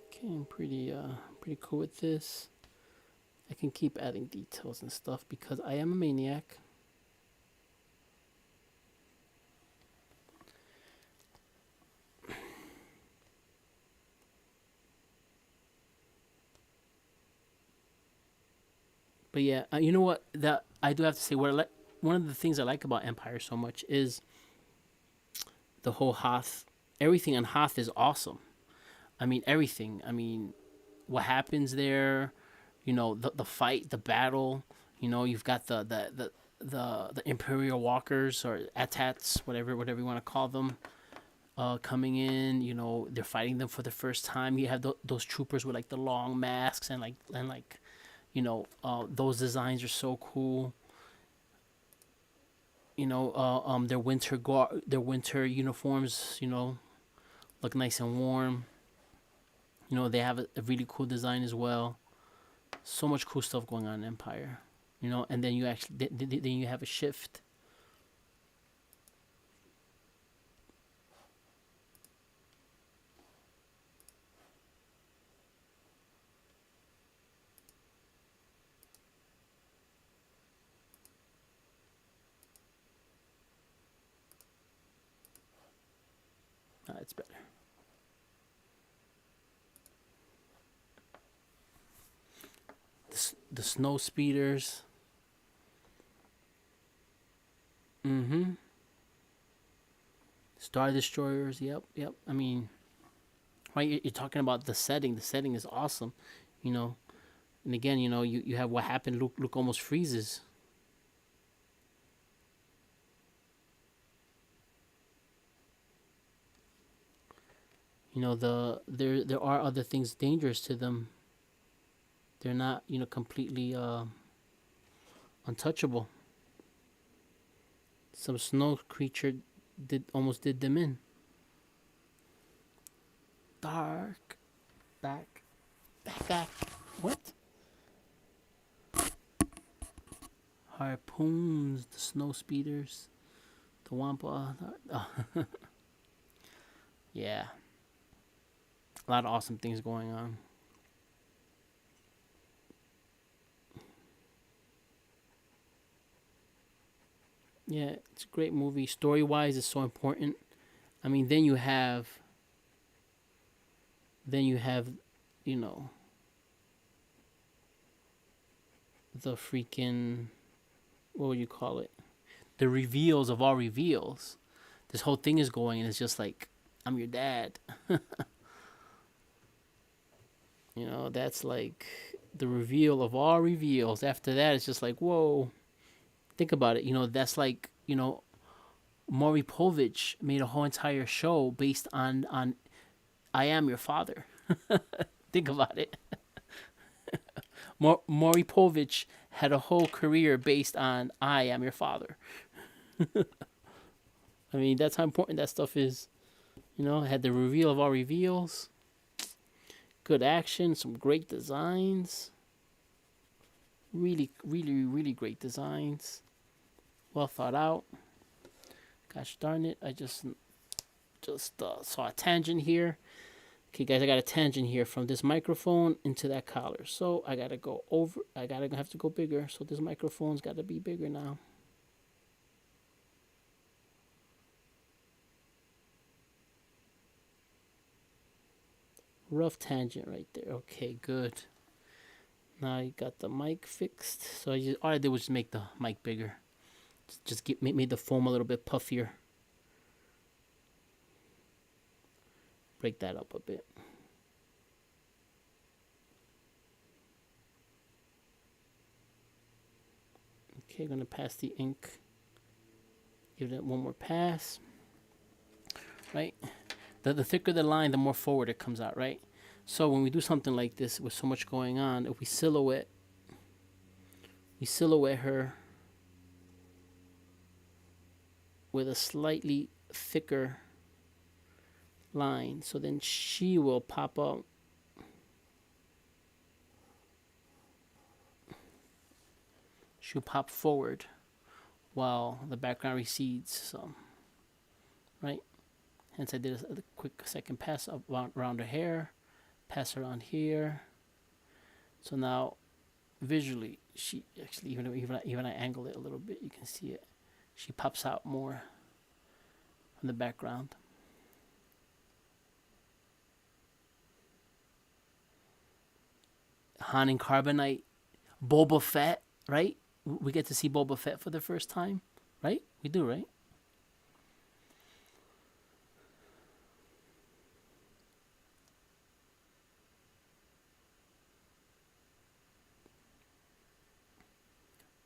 [SPEAKER 1] Okay, I'm pretty cool with this. I can keep adding details and stuff because I am a maniac. But yeah, you know what? That I do have to say, one of the things I like about Empire so much is the whole Hoth. Everything on Hoth is awesome. I mean, everything. I mean, what happens there? The fight, the battle. You've got the Imperial Walkers or ATATs, whatever you want to call them, coming in. They're fighting them for the first time. You have those troopers with like the long masks and those designs are so cool. Their winter uniforms, look nice and warm. They have a really cool design as well. So much cool stuff going on in Empire. And then you have a shift. It's better. The snow speeders. Mm-hmm. Star destroyers. Yep. I mean, right? You're talking about the setting. The setting is awesome. And again, you have what happened. Luke almost freezes. There are other things dangerous to them. They're not completely untouchable. Some snow creature did almost did them in. Dark back, back. What? Harpoons, the snow speeders, the wampa. Oh, yeah, a lot of awesome things going on. Yeah, it's a great movie. Story wise, it's so important. I mean, then you have, you know, the freaking, what would you call it? The reveals of all reveals. This whole thing is going, and it's just like, I'm your dad. That's like the reveal of all reveals. After that, it's just like, whoa. Think about it. That's like, Maury Povich made a whole entire show based on I Am Your Father. Think about it. Maury Povich had a whole career based on I Am Your Father. I mean, that's how important that stuff is. Had the reveal of all reveals, good action, some great designs. Really, really, really great designs. Well thought out. Gosh darn it! I just saw a tangent here. Okay, guys, I got a tangent here from this microphone into that collar. So I gotta go over. I gotta have to go bigger. So this microphone's gotta be bigger now. Rough tangent right there. Okay, good. Now I got the mic fixed. So all I did was just make the mic bigger. Just made the foam a little bit puffier. Break that up a bit. Okay, gonna pass the ink. Give that one more pass. Right? The thicker the line, the more forward it comes out, right? So when we do something like this with so much going on, if we silhouette her with a slightly thicker line, so then she will pop out. She'll pop forward while the background recedes some, right? Hence I did a quick second pass around her hair, pass around here. So now visually, she actually, even I angle it a little bit, you can see it. She pops out more from the background. Han and Carbonite, Boba Fett, right? We get to see Boba Fett for the first time, right? We do, right?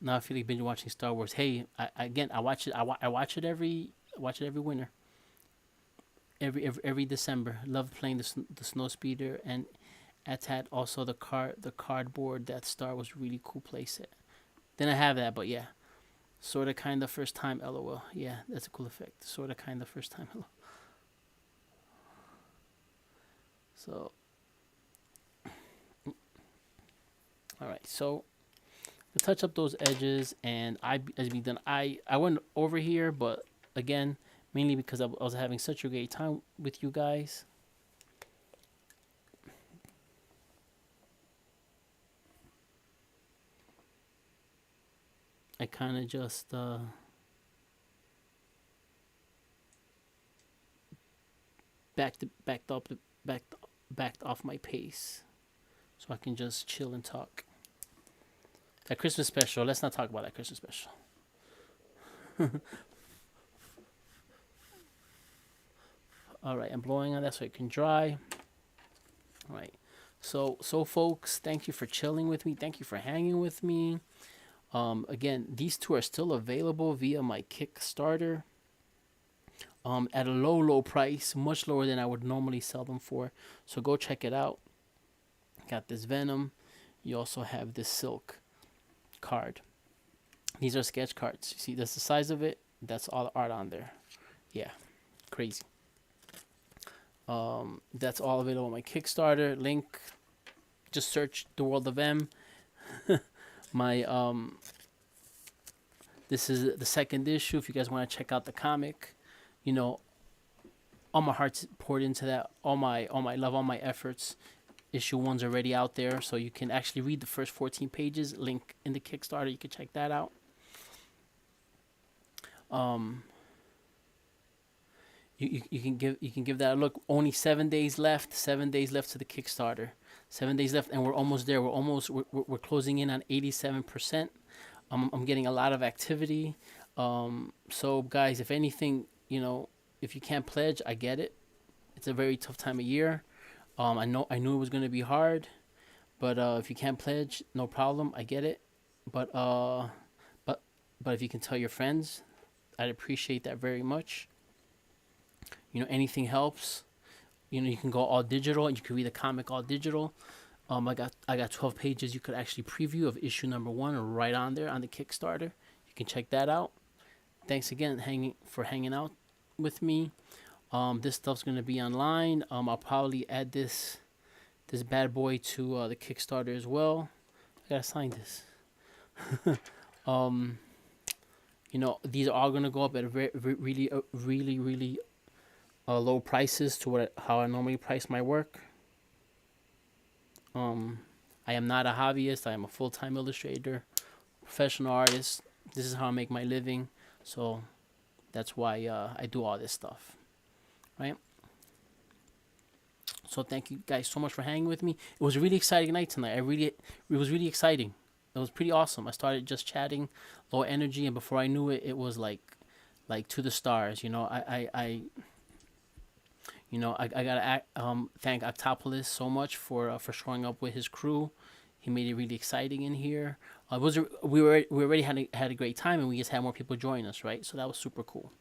[SPEAKER 1] Now I feel like binge watching Star Wars. Hey, I watch it. I watch it every winter. Every December. Love playing the snow speeder, and at that also the cardboard Death Star was really cool playset. Didn't have that, but yeah, sort of kind of first time. LOL. Yeah, that's a cool effect. Sort of kind of first time. LOL. So, all right. So to touch up those edges, and as we done, I went over here, but again, mainly because I was having such a great time with you guys. I kind of just backed backed off my pace, so I can just chill and talk. That Christmas special. Let's not talk about that Christmas special. All right, I'm blowing on that so it can dry. All right. So folks, thank you for chilling with me. Thank you for hanging with me. Again, these two are still available via my Kickstarter. At a low price, much lower than I would normally sell them for. So go check it out. Got this Venom. You also have this Silk card. These are sketch cards. You see, that's the size of it. That's all the art on there. Yeah, crazy. That's all available on my Kickstarter link. Just search The World of M. My This is the second issue. If you guys want to check out the comic, you know, all my heart's poured into that. All my love, all my efforts. Issue one's already out there, so you can actually read the first 14 pages. Link in the Kickstarter. You can check that out. Um, you can give that a look. Only 7 days left. 7 days left to the Kickstarter. 7 days left, and we're almost there. We're closing in on 87%. I'm getting a lot of activity. So guys, if anything, if you can't pledge, I get it. It's a very tough time of year. I knew it was gonna be hard, but if you can't pledge, no problem. I get it. But but but if you can tell your friends, I'd appreciate that very much. Anything helps. You can go all digital, and you can read the comic all digital. I got 12 pages you could actually preview of issue number one right on there on the Kickstarter. You can check that out. Thanks again for hanging out with me. This stuff's gonna be online. I'll probably add this bad boy to the Kickstarter as well. I gotta sign this. um, these are all gonna go up at a really low prices to how I normally price my work. I am not a hobbyist. I am a full-time illustrator, professional artist. This is how I make my living. So that's why I do all this stuff, right? So thank you guys so much for hanging with me. It was a really exciting night tonight. It was really exciting. It was pretty awesome. I started just chatting, low energy, and before I knew it, it was like to the stars. I gotta thank Octopolis so much for showing up with his crew. He made it really exciting in here. We already had a great time, and we just had more people join us, right? So that was super cool.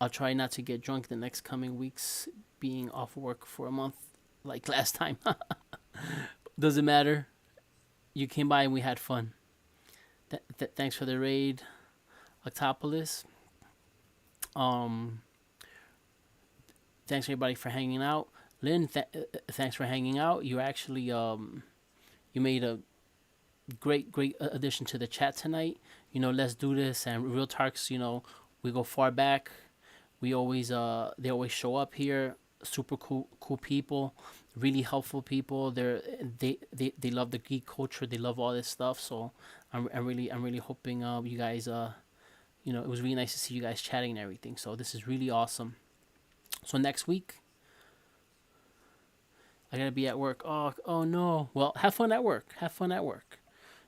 [SPEAKER 1] I'll try not to get drunk the next coming weeks, being off work for a month like last time. Doesn't matter. You came by and we had fun. Thanks for the raid, Octopolis. Um, Thanks everybody for hanging out. Lynn, thanks for hanging out. You actually you made a great addition to the chat tonight. Let's do this, and Real Talks. We go far back. We always they always show up here. Super cool people, really helpful people. They love the geek culture. They love all this stuff. So I'm really hoping you guys it was really nice to see you guys chatting and everything. So this is really awesome. So next week, I gotta be at work. Oh no. Well, have fun at work. Have fun at work.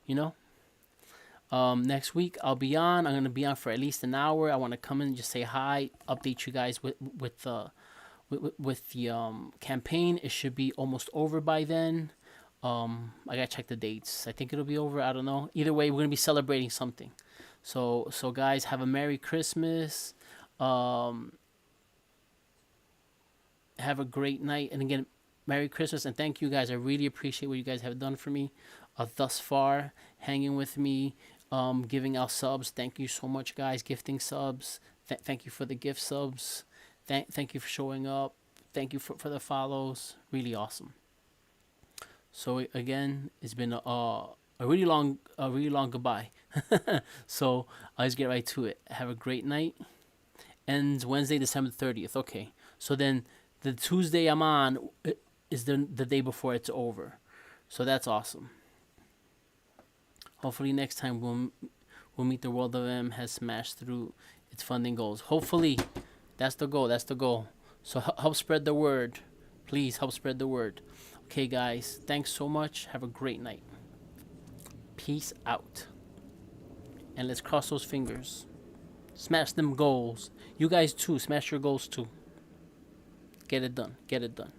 [SPEAKER 1] You know. Next week I'll be on. I'm gonna be on for at least an hour. I want to come in and just say hi, update you guys with the campaign. It should be almost over by then. I gotta check the dates. I think it'll be over. I don't know. Either way, we're gonna be celebrating something. So guys, have a Merry Christmas. Have a great night, and again, Merry Christmas, and thank you guys. I really appreciate what you guys have done for me thus far, hanging with me, giving out subs. Thank you so much, guys. Gifting subs. Thank you for the gift subs. Thank you for showing up. Thank you for the follows. Really awesome. So again, it's been a really long goodbye. So let's get right to it. Have a great night. Ends Wednesday, December 30th. Okay. So then the Tuesday I'm on is the day before it's over. So that's awesome. Hopefully next time we'll meet the World of M has smashed through its funding goals. Hopefully, that's the goal. That's the goal. So help spread the word. Please help spread the word. Okay, guys. Thanks so much. Have a great night. Peace out. And let's cross those fingers. Smash them goals. You guys too. Smash your goals too. Get it done. Get it done.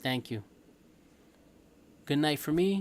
[SPEAKER 1] Thank you. Good night for me.